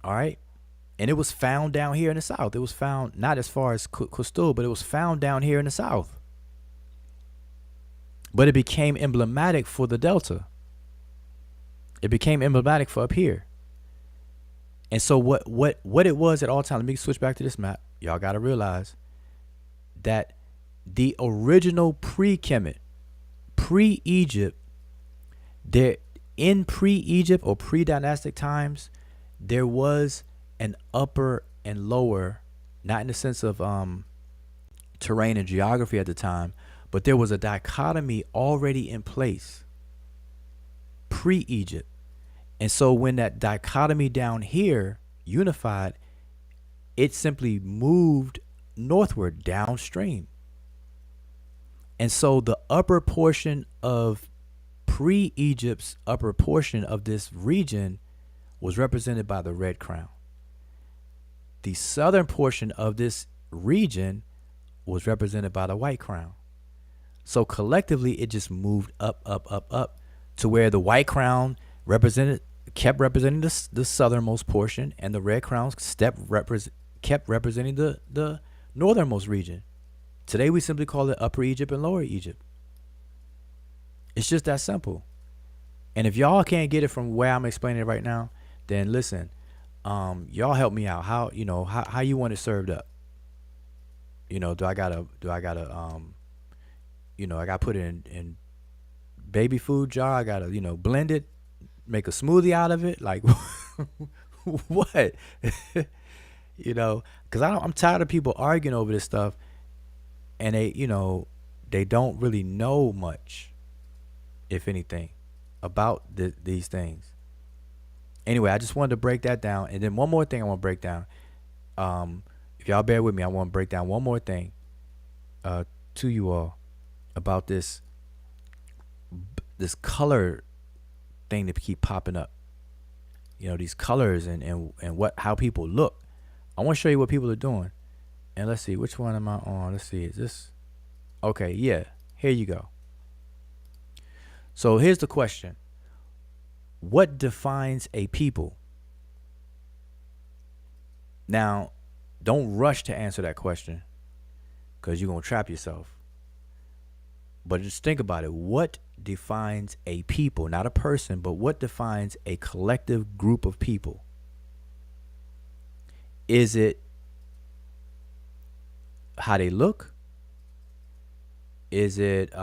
All right. And it was found down here in the south. It was found not as far as Kustul, but it was found down here in the south. But it became emblematic for the Delta. It became emblematic for up here. And so what it was at all times, let me switch back to this map. Y'all got to realize that the original pre-Kemet, pre-Egypt, there in pre-Egypt or pre-dynastic times, there was an upper and lower, not in the sense of terrain and geography at the time, but there was a dichotomy already in place pre-Egypt. And so when that dichotomy down here unified, it simply moved northward downstream. And so the upper portion of pre-Egypt's upper portion of this region was represented by the red crown. The southern portion of this region was represented by the white crown. So collectively, it just moved up, up, up, up to where the white crown kept representing the southernmost portion, and the red crown kept representing the northernmost region. Today, we simply call it Upper Egypt and Lower Egypt. It's just that simple. And if y'all can't get it from where I'm explaining it right now, then listen, y'all help me out. How you want it served up? Do I gotta I gotta put it in baby food jar? I gotta blend it, make a smoothie out of it? Like what? Because I'm tired of people arguing over this stuff, and they don't really know much, if anything, about these things. Anyway, I just wanted to break that down. And then one more thing I want to break down. If y'all bear with me, I want to break down one more thing to you all about this color thing that keep popping up. These colors and how people look. I want to show you what people are doing. And let's see, which one am I on? Let's see, is this? Okay, yeah, here you go. So here's the question. What defines a people? Now, don't rush to answer that question, because you're going to trap yourself. But just think about it. What defines a people? Not a person, but what defines a collective group of people? Is it how they look? Is it,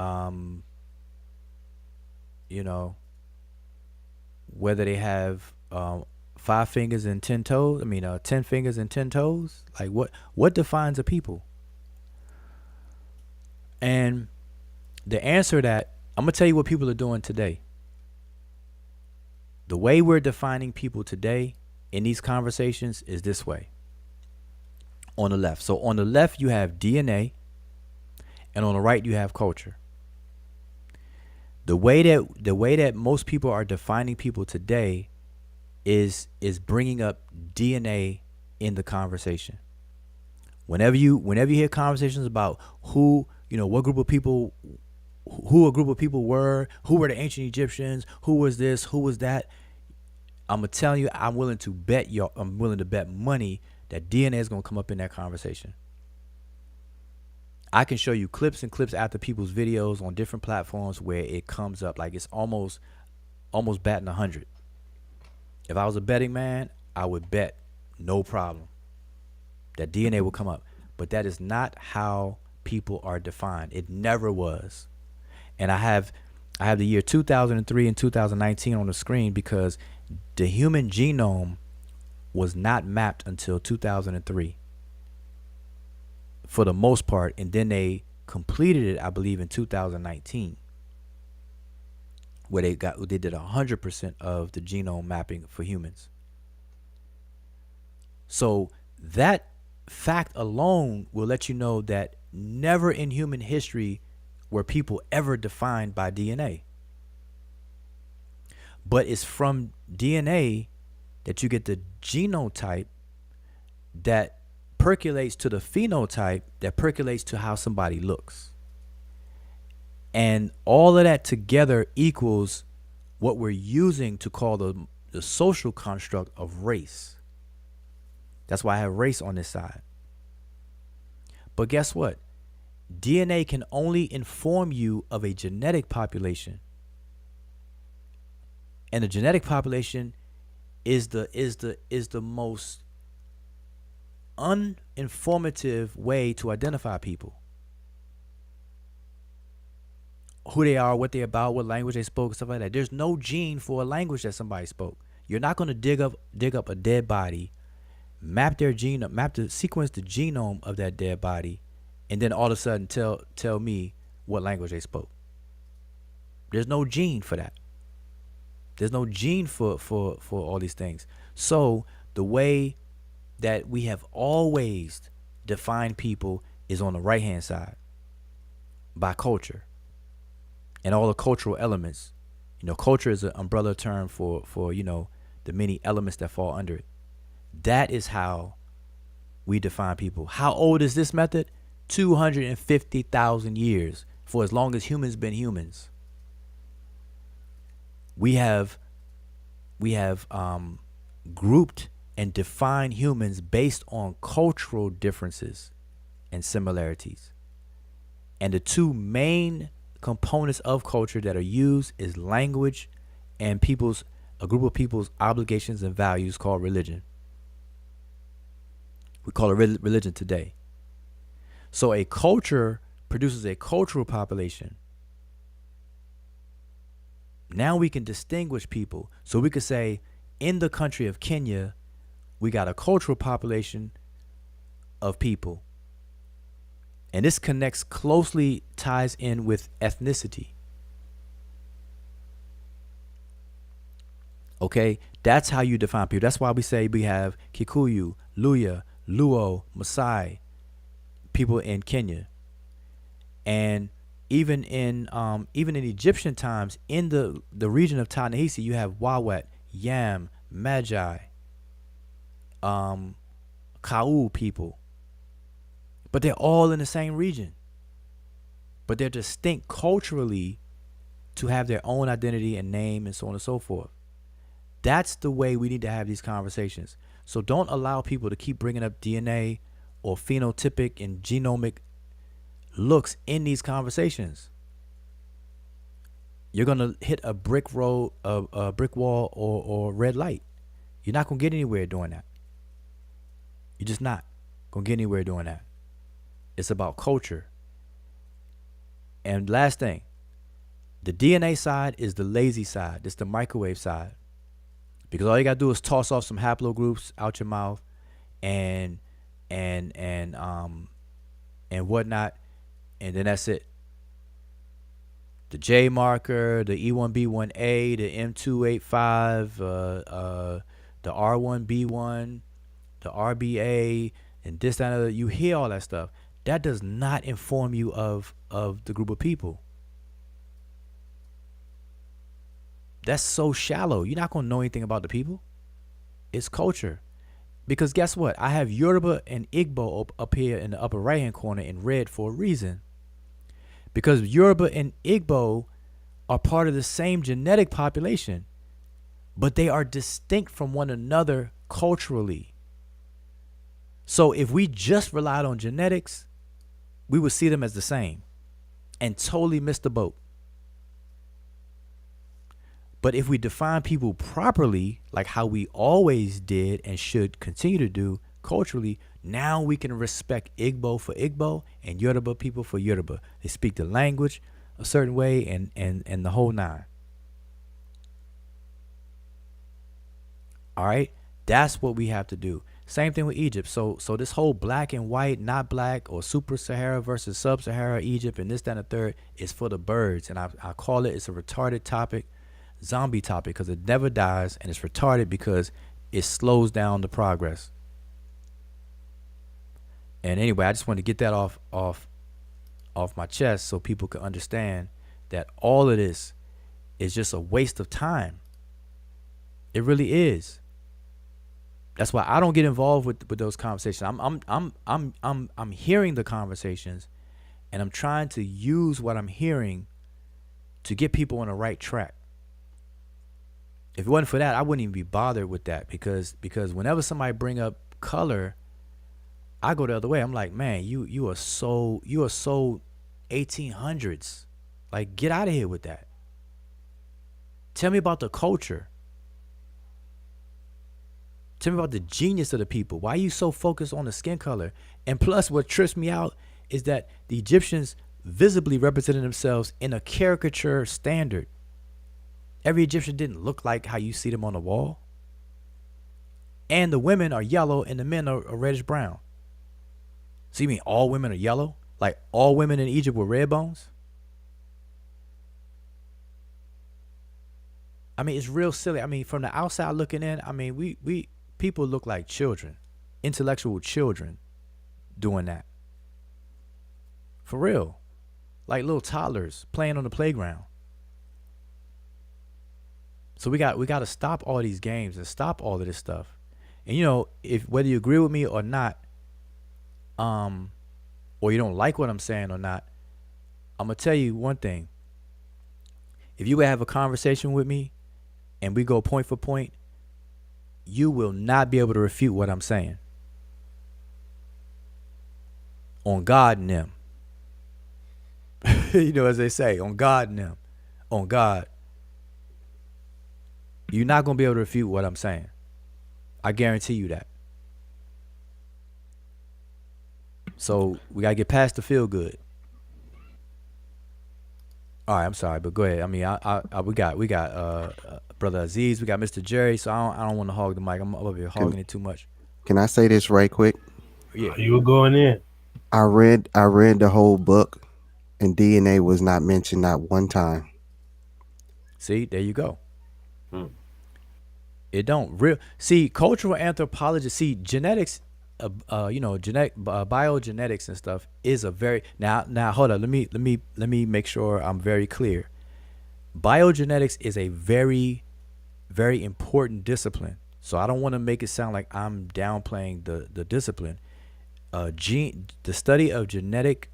whether they have 5 fingers and 10 toes? 10 fingers and 10 toes? Like what defines a people? And the answer to that, I'm going to tell you what people are doing today. The way we're defining people today in these conversations is this way. On the left. So on the left, you have DNA, and on the right, you have culture. The way that most people are defining people today is bringing up DNA in the conversation. Whenever you hear conversations about what group of people, who a group of people were, who were the ancient Egyptians, who was this, who was that, I'm gonna tell you, I'm willing to bet money that DNA is gonna come up in that conversation. I can show you clips and clips after people's videos on different platforms where it comes up like it's almost batting 100. If I was a betting man, I would bet no problem that DNA will come up. But that is not how people are defined. It never was. And I have the year 2003 and 2019 on the screen because the human genome was not mapped until 2003 for the most part, and then they completed it, I believe, in 2019, where they did 100% of the genome mapping for humans. So that fact alone will let you know that never in human history were people ever defined by DNA. But it's from DNA that you get the genotype that percolates to the phenotype that percolates to how somebody looks. And all of that together equals what we're using to call the social construct of race. That's why I have race on this side. But guess what? DNA can only inform you of a genetic population. And the genetic population is the most uninformative way to identify people. Who they are, what they're about, what language they spoke, stuff like that. There's no gene for a language that somebody spoke. You're not going to dig up a dead body, map their genome, sequence the genome of that dead body, and then all of a sudden tell me what language they spoke. There's no gene for that. There's no gene for all these things. So the way that we have always defined people is on the right hand side. by culture and all the cultural elements. Culture is an umbrella term for the many elements that fall under it. That is how we define people. How old is this method? 250,000 years. For as long as humans been humans, we have grouped and defined humans based on cultural differences and similarities. And the two main components of culture that are used is language and a group of people's obligations and values called religion. We call it religion today. So a culture produces a cultural population. Now we can distinguish people. So we could say in the country of Kenya, we got a cultural population of people. And this closely ties in with ethnicity. Okay, that's how you define people. That's why we say we have Kikuyu, Luya, Luo, Maasai, people in Kenya. And even in Egyptian times, in the region of Ta-Nehisi, you have Wawet, Yam, Magi, Kau people. But they're all in the same region. But they're distinct culturally to have their own identity and name and so on and so forth. That's the way we need to have these conversations. So don't allow people to keep bringing up DNA or phenotypic and genomic looks in these conversations. You're going to hit a brick wall or red light. You're not going to get anywhere doing that. You're just not going to get anywhere doing that. It's about culture. And last thing, the DNA side is the lazy side. It's the microwave side. Because all you gotta do is toss off some haplogroups out your mouth and whatnot, and then that's it. The J marker, the E1B1A, the M285, the R1B1, the RBA, and this, that, and other. You hear all that stuff. That does not inform you of the group of people. That's so shallow. You're not going to know anything about the people. It's culture. Because guess what? I have Yoruba and Igbo up here in the upper right-hand corner in red for a reason. Because Yoruba and Igbo are part of the same genetic population, but they are distinct from one another culturally. So if we just relied on genetics, we would see them as the same and totally miss the boat. But if we define people properly, like how we always did and should continue to do culturally, now we can respect Igbo for Igbo and Yoruba people for Yoruba. They speak the language a certain way and the whole nine. All right? That's what we have to do. Same thing with Egypt. So this whole black and white, not black, or super Sahara versus sub-Sahara Egypt and this, that, and the third is for the birds. And I call it's a retarded topic. Zombie topic, because it never dies, and it's retarded because it slows down the progress. And anyway, I just wanted to get that off my chest so people can understand that all of this is just a waste of time. It really is. That's why I don't get involved with those conversations. I'm hearing the conversations, and I'm trying to use what I'm hearing to get people on the right track. If it wasn't for that, I wouldn't even be bothered with that because whenever somebody bring up color, I go the other way. I'm like, man, you are so 1800s. Like, get out of here with that. Tell me about the culture. Tell me about the genius of the people. Why are you so focused on the skin color? And plus, what trips me out is that the Egyptians visibly represented themselves in a caricature standard. Every Egyptian didn't look like how you see them on the wall. And the women are yellow and the men are reddish brown. So you mean all women are yellow? Like all women in Egypt were red bones? I mean, it's real silly. I mean, from the outside looking in, I mean, we people look like children, intellectual children doing that. For real. like little toddlers playing on the playground. So we got to stop all these games and stop all of this stuff. And if whether you agree with me or not, um, or you don't like what I'm saying or not, I'm gonna tell you one thing. If you have a conversation with me and we go point for point, you will not be able to refute what I'm saying. On God and them. As they say, on God and them. On God. You're not gonna be able to refute what I'm saying. I guarantee you that. So we gotta get past the feel good. All right, I'm sorry, but go ahead. I mean, we got brother Aziz, we got Mr. Jerry. So I don't want to hog the mic. I'm over here hogging it too much.
Can I say this right quick?
Yeah.
You were going in.
I read the whole book, and DNA was not mentioned not one time.
See, there you go.
Hmm.
It don't real see cultural anthropology. See genetics, genetic biogenetics and stuff is a very now. Hold on, let me make sure I'm very clear. Biogenetics is a very very important discipline. So I don't want to make it sound like I'm downplaying the discipline. The study of genetic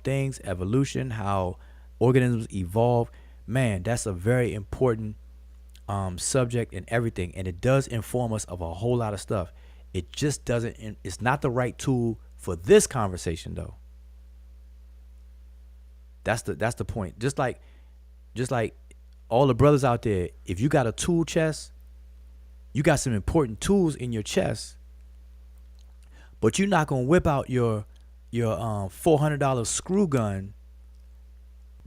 things, evolution, how organisms evolve. Man, that's a very important subject and everything, and it does inform us of a whole lot of stuff. It just doesn't. It's not the right tool for this conversation, though. That's the point. Just like all the brothers out there, if you got a tool chest, you got some important tools in your chest, but you're not gonna whip out your $400 screw gun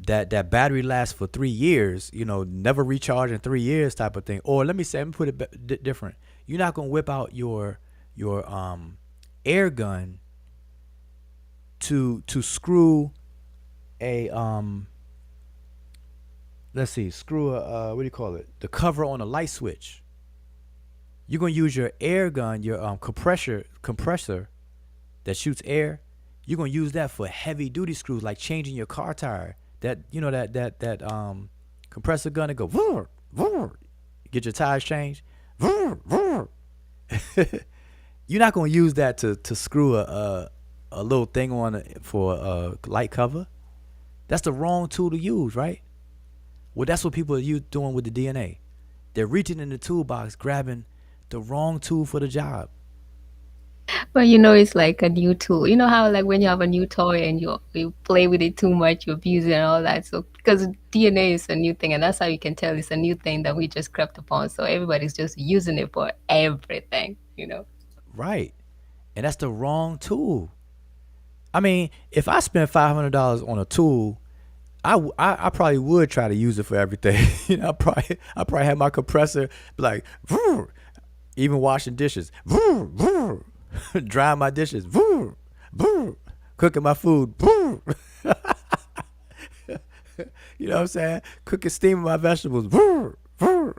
that battery lasts for 3 years, never recharge in 3 years type of thing. Or let me put it different. You're not gonna whip out your air gun to screw a screw a what do you call it? The cover on a light switch. You're gonna use your air gun, your compressor that shoots air. You're gonna use that for heavy duty screws, like changing your car tire. That that compressor gun to go vroom, vroom, get your tires changed. Vroom, vroom. You're not gonna use that to screw a little thing on for a light cover. That's the wrong tool to use, right? Well, that's what people are doing with the DNA. They're reaching in the toolbox, grabbing the wrong tool for the job.
But it's like a new tool. You know how like when you have a new toy and you play with it too much, you abuse it and all that. So because DNA is a new thing, and that's how you can tell it's a new thing that we just crept upon. So everybody's just using it for everything.
Right. And that's the wrong tool. I mean, if I spend $500 on a tool, I probably would try to use it for everything. I probably have my compressor be like, vroom, even washing dishes, vroom, vroom, drying my dishes, vroom, vroom, cooking my food, vroom. You know what I'm saying? Cooking, steaming my vegetables, vroom, vroom.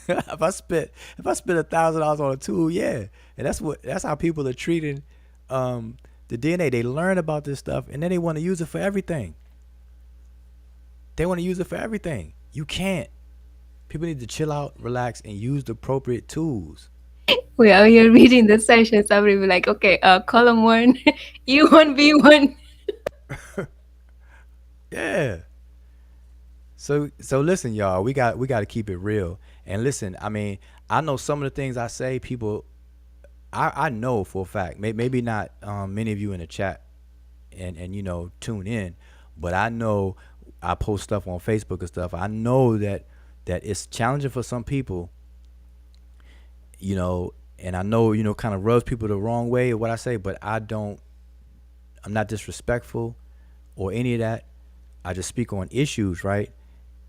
If I spent $1,000 on a tool, yeah, and that's how people are treating the DNA. They learn about this stuff and then they want to use it for everything. They want to use it for everything. You can't. People need to chill out, relax, and use the appropriate tools.
We are here reading the session. Somebody be like, okay, column 1, E1, B1.
Yeah. So listen, y'all. We got to keep it real. And listen, I mean, I know some of the things I say. People, I know for a fact. Maybe not many of you in the chat, and tune in, but I know I post stuff on Facebook and stuff. I know that it's challenging for some people. And I know, kind of rubs people the wrong way of what I say, but I'm not disrespectful or any of that. I just speak on issues, right?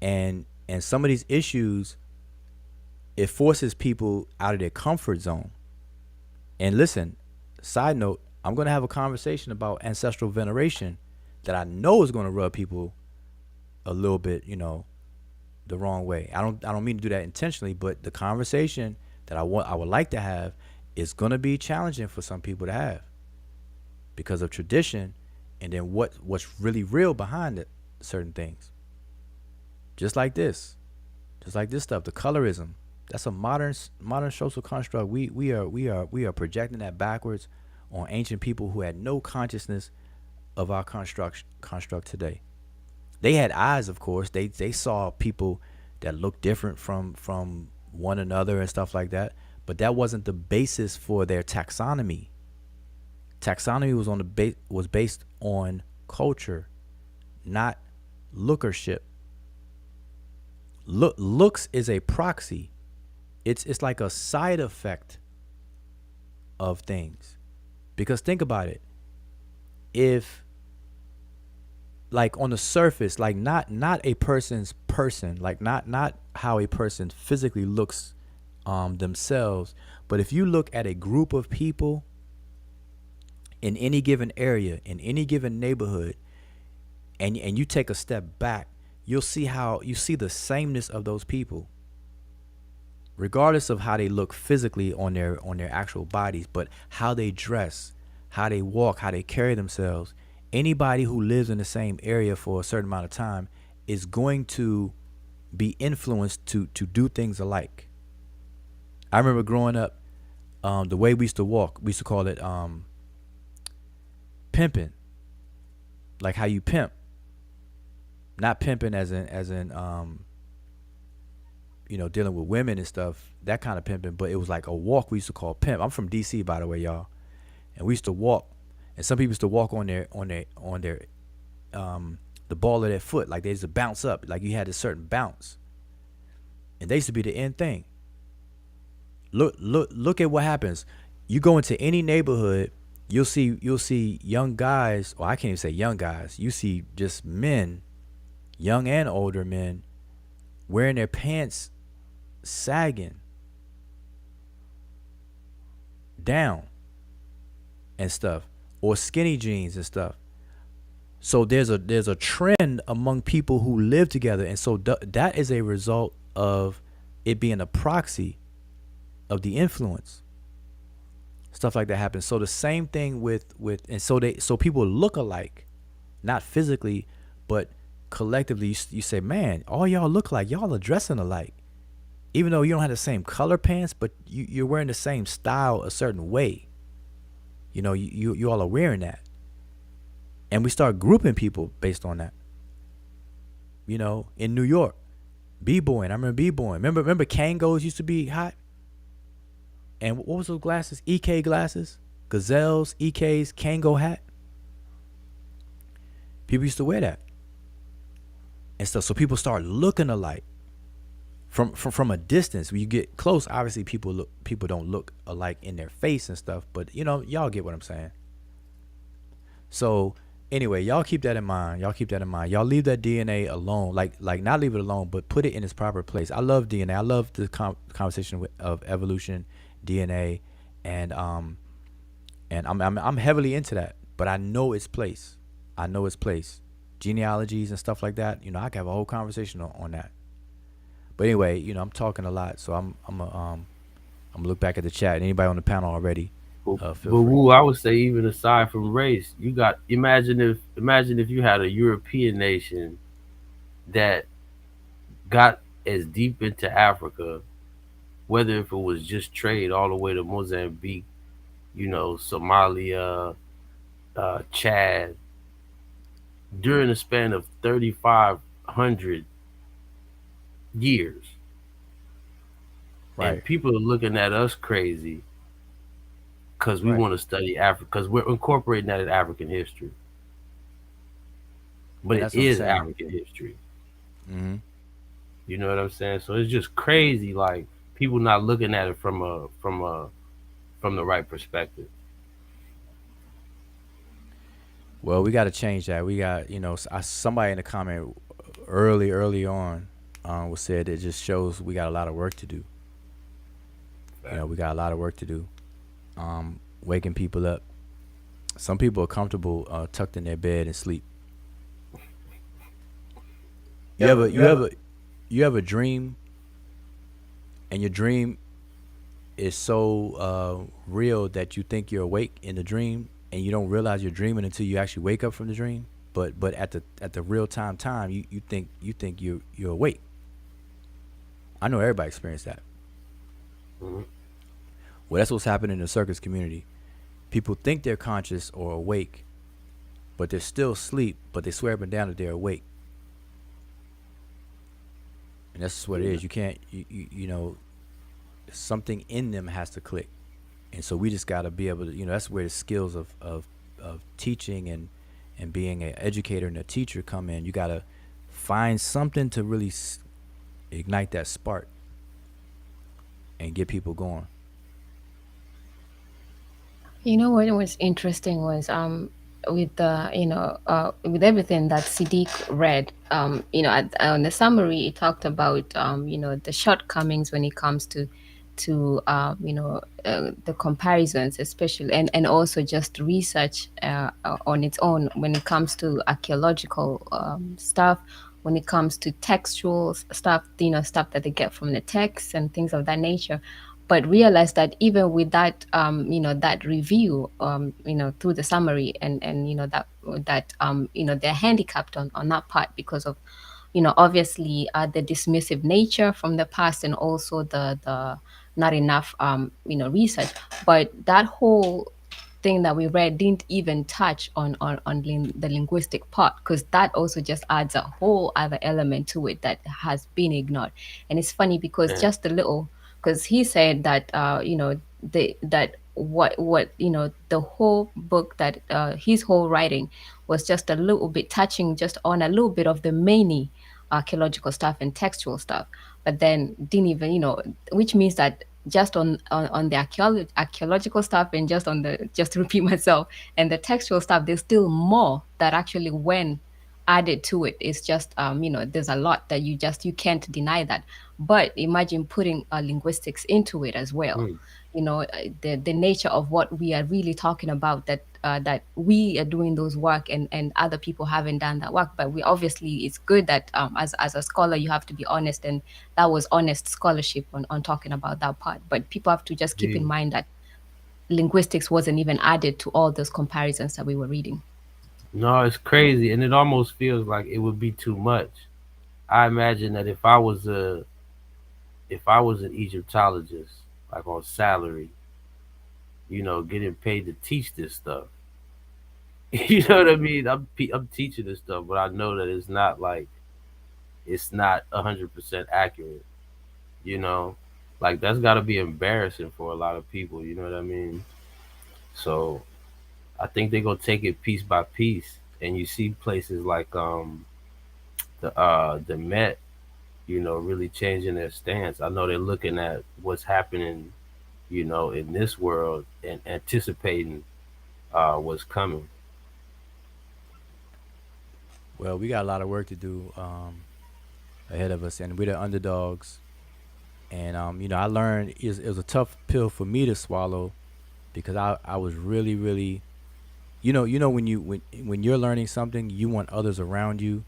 And some of these issues, it forces people out of their comfort zone. And listen, side note, I'm going to have a conversation about ancestral veneration that I know is going to rub people a little bit, the wrong way. I don't mean to do that intentionally, but the conversation that I would like to have is going to be challenging for some people to have because of tradition and then what's really real behind it, certain things. Just like this, stuff, the colorism. That's a modern social construct. We are projecting that backwards on ancient people who had no consciousness of our construct today. They had eyes, of course. They saw people that looked different from one another and stuff like that. But that wasn't the basis for their taxonomy. Taxonomy was based on culture, not lookership. Looks is a proxy. It's like a side effect of things. Because think about it. If, like, on the surface, like, not a person's person, like, not how a person physically looks themselves, but if you look at a group of people in any given area, in any given neighborhood, and you take a step back, you see the sameness of those people, regardless of how they look physically on their actual bodies, but how they dress, how they walk, how they carry themselves. Anybody who lives in the same area for a certain amount of time is going to be influenced to do things alike. I remember growing up, the way we used to walk, we used to call it pimping, like how you pimp. Not pimping as in dealing with women and stuff, that kind of pimping, but it was like a walk we used to call pimp. I'm from DC, by the way, y'all. And we used to walk, and some people used to walk on their the ball of their foot, like they used to bounce up, like you had a certain bounce. And they used to be the end thing. Look at what happens. You go into any neighborhood, you'll see young guys, or I can't even say young guys, you see just men, young and older men, wearing their pants sagging down and stuff, or skinny jeans and stuff. So there's a trend among people who live together, and so that is a result of it being a proxy of the influence. Stuff like that happens. So the same thing with and so people look alike, not physically, but collectively. You say, man, all y'all look like y'all are dressing alike, even though you don't have the same color pants, but you're wearing the same style a certain way. You all are wearing that, and we start grouping people based on that. In New York, b-boying. I remember b-boying. Remember Kangos used to be hot. And what was those glasses? EK glasses, Gazelles, EKs, Kango hat. People used to wear that and stuff. So people start looking alike from a distance. When you get close, obviously people don't look alike in their face and stuff. But y'all get what I'm saying. So anyway, y'all keep that in mind. Y'all leave that DNA alone. Like not leave it alone, but put it in its proper place. I love DNA. I love the conversation of evolution, DNA, and I'm heavily into that. But I know its place. Genealogies and stuff like that. I can have a whole conversation on that. But anyway, I'm talking a lot, so I'm gonna look back at the chat. Anybody on the panel already?
But
Feel free.
Wu, I would say even aside from race, you got imagine if you had a European nation that got as deep into Africa, whether if it was just trade all the way to Mozambique, Somalia, Chad, during a span of 3,500 years.
Right.
And people are looking at us crazy because we want to study Africa, because we're incorporating that in African history. But
And
it
that's what I'm
is
saying.
African history.
Mm-hmm.
You know what I'm saying? So it's just crazy, like people not looking at it from the right perspective.
Well, we got to change that. We got, somebody in the comment early on was said it just shows we got a lot of work to do. We got a lot of work to do. Waking people up. Some people are comfortable tucked in their bed and sleep. You have a dream, and your dream is so real that you think you're awake in the dream, and you don't realize you're dreaming until you actually wake up from the dream. But at the real time, you think you're awake. I know everybody experienced that.
Mhm.
Well, that's what's happening in the circus community. People think they're conscious or awake, but they're still asleep. But they swear up and down that they're awake, and that's just what it
Yeah.
is. You can't, you know, something in them has to click, and so we just got to be able to, that's where the skills of teaching and being an educator and a teacher come in. You got to find something to really ignite that spark and get people going.
You know what was interesting was with the with everything that Siddiq read, on the summary it talked about the shortcomings when it comes to the comparisons, especially, and also just research on its own when it comes to archaeological stuff, when it comes to textual stuff, stuff that they get from the texts and things of that nature. But realize that even with that that review, through the summary, and they're handicapped on that part because of obviously the dismissive nature from the past, and also the not enough research. But that whole thing that we read didn't even touch on the linguistic part, because that also just adds a whole other element to it that has been ignored. And it's funny because
And
just a little, because he said that that what the whole book, that his whole writing was just a little bit touching just on a little bit of the many archaeological stuff and textual stuff, but then didn't even, which means that just on the archaeological stuff, and just on the, just to repeat myself, and the textual stuff, there's still more that actually, when added to it, it's just there's a lot that you can't deny that. But imagine putting linguistics into it as well.
mm,
The nature of what we are really talking about, that we are doing those work, and other people haven't done that work. But we obviously, it's good that as a scholar you have to be honest, and that was honest scholarship on talking about that part. But people have to just keep in
the
mind that linguistics wasn't even added to all those comparisons that we were reading.
no, it's crazy, and it almost feels like it would be too much. I imagine that if I was an Egyptologist, like on salary, getting paid to teach this stuff. You know what I mean? I'm teaching this stuff, but I know that it's not 100% accurate. You know, like that's got to be embarrassing for a lot of people. You know what I mean? So I think they're gonna take it piece by piece, and you see places like the Met, really changing their stance. I know they're looking at what's happening, in this world and anticipating what's coming.
Well, we got a lot of work to do ahead of us, and we're the underdogs. And I learned it was a tough pill for me to swallow because I was really really, when when you're learning something, you want others around you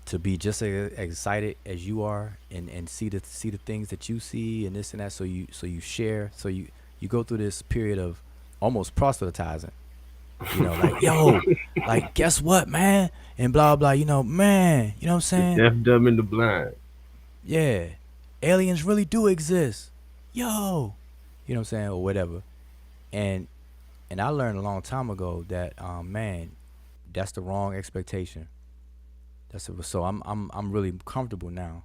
to be just as excited as you are, and see the things that you see and this and that. So you share. So you go through this period of almost proselytizing. Like, yo, like, guess what, man, and blah blah. Man, you know what I'm
The
saying?
deaf, dumb, and the blind.
Yeah, aliens really do exist. Yo, you know what I'm saying, or whatever. And I learned a long time ago that man, that's the wrong expectation. So I'm really comfortable now,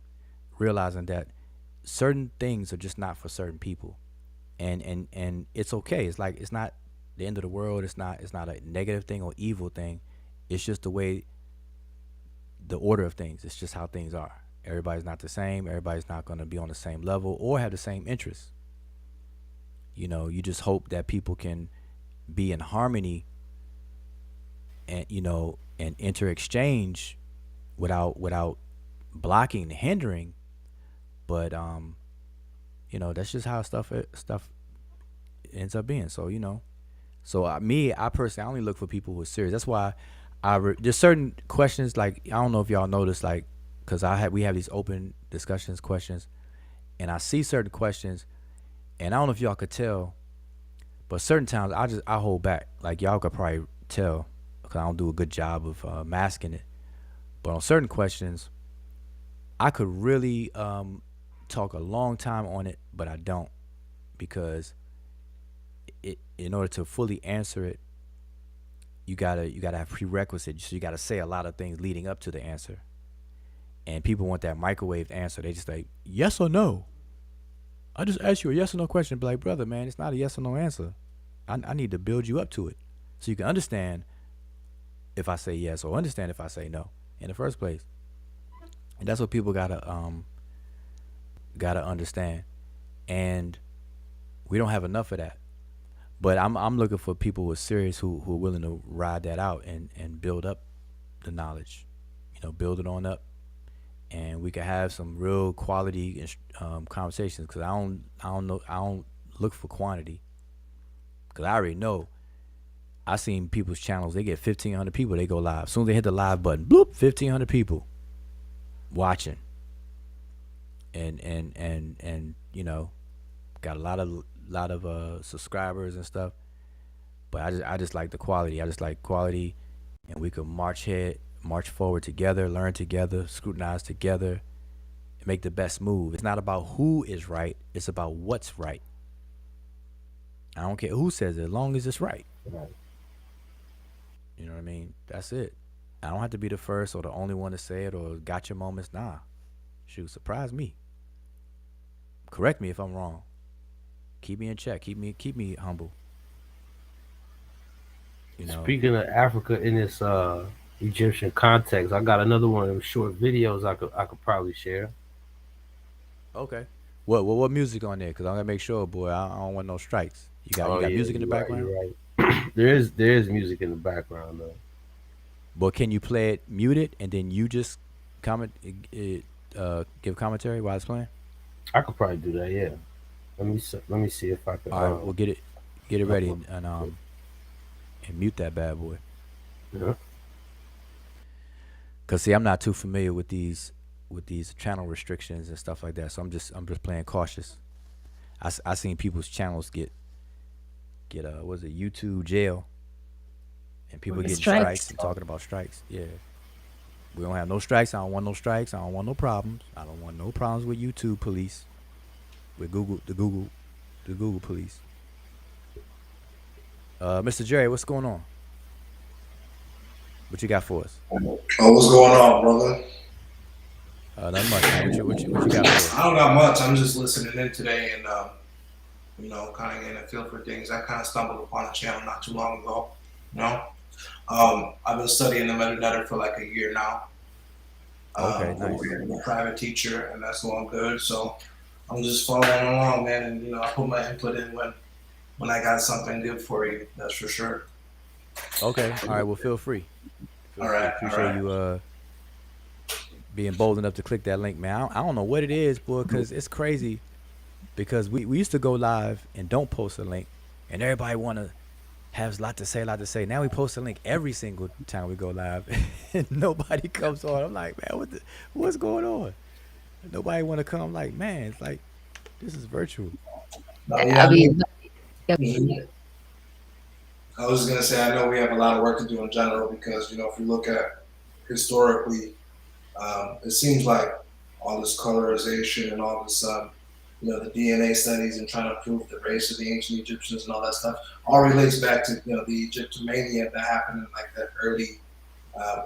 realizing that certain things are just not for certain people, and it's okay. It's like, it's not the end of the world. It's not a negative thing or evil thing. It's just the way, the order of things. It's just how things are. Everybody's not the same. Everybody's not going to be on the same level or have the same interests. You just hope that people can be in harmony, and and inter exchange without blocking and hindering. But that's just how stuff ends up being. So so I personally, I only look for people who are serious. That's why there's certain questions, like, I don't know if y'all notice, like, because we have these open discussions questions, and I see certain questions, and I don't know if y'all could tell, But certain times I hold back. Like y'all could probably tell because I don't do a good job of masking it. But on certain questions, I could really talk a long time on it, but I don't because in order to fully answer it, you gotta have prerequisites. So you gotta say a lot of things leading up to the answer. And people want that microwave answer. They just like yes or no. I just asked you a yes or no question. Be like, brother, man, it's not a yes or no answer. I need to build you up to it so you can understand if I say yes or understand if I say no in the first place. And that's what people gotta understand. And we don't have enough of that. But I'm looking for people who are serious who are willing to ride that out and build up the knowledge. Build it on up, and we can have some real quality conversations. Because I don't look for quantity. Because I already know. I seen people's channels. They get 1,500 people. They go live. As soon as they hit the live button, bloop, 1,500 people watching, and got a lot of subscribers and stuff. But I just like the quality. I just like quality, and we could march forward together, learn together, scrutinize together, and make the best move. It's not about who is right. It's about what's right. I don't care who says it, as long as it's right.
Right.
You know what I mean? That's it. I don't have to be the first or the only one to say it or gotcha moments. Nah, shoot, surprise me. Correct me if I'm wrong. Keep me in check. Keep me humble. You know.
Speaking of Africa in this Egyptian context, I got another one of them short videos I could probably share.
Okay. What music on there? Cause I'm gonna make sure, boy. I don't want no strikes. You
Oh
got
yeah,
music in the
you're right.
background.
You're right. There is music in the background though.
But can you play it muted and then you just comment, give commentary while it's playing?
I could probably do that. Yeah. Let me see if I could.
All right, we'll get it ready
Upload.
and mute that bad boy.
Yeah.
Cause see, I'm not too familiar with these channel restrictions and stuff like that. So I'm just playing cautious. I seen people's channels get was it YouTube jail and people getting strikes
Strikes.
and talking about strikes. Yeah, we don't have no strikes. I don't want no strikes. I don't want no problems. I don't want no problems with YouTube police, with the Google police. Mr. Jerry, what's going on? What you got for us?
Oh, what's going on, brother?
Not much, man. What you got for
I
us?
don't got much. I'm just listening in today and kind of getting a feel for things. I kind of stumbled upon a channel not too long ago. You know, I've been studying the Medew for like a year now.
Okay, nice.
I'm a private teacher, and that's going good. So I'm just following along, man. And I put my input in when I got something good for you. That's for sure.
Okay, all right. Well, feel free.
All
Feel free.
right, all
Appreciate
right.
you being bold enough to click that link, man. I don't know what it is, boy, because it's crazy. Because we used to go live and don't post a link, and everybody want to have a lot to say, a lot to say. Now we post a link every single time we go live, and nobody comes on. I'm like, man, what's going on? Nobody want to come. Like, man, it's like this is virtual.
No,
I
yeah, I
mean,
mean,
yeah,
mhm. I was just gonna say I know we have a lot of work to do in general because if you look at historically, it seems like all this colorization and all this, the DNA studies and trying to prove the race of the ancient Egyptians and all that stuff all relates back to the Egyptomania that happened in like the early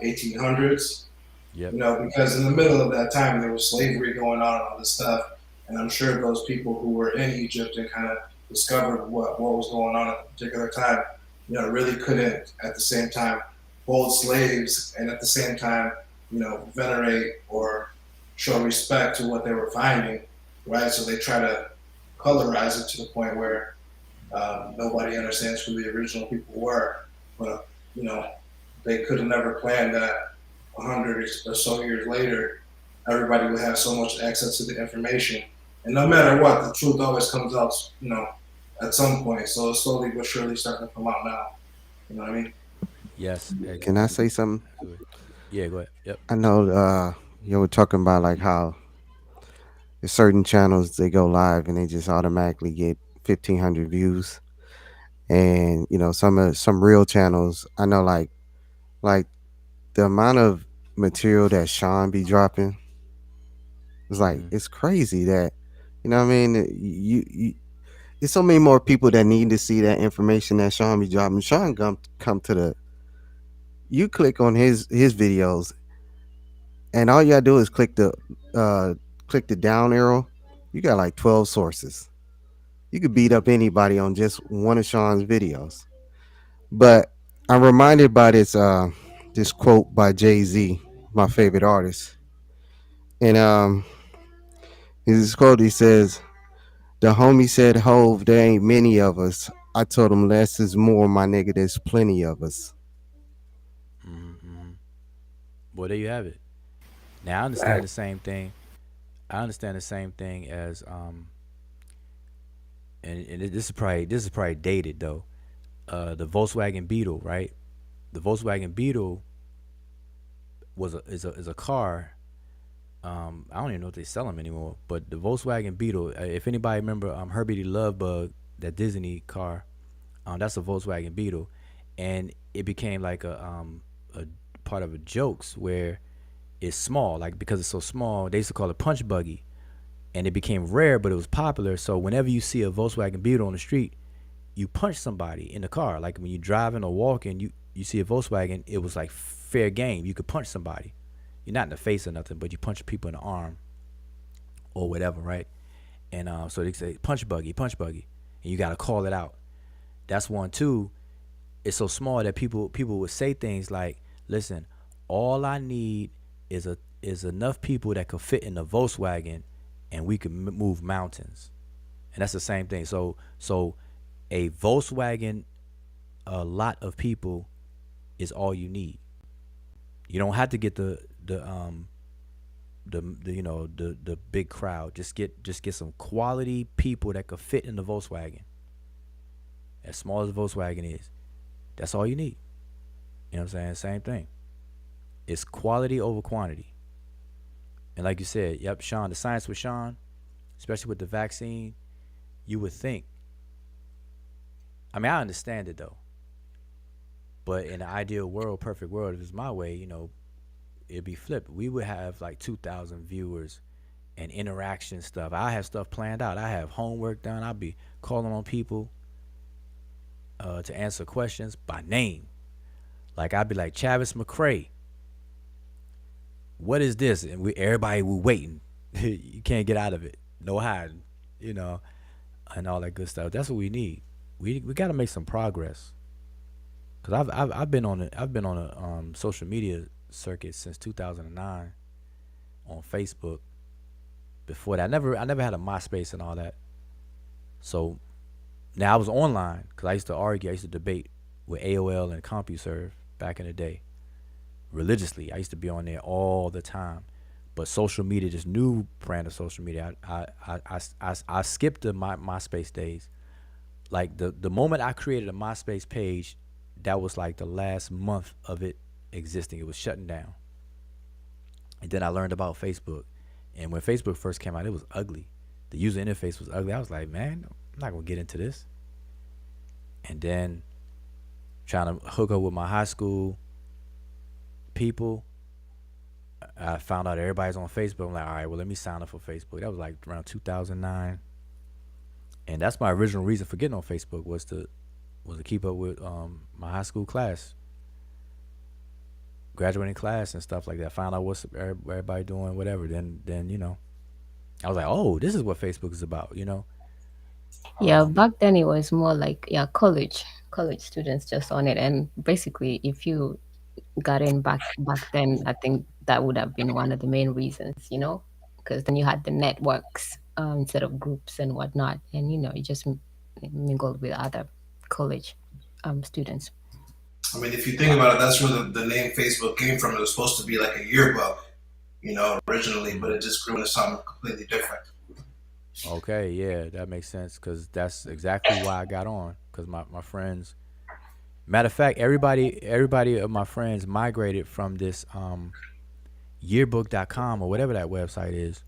1800s.
Yep.
Because in the middle of that time there was slavery going on and all this stuff, and I'm sure those people who were in Egypt and kind of discovered what was going on at a particular time, really couldn't at the same time hold slaves and at the same time, venerate or show respect to what they were finding, right? So they try to colorize it to the point where nobody understands who the original people were, but you know they could have never planned that 100 or so years later, everybody would have so much access to the information, and no matter what, the truth always comes out, at some point. So it's slowly but surely starting to come out now. You know what I mean?
Yes.
Can I say something?
Absolutely. Yeah. Go ahead. Yep.
I know you were talking about like how there's certain channels they go live and they just automatically get 1,500 views. and some real channels. I know like the amount of material that Sean be dropping is like
Mm-hmm.
it's crazy that what I mean. You there's so many more people that need to see that information that Sean be dropping. Sean come to the you click on his videos, and all you gotta do is uh click the down arrow. You got like 12 sources. You could beat up anybody on just one of Sean's videos. But I'm reminded by this quote by Jay-Z, my favorite artist. And his quote, he says, "The homie said, Hove, there ain't many of us. I told him less is more, my nigga, there's plenty of us."
Mm-hmm. Mm-hmm. Well, there you have it. Now I understand
Fact.
the same thing. I understand the same thing as and this is probably dated though. The Volkswagen Beetle, right? The Volkswagen Beetle is a car. I don't even know if they sell them anymore. But the Volkswagen Beetle, if anybody remember Herbie the Love Bug, that Disney car, that's a Volkswagen Beetle, and it became like a part of a jokes where it's small, like because it's so small, they used to call it punch buggy, and it became rare, but it was popular. So whenever you see a Volkswagen Beetle on the street, you punch somebody in the car. Like when you're driving or walking, you see a Volkswagen, it was like fair game. You could punch somebody. You're not in the face or nothing, but you punch people in the arm or whatever, right? And so they say punch buggy, and you got to call it out. That's one. Two, it's so small that people would say things like, "Listen, all I need is enough people that could fit in the Volkswagen, and we can move mountains." And that's the same thing. So a Volkswagen, a lot of people is all you need. You don't have to get the the big crowd. Just get some quality people that could fit in the Volkswagen. As small as the Volkswagen is, that's all you need. You know what I'm saying? Same thing. It's quality over quantity. And like you said, yep, Sean, the science with Sean, especially with the vaccine, you would think. I mean, I understand it though. But in the ideal world, perfect world, if it's my way, it'd be flipped. We would have like 2,000 viewers and interaction stuff. I have stuff planned out. I have homework done. I'll be calling on people to answer questions by name. Like I'd be like Travis McCray, what is this? And everybody we waiting. You can't get out of it. No hiding. You know, and all that good stuff. That's what we need. We got to make some progress. Cause I've been on a social media circuit since 2009 on Facebook. Before that, I never had a MySpace and all that. So now I was online because I used to argue, I used to debate with AOL and CompuServe back in the day religiously. I used to be on there all the time. But social media, this new brand of social media, I skipped the MySpace days. Like the moment I created a MySpace page, that was like the last month of it existing. It was shutting down. And then I learned about Facebook. And when Facebook first came out, it was ugly. The user interface was ugly. I was like, man, I'm not gonna get into this. And then trying to hook up with my high school people, I found out everybody's on Facebook. I'm like, all right, well, let me sign up for Facebook. That was like around 2009, and that's my original reason for getting on Facebook was to keep up with my high school class, graduating class and stuff like that. Find out what's everybody doing, whatever. Then I was like, oh, this is what Facebook is about.
Yeah,
Um,
back then it was more like, yeah, college students just on it, and basically if you got in back then, I think that would have been one of the main reasons, because then you had the networks, instead of groups and whatnot, and you just mingled with other college students.
I mean, if you think
right.
about it, that's where the name Facebook came from. It was supposed to be like a yearbook, originally, but
Hmm.
it just grew into something completely different.
Okay, yeah, that makes sense because that's exactly why I got on. Because my friends, matter of fact, everybody of my friends migrated from this yearbook.com or whatever that website is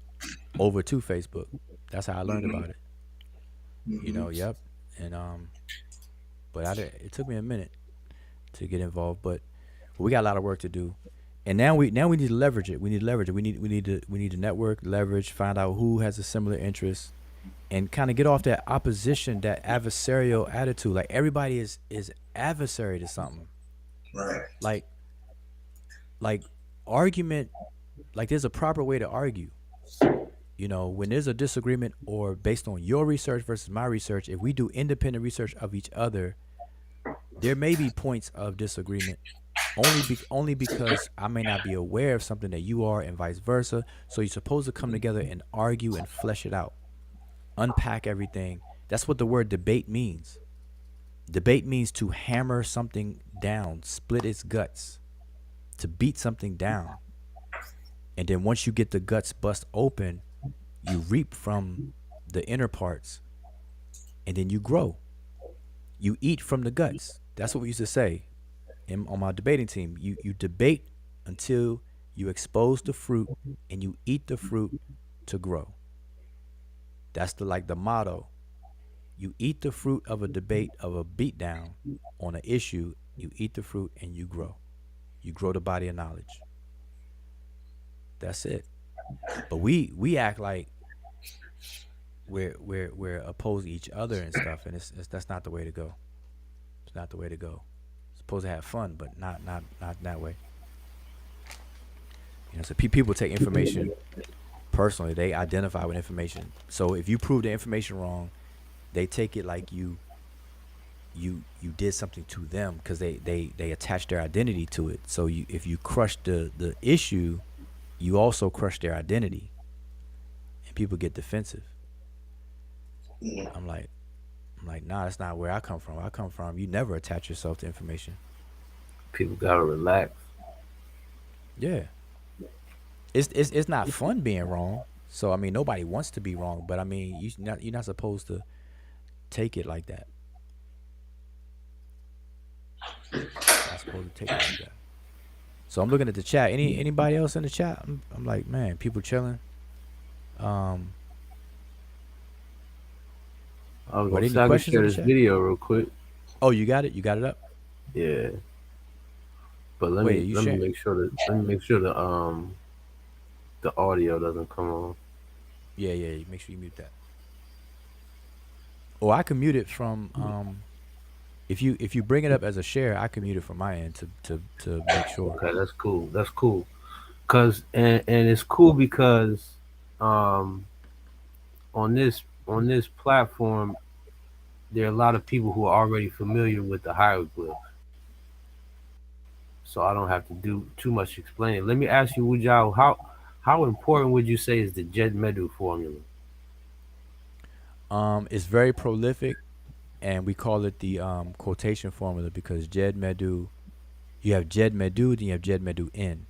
over to Facebook. That's how I learned
Hmm.
about it.
Hmm.
Yep. And but it took me a minute to get involved. But we got a lot of work to do, and now we need to leverage it. We need to leverage it. We need to network, leverage, find out who has a similar interest, and kind of get off that opposition, that adversarial attitude. Like everybody is adversary to something.
Right.
Like like argument. Like there's a proper way to argue. When there's a disagreement or based on your research versus my research, if we do independent research of each other, there may be points of disagreement only because I may not be aware of something that you are and vice versa. So you're supposed to come together and argue and flesh it out, unpack everything. That's what the word debate means. Debate means to hammer something down, split its guts, to beat something down. And then once you get the guts bust open, you reap from the inner parts, and then you grow. You eat from the guts. That's what we used to say on my debating team. You debate until you expose the fruit and you eat the fruit to grow. That's the motto. You eat the fruit of a debate, of a beatdown on an issue. You eat the fruit and you grow. You grow the body of knowledge. That's it. But we act like we're opposed to each other and stuff, and it's that's not the way to go. It's not the way to go. It's supposed to have fun, but not that way. So people take information personally. They identify with information. So if you prove the information wrong, they take it like you did something to them because they attach their identity to it. So if you crush the issue, you also crush their identity, and people get defensive. I'm like, nah, that's not where I come from. You never attach yourself to information.
People gotta relax.
Yeah, it's not fun being wrong. So I mean, nobody wants to be wrong, but I mean, you're not supposed to take it like that. Not supposed to take it like that. So I'm looking at the chat. Anybody else in the chat? I'm like, man, people chilling. Um,
I was
were
gonna
there any
say I can
questions in
share
the
this
chat?
video real quick.
Oh, you got it. You got it up.
Yeah, but let
Wait, are
me
you
let me
sharing?
make sure that the audio doesn't come on.
Yeah, yeah. Make sure you mute that. Or I can mute it from if you bring it up as a share, I can mute it from my end to make sure.
Okay, that's cool. That's cool. Cause and it's cool because um on this platform there are a lot of people who are already familiar with the hieroglyphs, so I don't have to do too much explaining. Let me ask you, Wujao, how important would you say is the Jet Medu formula?
It's very prolific, and we call it the quotation formula because Jed Medu, you have Jed Medu, then you have Jed Medu in,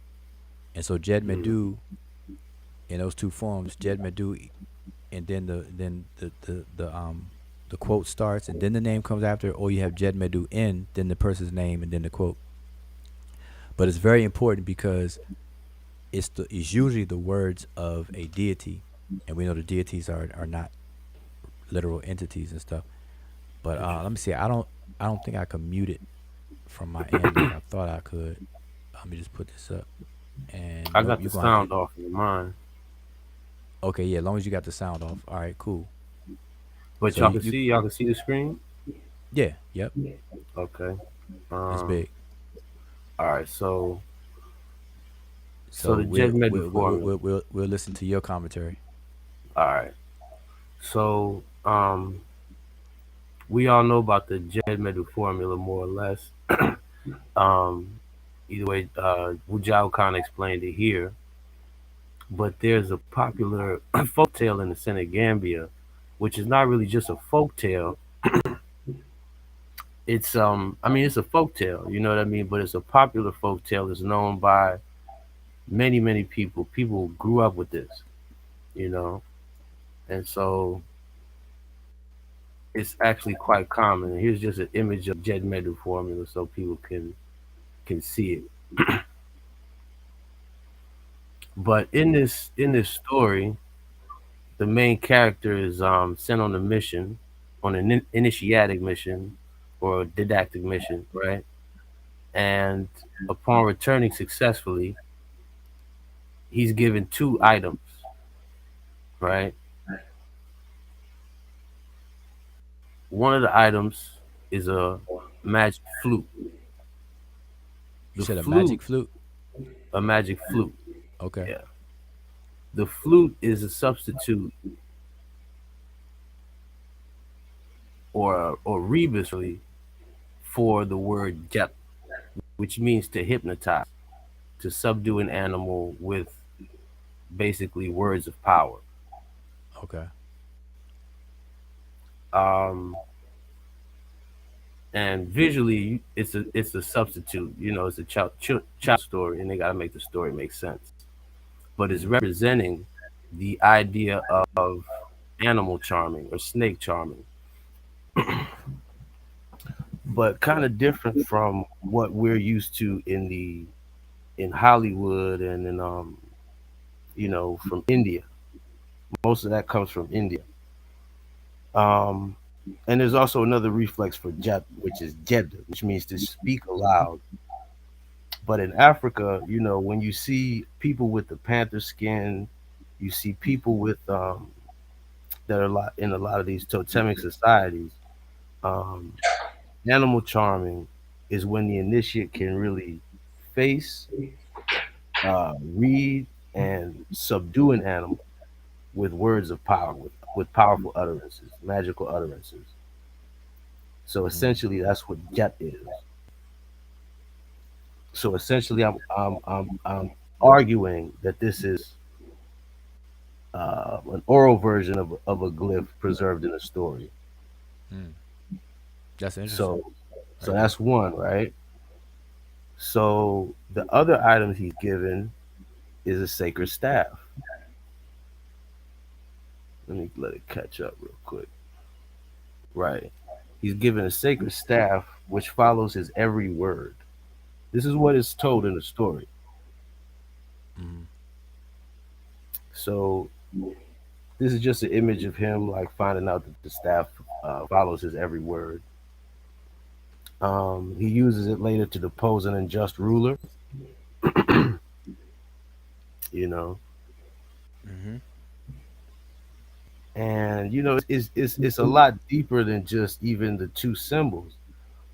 and so Jed
Mm.
Medu in those two forms, Jed Medu, and then the quote starts, and then the name comes after, or you have Jed Medu in, then the person's name, and then the quote. But it's very important because it's usually the words of a deity, and we know the deities are not literal entities and stuff. But let me see. I don't think I can mute it from my end like I thought I could. Let me just put this up. And
I
nope,
got
you're
the
gonna have to.
sound off in mine,
Okay, yeah, as long as you got the sound off. All right, cool.
but
So you, you
y'all can see the screen.
yeah, yep,
Okay.
it's
Um.
big.
All right. So
So
the Jet Medu formula.
we'll listen to your commentary.
All right. So we all know about the Jet Medu formula more or less. Um, Either way, Wujao Khan explained it here, but there's a popular folk tale in the Senegambia, which is not really just a folk tale. It's I mean, it's a folk tale, you know what I mean, but it's a popular folk tale. It's known by many people. People grew up with this, you know, and so it's actually quite common. Here's just an image of the Jet Medu formula so people can see it. But in this story, the main character is sent on a mission, on an initiatic mission, or didactic mission, right? And upon returning successfully, he's given two items, right? One of the items is a magic flute.
You
The
said a magic
flute,
flute.
a magic flute.
Okay.
Yeah. The flute is a substitute or rebus really for the word jet, which means to hypnotize, to subdue an animal with basically words of power.
Okay.
Um, and visually, it's a substitute. It's a child story, and they got to make the story make sense. But it's
Mm-hmm.
representing the idea of animal charming or snake charming, but kind of different from what we're used to in Hollywood and in from India. Most of that comes from India. Um, and there's also another reflex for jet, which is jed, which means to speak aloud. But in Africa, when you see people with the panther skin, you see people with that are in a lot of these totemic societies. Um, Animal charming is when the initiate can really face, read, and subdue an animal with words of power, with powerful utterances, magical utterances. So
Mm-hmm.
essentially, that's what jet is. So essentially, I'm arguing that this is an oral version of a glyph preserved in a story.
Mm. That's interesting,
So, so
right there.
that's one, right? So the other items he's given is a sacred staff. Let me let it catch up real quick. Right. He's given a sacred staff which follows his every word. This is what is told in the story.
Mm-hmm.
So this is just an image of him like finding out that the staff follows his every word. He uses it later to depose an unjust ruler. you know,
Mm-hmm.
and it's a lot deeper than just even the two symbols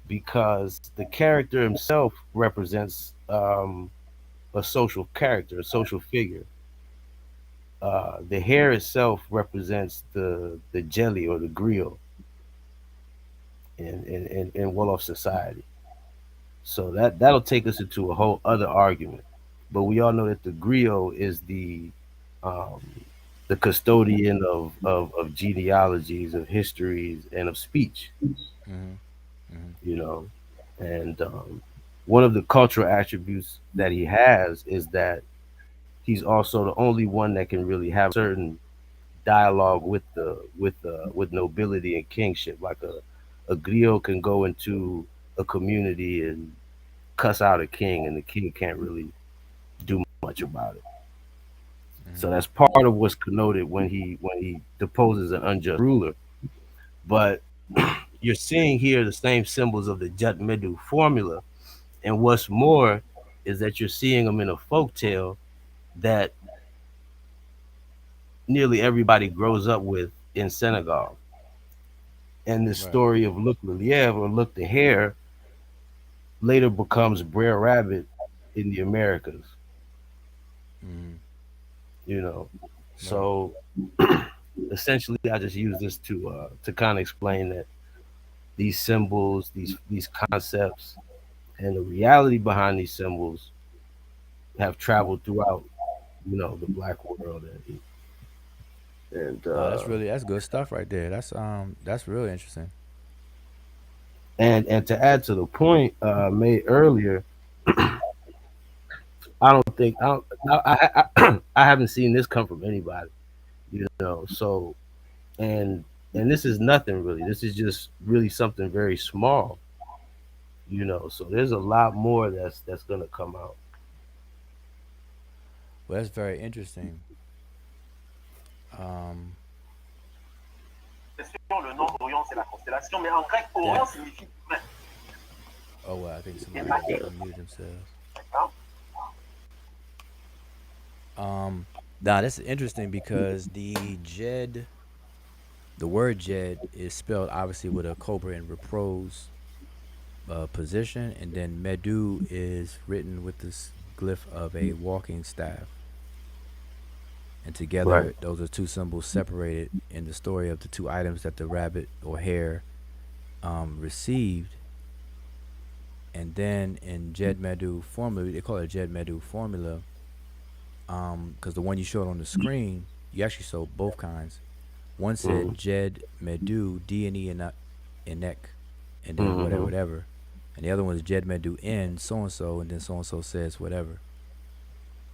because the character himself represents a social character, a social figure. The hair itself represents the jelly or the griot in Wolof society. So that'll take us into a whole other argument. But we all know that the griot is um, the custodian of genealogies, of histories, and of speech.
Mm-hmm. Mm-hmm.
You know, and one of the cultural attributes that he has is that he's also the only one that can really have certain dialogue with nobility and kingship. Like a griot can go into a community and cuss out a king, and the king can't really do much about it. So
Mm-hmm.
that's part of what's connoted when he deposes an unjust ruler. But you're seeing here the same symbols of the Jut Medew formula, and what's more is that you're seeing them in a folk tale that nearly everybody grows up with in Senegal. And the
Right.
story of Look Relief or Look the Hare later becomes Brer Rabbit in the Americas,
Mm-hmm.
you know.
Right.
So essentially I just use this to kind of explain that these symbols, these concepts, and the reality behind these symbols have traveled throughout, the black world and
No,
uh
that's good stuff right there. That's really interesting.
and to add to the point made earlier, I don't think I haven't seen this come from anybody, So and this is nothing really. This is just really something very small, So there's a lot more that's gonna come out.
Well, that's very interesting. Um,
Orion, c'est la constellation, mais en grec, Orion
That.
signifie main.
Oh well, I think
C'est
somebody
main.
unmuted themselves.
D'accord?
Um, Now that's interesting because the word Jed is spelled obviously with a cobra and repose position, and then Medew is written with this glyph of a walking staff. And
Right.
together, those are two symbols separated in the story of the two items that the rabbit or hare received. And then in Jed Medew formula, they call it Jed Medew formula, because the one you showed on the screen, you actually showed both kinds. One
Mm-hmm.
said Jed Medew D and E and Enek, and then whatever
Mm-hmm.
whatever, and the other one is Jed Medew N so and so, and then so and so says whatever.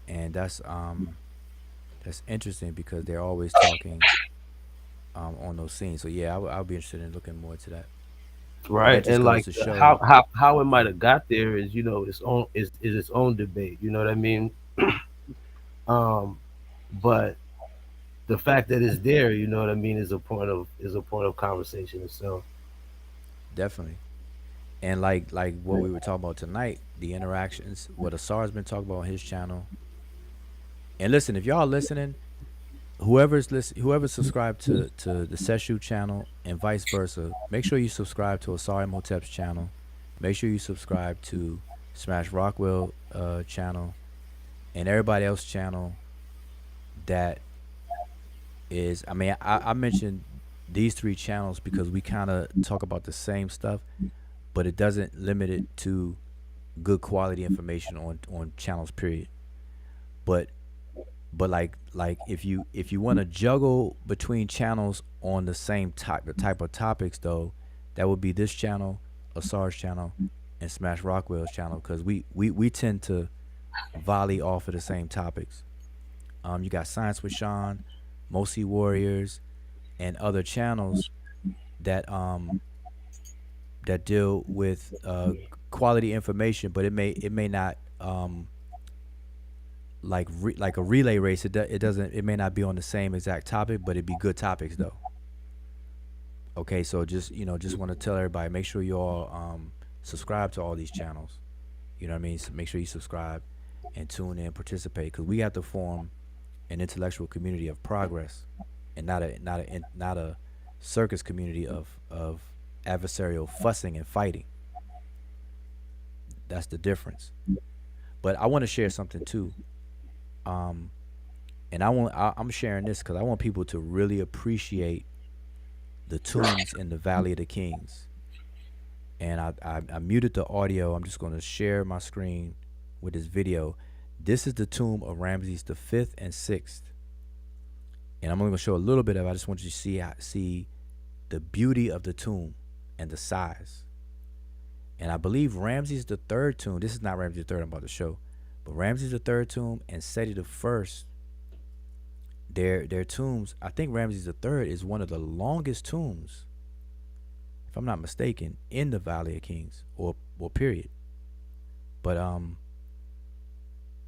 And that's interesting because they're always talking on those scenes. So yeah, I'll be interested in looking more into that. But that
Right.
just
And
goes
like
to show,
how it might have got there is, its own is its own debate. You know what I mean? Um, but the fact that it's there, you know what I mean, is a point of conversation itself.
definitely. And like what we were talking about tonight, the interactions, what Asar's been talking about on his channel. And listen, if y'all listening, whoever's subscribed to the Seshu channel and vice versa, make sure you subscribe to Asari Motep's channel. Make sure you subscribe to Smash Rockwell channel and everybody else channel that is. I mean, I mentioned these three channels because we kind of talk about the same stuff, but it doesn't limit it to good quality information on channels. Period. But like if you want to juggle between channels on the type of topics though, that would be this channel, Asar's channel, and Smash Rockwell's channel because we tend to volley off of the same topics. You got Science with Sean, Mosi Warriors, and other channels that that deal with quality information, but it may not like a relay race. It doesn't. It may not be on the same exact topic, but it'd be good topics though. Okay, so just want to tell everybody, make sure you all subscribe to all these channels. You know what I mean? So make sure you subscribe and tune in, participate, because we have to form an intellectual community of progress, and not a circus community of adversarial fussing and fighting. That's the difference. But I want to share something too. Um, and I'm sharing this because I want people to really appreciate the tombs in the Valley of the Kings. And I muted the audio. I'm just going to share my screen with this video. This is the tomb of Ramses the fifth and sixth, and I'm only going to show a little bit of it. I just want you to see the beauty of the tomb and the size. And I believe Ramses the third tomb. This is not Ramses the third I'm about to show, but Ramses the third tomb and Seti the first, their tombs. I think Ramses the third is one of the longest tombs, if I'm not mistaken, in the Valley of Kings or period. But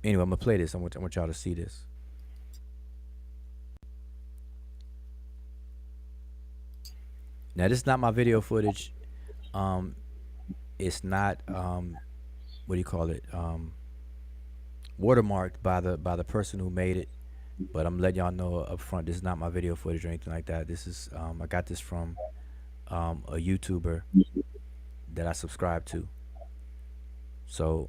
anyway, I'm gonna play this. I want y'all to see this. Now this is not my video footage. Um, it's not what do you call it? Watermarked by the person who made it. But I'm letting y'all know up front, this is not my video footage or anything like that. This is I got this from a YouTuber that I subscribe to. So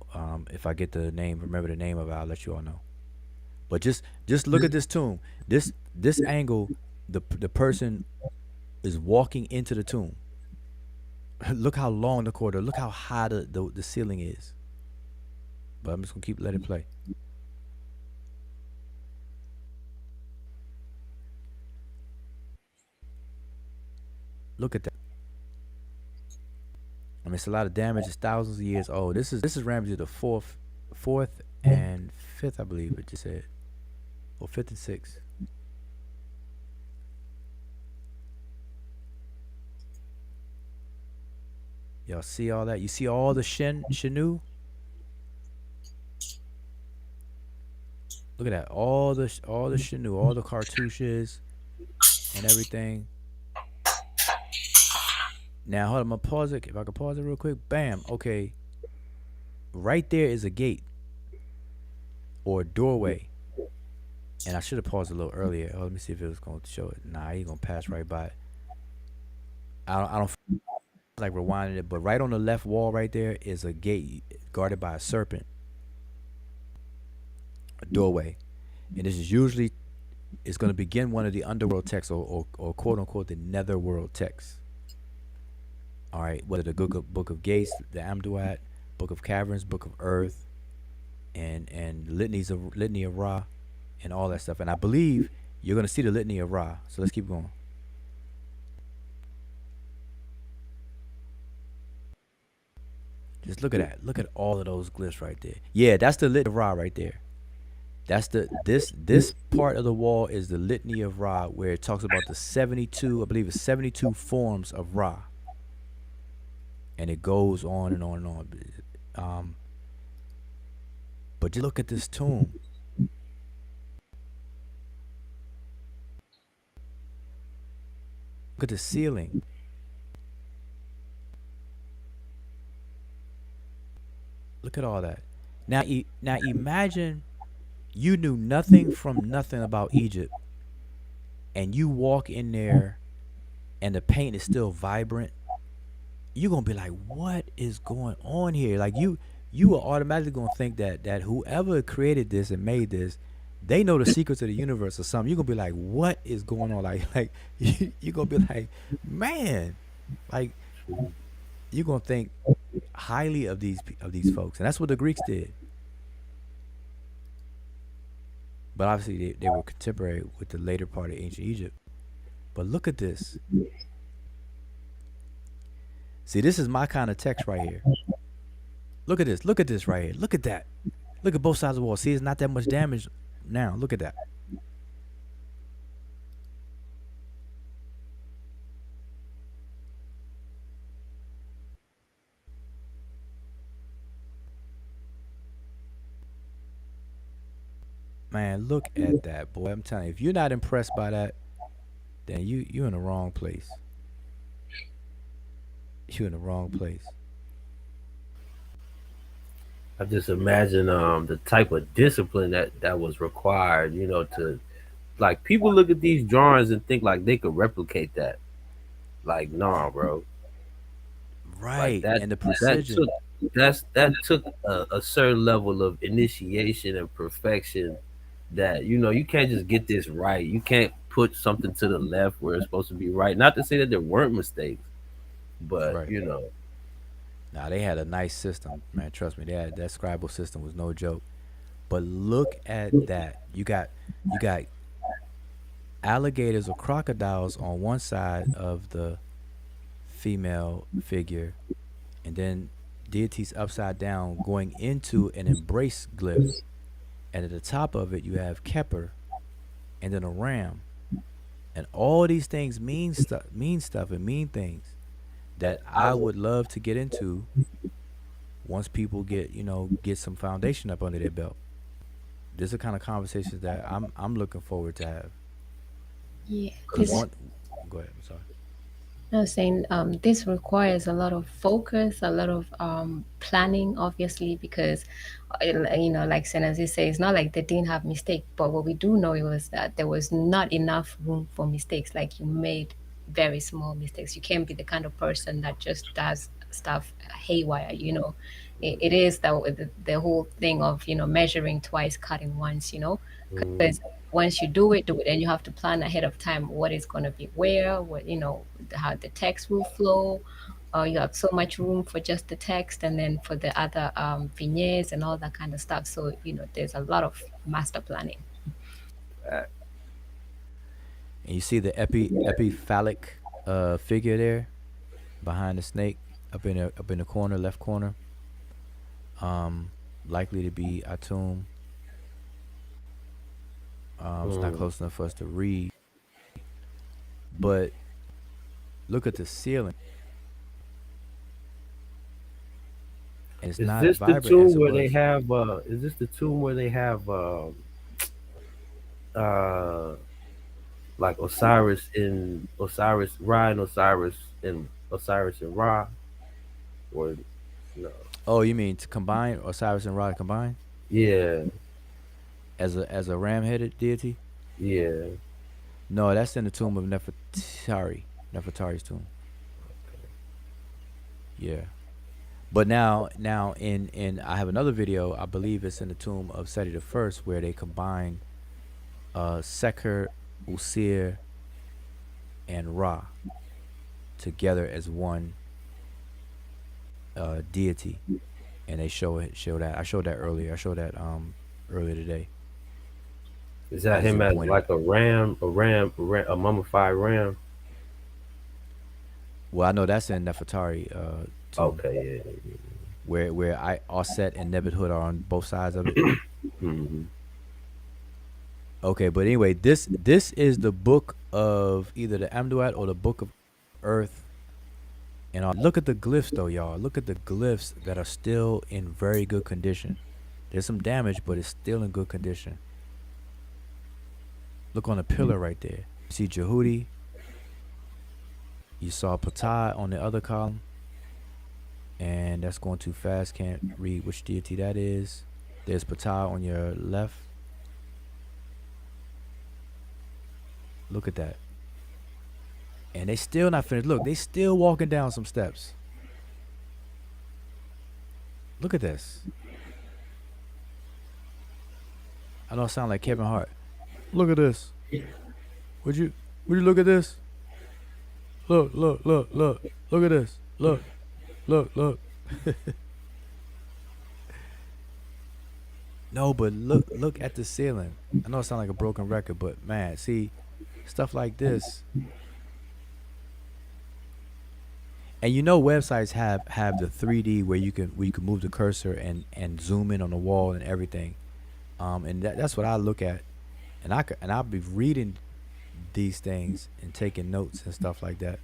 if I get the name, remember the name of it, I'll let you all know. But just look at this tomb. This angle, the person is walking into the tomb. Look how long the corridor. Look how high the ceiling is. But I'm just gonna let it play. Look at that. I mean, it's a lot of damage. It's thousands of years old. This is Ramses the fourth and fifth, I believe it just said, or fifth and sixth. Y'all see all that? You see all the Shinu? Look at that. All the Shinu, all the cartouches and everything. Now hold on, I'm gonna pause it. If I could pause it real quick, bam. Okay, right there is a gate or a doorway. And I should have paused a little earlier. Oh, let me see if it was gonna show it. Nah, he gonna pass right by it. I don't feel like rewinding it, but right on the left wall right there is a gate guarded by a serpent, a doorway. And this is usually it's gonna begin one of the underworld texts or quote unquote the netherworld texts. All right, whether the book of Gates, the Amduat, book of Caverns, book of Earth, and litany of Ra, and all that stuff. And I believe you're gonna see the litany of Ra. So let's keep going. Just look at that. Look at all of those glyphs right there. Yeah, that's the litany of Ra right there. That's the this part of the wall is the litany of Ra, where it talks about the 72, I believe it's 72 forms of Ra, and it goes on and on and on. Um, but just look at this tomb. Look at the ceiling. Look at all that. Now imagine you knew nothing from nothing about Egypt, and you walk in there, and the paint is still vibrant. You're gonna be like, "What is going on here?" Like you are automatically gonna think that whoever created this and made this, they know the secrets of the universe or something. You're gonna be like, "What is going on?" Like you're gonna be like, "Man," like you're gonna think highly of these folks, and that's what the Greeks did. But obviously, they were contemporary with the later part of ancient Egypt. But look at this. See, this is my kind of text right here. Look at this. Look at this right here. Look at that. Look at both sides of the wall. See, it's not that much damage now. Look at that. Man, look at that, boy. I'm telling you, if you're not impressed by that, then you're in the wrong place. You're in the wrong place.
I just imagine the type of discipline that was required, to like people look at these drawings and think like they could replicate that. Like, nah, bro. Like
Right.
that
And the
that
precision.
took that took a certain level of initiation and perfection that you can't just get this right. You can't put something to the left where it's supposed to be right. Not to say that there weren't mistakes, but
Right. Now they had a nice system, man. Trust me, that scribal system was no joke. But look at that. You got alligators or crocodiles on one side of the female figure, and then deities upside down going into an embrace glyph. And at the top of it, you have Keper, and then a ram. And all these things mean stuff, and mean things that I would love to get into once people get some foundation up under their belt. This is the kind of conversations that I'm looking forward to have.
Yeah,
Cause
this
one, go ahead. I'm sorry.
I was saying this requires a lot of focus, a lot of planning, obviously, because like Senazi says, it's not like they didn't have mistake, but what we do know was that there was not enough room for mistakes. Like you made very small mistakes. You can't be the kind of person that just does stuff haywire. It is the whole thing of measuring twice, cutting once. Because once you do it, and you have to plan ahead of time what is going to be where, how the text will flow. You have so much room for just the text, and then for the other vignettes and all that kind of stuff. So there's a lot of master planning.
And you see the epiphallic figure there behind the snake up in the corner, left corner. Likely to be Atum. It's not
Mm.
close enough for us to read, but look at the ceiling, and it's
Is
not
this the
vibrant as
tomb
it
where they
was.
have? Is this the tomb where they have uh like Osiris, Ra and Osiris in Osiris and Ra, or no?
Oh, you mean to combine Osiris and Ra combined
Yeah,
as a ram-headed deity?
yeah.
No, that's in the tomb of Nefertari's tomb. Yeah. But now in I have another video. I believe it's in the tomb of Seti the First, where they combine Seker, Usir, and Ra together as one deity, and they show that. I showed that earlier. I showed that earlier today.
Is
I
that
just
him
didn't
as
point it.
like a mummified ram?
Well, I know that's in Nefertari tomb,
Okay, yeah.
where I Osset and Nebuchadnezzar are on both sides of it.
Mm-hmm.
Okay, but anyway, this is the book of either the Amduat or the book of Earth. And look at the glyphs though, y'all. Look at the glyphs that are still in very good condition. There's some damage, but it's still in good condition. Look on the pillar right there. You see Jehudi. You saw Ptah on the other column. And that's going too fast. Can't read which deity that is. There's Ptah on your left. Look at that. And they still not finished. Look, they still walking down some steps. Look at this. I know I sound like Kevin Hart. Look at this. Would you look at this? Look, look, look, look. Look at this. Look, look, look. No, but look at the ceiling. I know it sounds like a broken record, but man, see, stuff like this. And you know websites have the 3D where you can move the cursor and zoom in on the wall and everything. And that's what I look at. And I'll be reading these things and taking notes and stuff like that.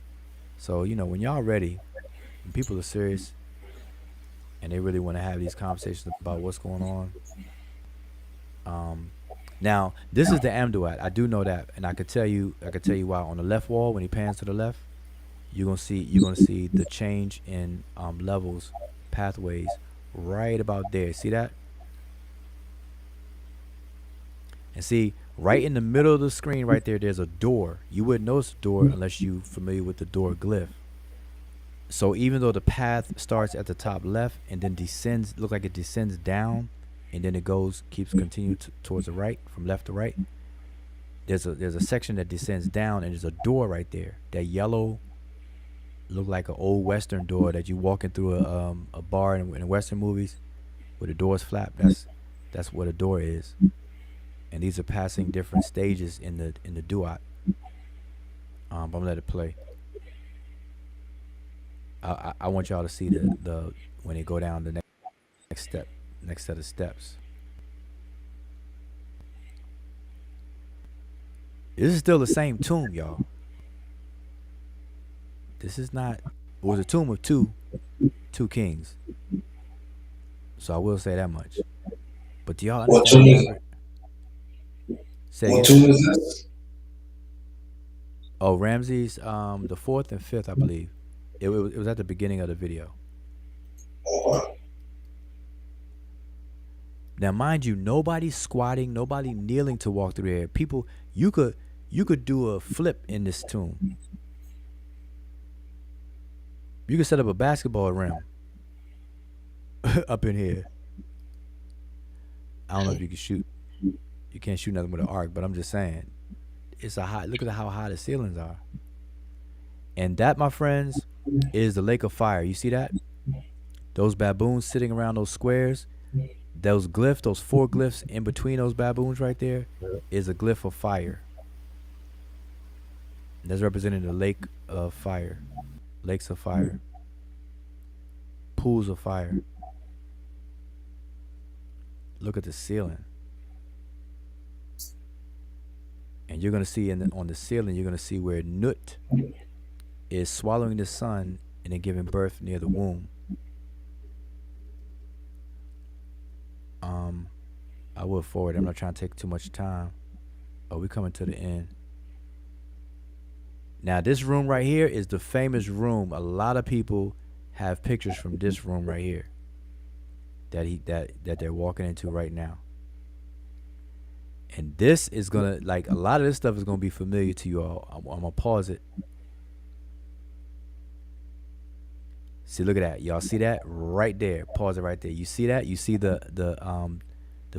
So, when y'all ready, when people are serious and they really want to have these conversations about what's going on. Now this is the Amduat. I do know that, and I could tell you why. On the left wall, when he pans to the left, you're gonna see the change in levels, pathways, right about there. See that? And see, right in the middle of the screen, right there, there's a door. You wouldn't notice the door unless you're familiar with the door glyph. So even though the path starts at the top left and then descends, look like it descends down, and then it keeps continuing towards the right, from left to right. There's a section that descends down, and there's a door right there. That yellow, look like an old Western door that you walking through a bar in Western movies, where the doors flap. That's what a door is. And these are passing different stages in the duat. I'm gonna let it play. I want y'all to see the when they go down the next step, next set of steps. This is still the same tomb, y'all. This is not. It was a tomb of two kings. So I will say that much. But do y'all
What
understand
tomb
the
is
elaborate? Say
what
again.
tomb is this?
Oh, Ramses, the fourth and fifth, I believe. It was at the beginning of the video.
Oh,
Now, mind you, nobody's squatting, nobody kneeling to walk through there. People, you could do a flip in this tomb. You could set up a basketball rim up in here. I don't know if you can shoot. You can't shoot nothing with an arc, but I'm just saying, it's a high. Look at how high the ceilings are. And that, my friends, is the lake of fire. You see that? Those baboons sitting around those squares, those glyphs, those four glyphs in between those baboons right there, is a glyph of fire. That's representing the lake of fire, lakes of fire, pools of fire. Look at the ceiling. And you're going to see on the ceiling, you're going to see where Nut is swallowing the sun and then giving birth near the womb. I will forward. I'm not trying to take too much time. Oh, we coming to the end. Now this room right here is the famous room. A lot of people have pictures from this room right here that they're walking into right now. And this is gonna, like, a lot of this stuff is gonna be familiar to you all. I'm gonna pause it. See, look at that. Y'all see that right there? Pause it right there. You see that? You see the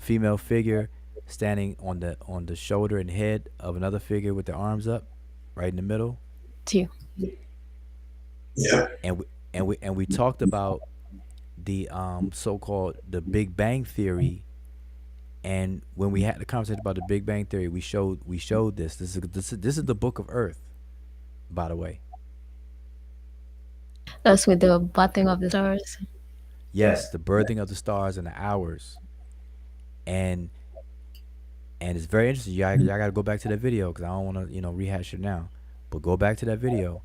female figure standing on the shoulder and head of another figure with their arms up, right in the middle.
Too.
Yeah.
And we talked about the so-called the Big Bang Theory. And when we had the conversation about the Big Bang Theory, we showed this. This is the Book of Earth, by the way.
That's with the birthing of the stars.
Yes, the birthing of the stars and the hours. And it's very interesting. Y'all got to go back to that video because I don't want to rehash it now. But go back to that video.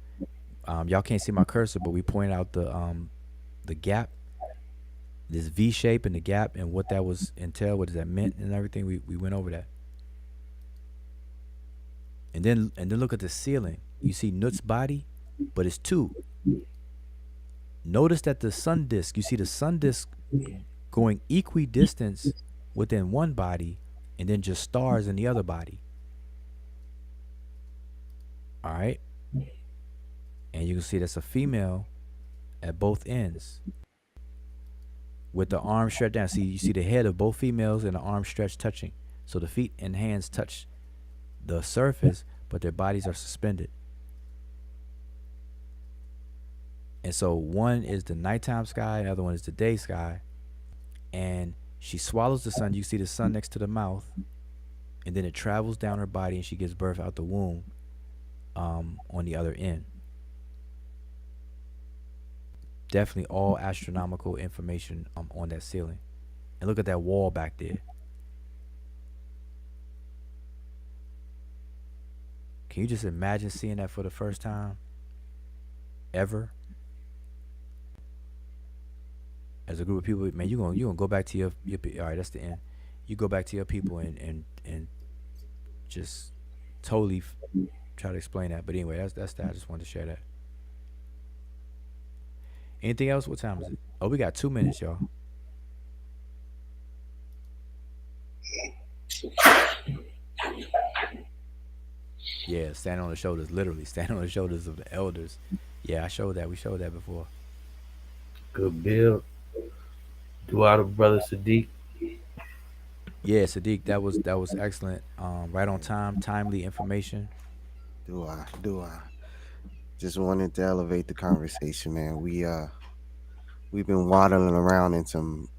Y'all can't see my cursor, but we pointed out the gap, this V shape in the gap, and what that was entail, what does that meant, and everything. We went over that. And then look at the ceiling. You see Nut's body, but it's two. Notice that the sun disk. You see the sun disk going equidistance within one body, and then just stars in the other body. All right, and you can see that's a female at both ends with the arm stretched down. See, you see the head of both females and the arm stretched touching. So the feet and hands touch the surface, but their bodies are suspended. And so one is the nighttime sky, the other one is the day sky. And she swallows the sun. You see the sun next to the mouth, and then it travels down her body, and she gives birth out the womb on the other end. Definitely all astronomical information on that ceiling. And look at that wall back there. Can you just imagine seeing that for the first time ever? As a group of people, man, you gonna go back to your all right, that's the end. You go back to your people and just totally try to explain that. But anyway, that's that. I just wanted to share that. Anything else? What time is it? Oh, we got 2 minutes, y'all. Yeah, standing on the shoulders, literally standing on the shoulders of the elders. Yeah, I showed that. We showed that before.
Good build. Do out of brother Siddeeq.
Yeah, Siddeeq, that was excellent. Right on time, timely information.
Do I? Do I? Just wanted to elevate the conversation, man. We've been waddling around in some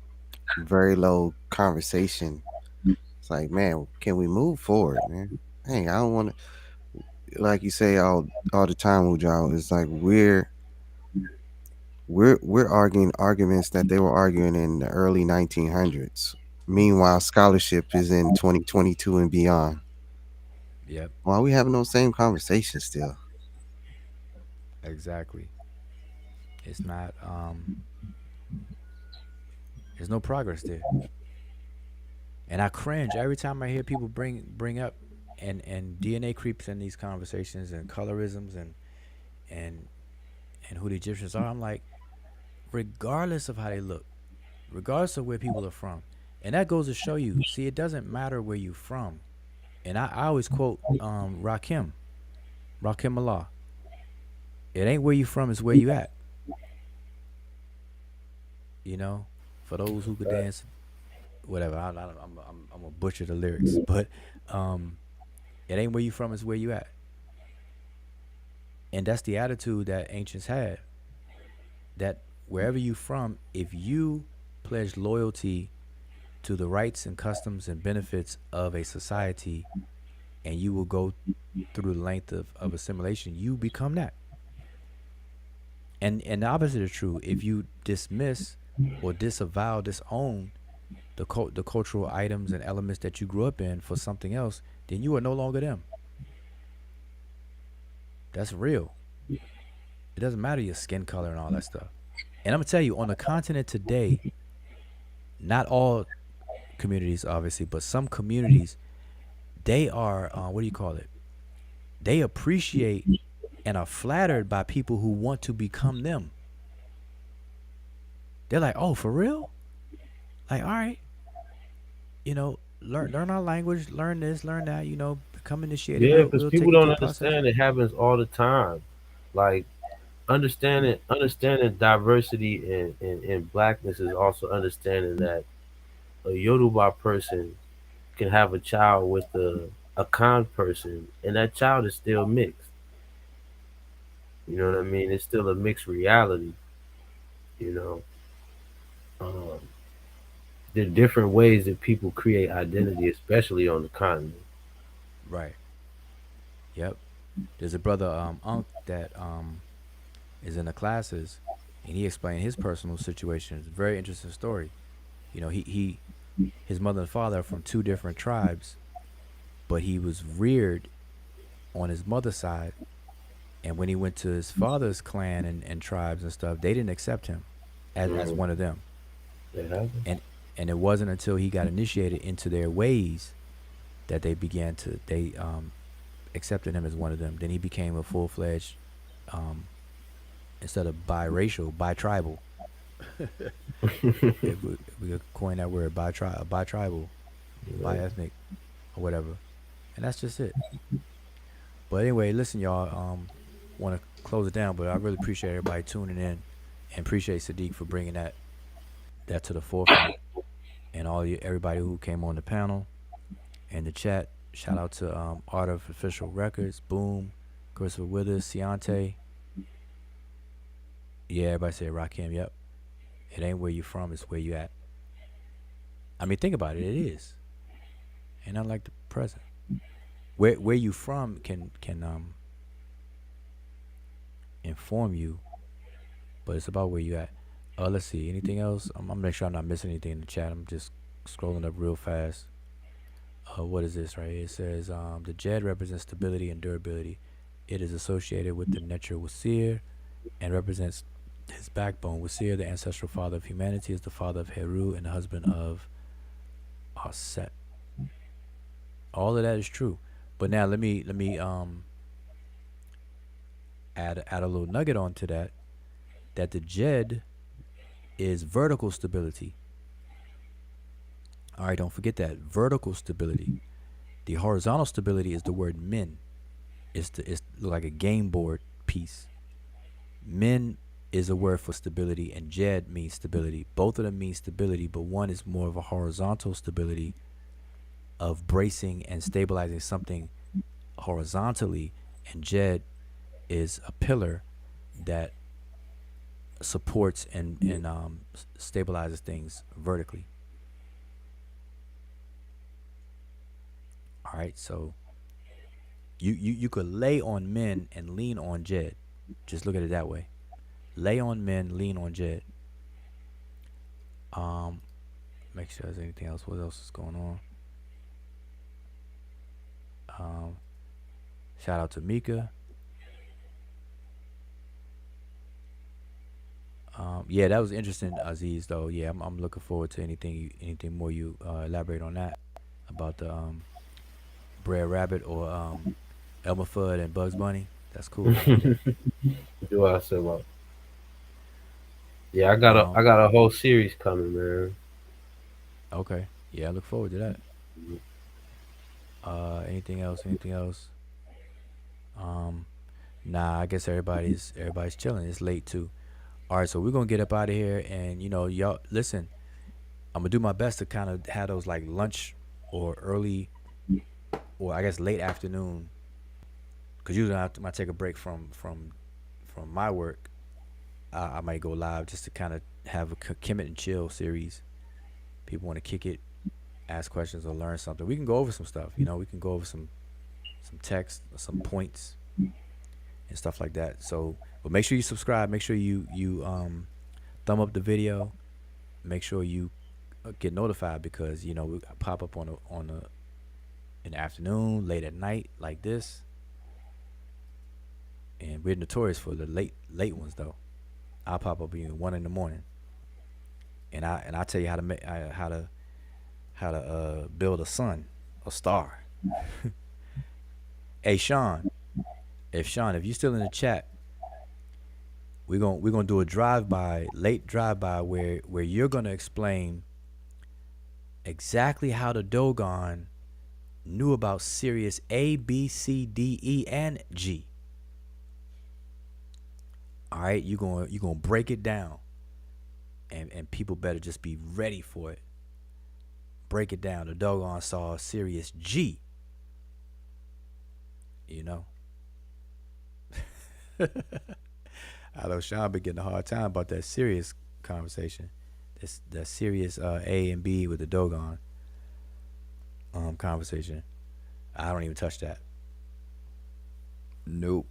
very low conversation. It's like, man, can we move forward, man? Hey, I don't want to, like you say all the time, Ujao. It's like we're arguing arguments that they were arguing in the early 1900s. Meanwhile, scholarship is in 2022 and beyond.
Yep,
Why are we having those same conversations still?
exactly. It's not. There's no progress there, and I cringe every time I hear people bring up and DNA creeps in these conversations and colorisms and and who the Egyptians are. I'm like, regardless of how they look, regardless of where people are from, and that goes to show you. See, it doesn't matter where you're from, and I always quote Rakim Allah. It ain't where you from; it's where you at. You know, for those who could dance, whatever. I'm gonna butcher the lyrics, but um, it ain't where you from; it's where you at. And that's the attitude that ancients had. That wherever you from, if you pledge loyalty to the rights and customs and benefits of a society, and you will go through the length of assimilation, you become that. And the opposite is true. If you dismiss or disavow, disown the cultural items and elements that you grew up in for something else, then you are no longer them. That's real. It doesn't matter your skin color and all that stuff. And I'm gonna tell you, on the continent today, not all communities obviously, but some communities, they are what do you call it? They appreciate and are flattered by people who want to become them. They're like, oh, for real? Like, all right, learn our language, learn this, learn that, become initiated.
Yeah,
We'll
because
we'll
people
take you through
don't
the process.
understand it happens all the time. Like understanding diversity and blackness is also understanding that a Yoruba person can have a child with a Khan person, and that child is still mixed. You know what I mean? It's still a mixed reality. You know, um, there are different ways that people create identity, especially on the continent.
Right. Yep. There's a brother, Unc, that is in the classes, and he explained his personal situation. It's a very interesting story. He his mother and father are from two different tribes, but he was reared on his mother's side. And when he went to his father's clan and tribes and stuff, they didn't accept him as
Mm-hmm.
one of them.
It happens.
And it wasn't until he got initiated into their ways that they accepted him as one of them. Then he became a full fledged, um, instead of biracial, bi-tribal. If we could coin that word, bi-tribal,
Right.
bi-ethnic, or whatever. And that's just it. But anyway, listen, y'all. Want to close it down, but I really appreciate everybody tuning in, and appreciate Siddeeq for bringing that to the forefront, and everybody who came on the panel and the chat. Shout out to Art of Official Records, Boom, Christopher Withers, Ciante. Yeah, everybody said Rakim. Yep, it ain't where you from; it's where you at. I mean, think about it. It is, and not like the present. Where you from can inform you, but it's about where you at. Let's see. Anything else? I'm gonna make sure I'm not missing anything in the chat. I'm just scrolling up real fast. What is this right here? It says the Jed represents stability and durability. It is associated with the Netcher Wasir and represents his backbone. Wasir, the ancestral father of humanity, is the father of Heru and the husband of Aset. All of that is true. But now let me add a little nugget onto that. That the Jed is vertical stability. All right, don't forget that vertical stability. The horizontal stability is the word min. It's like a game board piece. Min is a word for stability, and Jed means stability. Both of them mean stability, but one is more of a horizontal stability of bracing and stabilizing something horizontally, and Jed is a pillar that supports and stabilizes things vertically. All right, so you could lay on men and lean on Jed. Just look at it that way. Lay on men, lean on Jed. Um, Make sure there's anything else. What else is going on? Um, Shout out to Mika. Yeah, that was interesting, Aziz. Though, yeah, I'm looking forward to anything more you elaborate on that about the Brer Rabbit or Elmer Fudd and Bugs Bunny. That's cool.
Do I say well? Yeah, I
Um,
got a whole series coming, man.
okay, yeah, I look forward to that. Anything else? Anything else? Um, Nah, I guess everybody's chilling. It's late too. All right, so we're gonna get up out of here, and y'all listen. I'm gonna do my best to kind of have those like lunch or early, or I guess late afternoon, because usually I might take a break from my work. I might go live just to kind of have a Kemet and Chill series. People want to kick it, ask questions, or learn something. We can go over some stuff. We can go over some text, some points, and stuff like that. So, but make sure you subscribe. Make sure you thumb up the video. Make sure you get notified because we pop up on a in the afternoon, late at night, like this. And we're notorious for the late ones though. I'll pop up even 1 in the morning, and I tell you how to make how to build a sun, a star. Hey Sean, If Sean, if you're still in the chat, we're gonna do a drive by, late drive by, where you're gonna explain exactly how the Dogon knew about Sirius A, B, C, D, E, and G. All right, you're gonna break it down, and people better just be ready for it. Break it down. The Dogon saw Sirius G. You know, I know Sean been getting a hard time about that serious conversation. This that serious A and B with the Dogon conversation. I don't even touch that. Nope.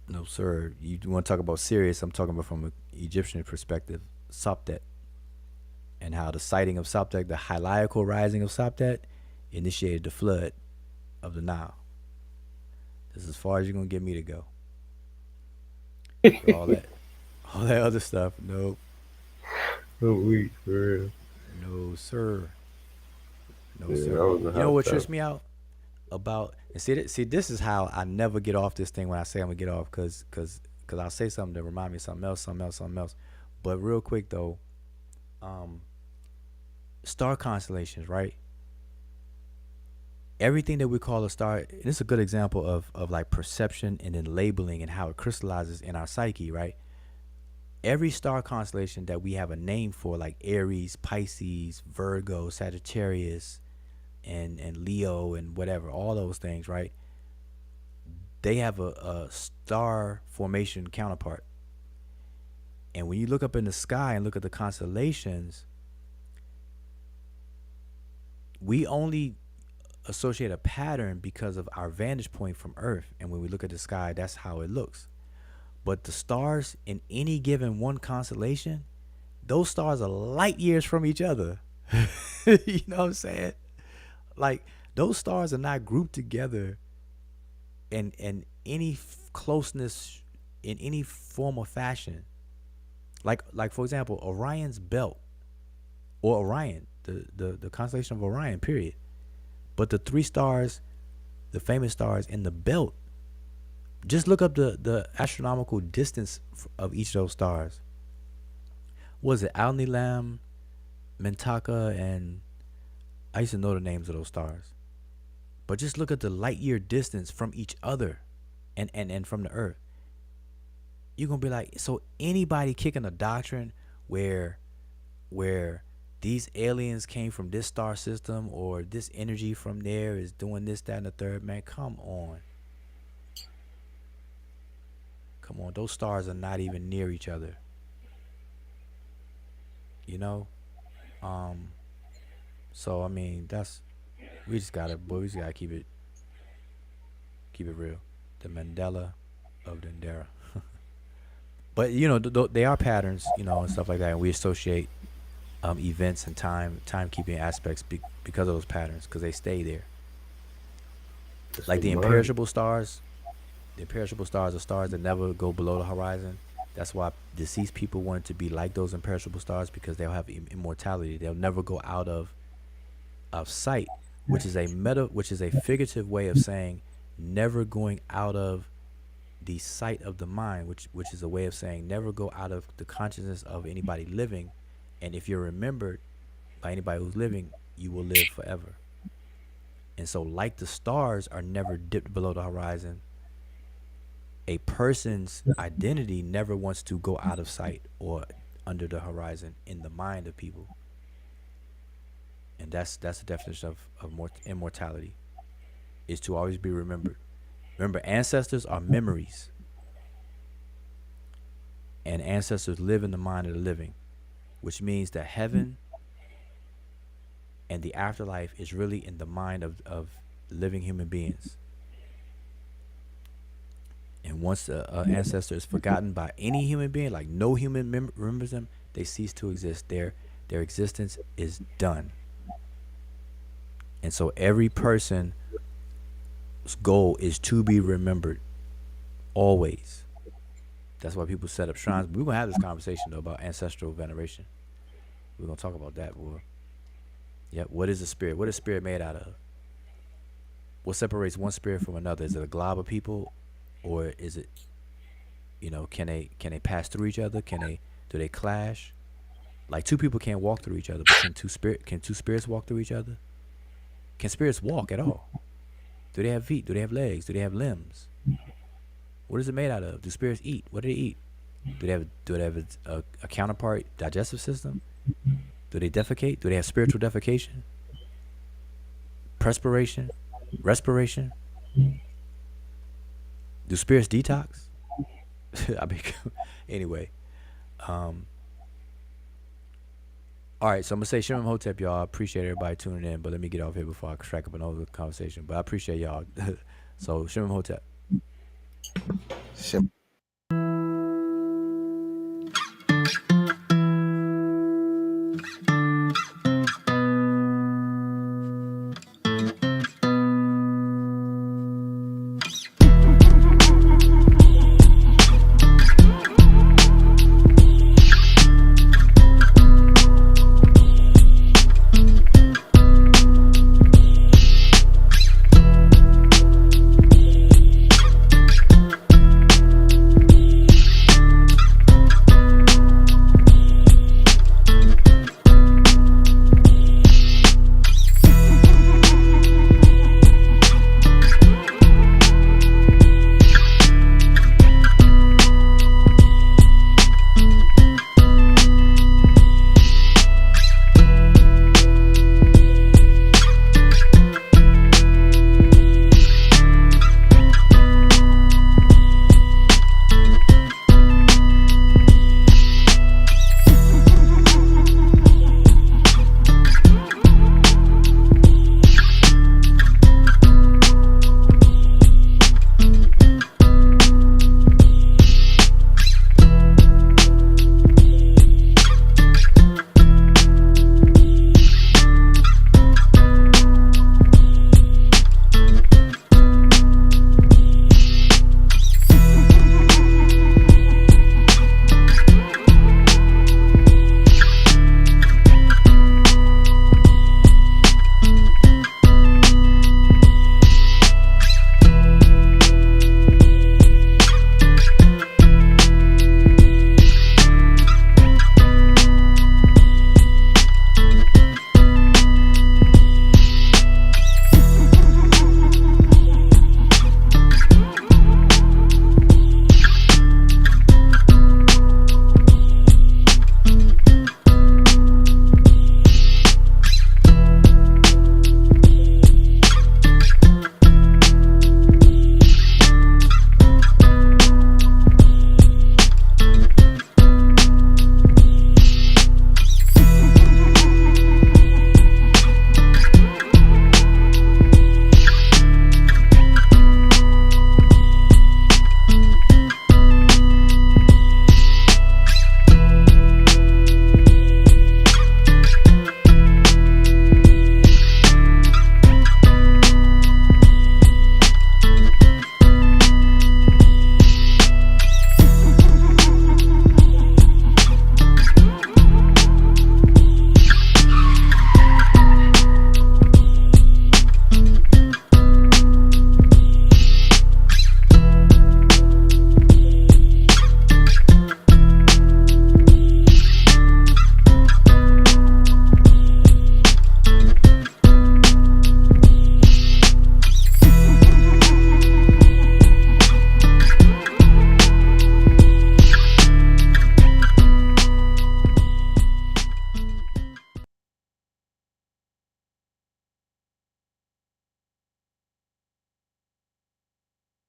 No sir. You want to talk about serious? I'm talking about from an Egyptian perspective. Sopdet, and how the sighting of Sopdet, the hieroglyphical rising of Sopdet, initiated the flood of the Nile. This is as far as you're gonna get me to go. All that other stuff. Nope.
So weak, for real.
No sir. No
Yeah,
sir.
that was a
You know
hot
what
topic.
trips me out about? And see, this is how I never get off this thing when I say I'm gonna get off, cause I'll say something that remind me of something else, something else, something else. But real quick though, um, star constellations, right? Everything that we call a star, and this is a good example of like perception and then labeling and how it crystallizes in our psyche, right? Every star constellation that we have a name for, like Aries, Pisces, Virgo, Sagittarius, and Leo and whatever, all those things, right? They have a star formation counterpart. And when you look up in the sky and look at the constellations, we only associate a pattern because of our vantage point from Earth. And when we look at the sky, that's how it looks. But the stars in any given one constellation, those stars are light years from each other. You know what I'm saying? Like those stars are not grouped together in any closeness in any form or fashion. Like for example, Orion's belt, or Orion, the constellation of Orion, period. But the three stars, the famous stars in the belt, just look up the astronomical distance of each of those stars. Was it Alnilam, Mentaka, and I used to know the names of those stars. But just look at the light year distance from each other and from the earth. You're gonna be like, so anybody kicking a doctrine where where these aliens came from this star system, or this energy from there is doing this, that, and the third, man, come on. Come on, those stars are not even near each other. You know? Um, so I mean that's we just gotta boy, we just gotta keep it real. The Mandela of Dendera. But you know, they are patterns, you know, and stuff like that, and we associate events and timekeeping aspects because of those patterns, because they stay there.
It's
Like
the
the
mind.
imperishable stars, the imperishable stars are stars that never go below the horizon. That's why deceased people wanted to be like those imperishable stars, because they'll have immortality. They'll never go out of sight, which is a figurative way of saying never going out of the sight of the mind, which is a way of saying never go out of the consciousness of anybody living. And if you're remembered by anybody who's living, you will live forever. And so, like the stars are never dipped below the horizon, a person's identity never wants to go out of sight or under the horizon in the mind of people. And that's the definition of immortality, is to always be remembered. Remember, ancestors are memories, and ancestors live in the mind of the living, which means that heaven and the afterlife is really in the mind of living human beings. And once an ancestor is forgotten by any human being, like no human remembers them, they cease to exist. Their existence is done. And so every person's goal is to be remembered always. That's why people set up shrines. But we're gonna have this conversation though about ancestral veneration. We're gonna talk about that, boy. Yep. What is the spirit? What is spirit made out of? what separates one spirit from another? Is it a glob of people, or is it, can they pass through each other? Do they clash? Like two people can't walk through each other, but can two spirits walk through each other? Can spirits walk at all? Do they have feet? Do they have legs? Do they have limbs? What is it made out of? Do spirits eat? What do they eat? Do they have a counterpart digestive system? Do they defecate? Do they have spiritual defecation? Perspiration? Respiration? Do spirits detox? I mean, anyway. All right, so I'm gonna say Shem Hotep, y'all. I appreciate everybody tuning in, but let me get off here before I track up another conversation. But I appreciate y'all. So Shem Hotep.
Shim.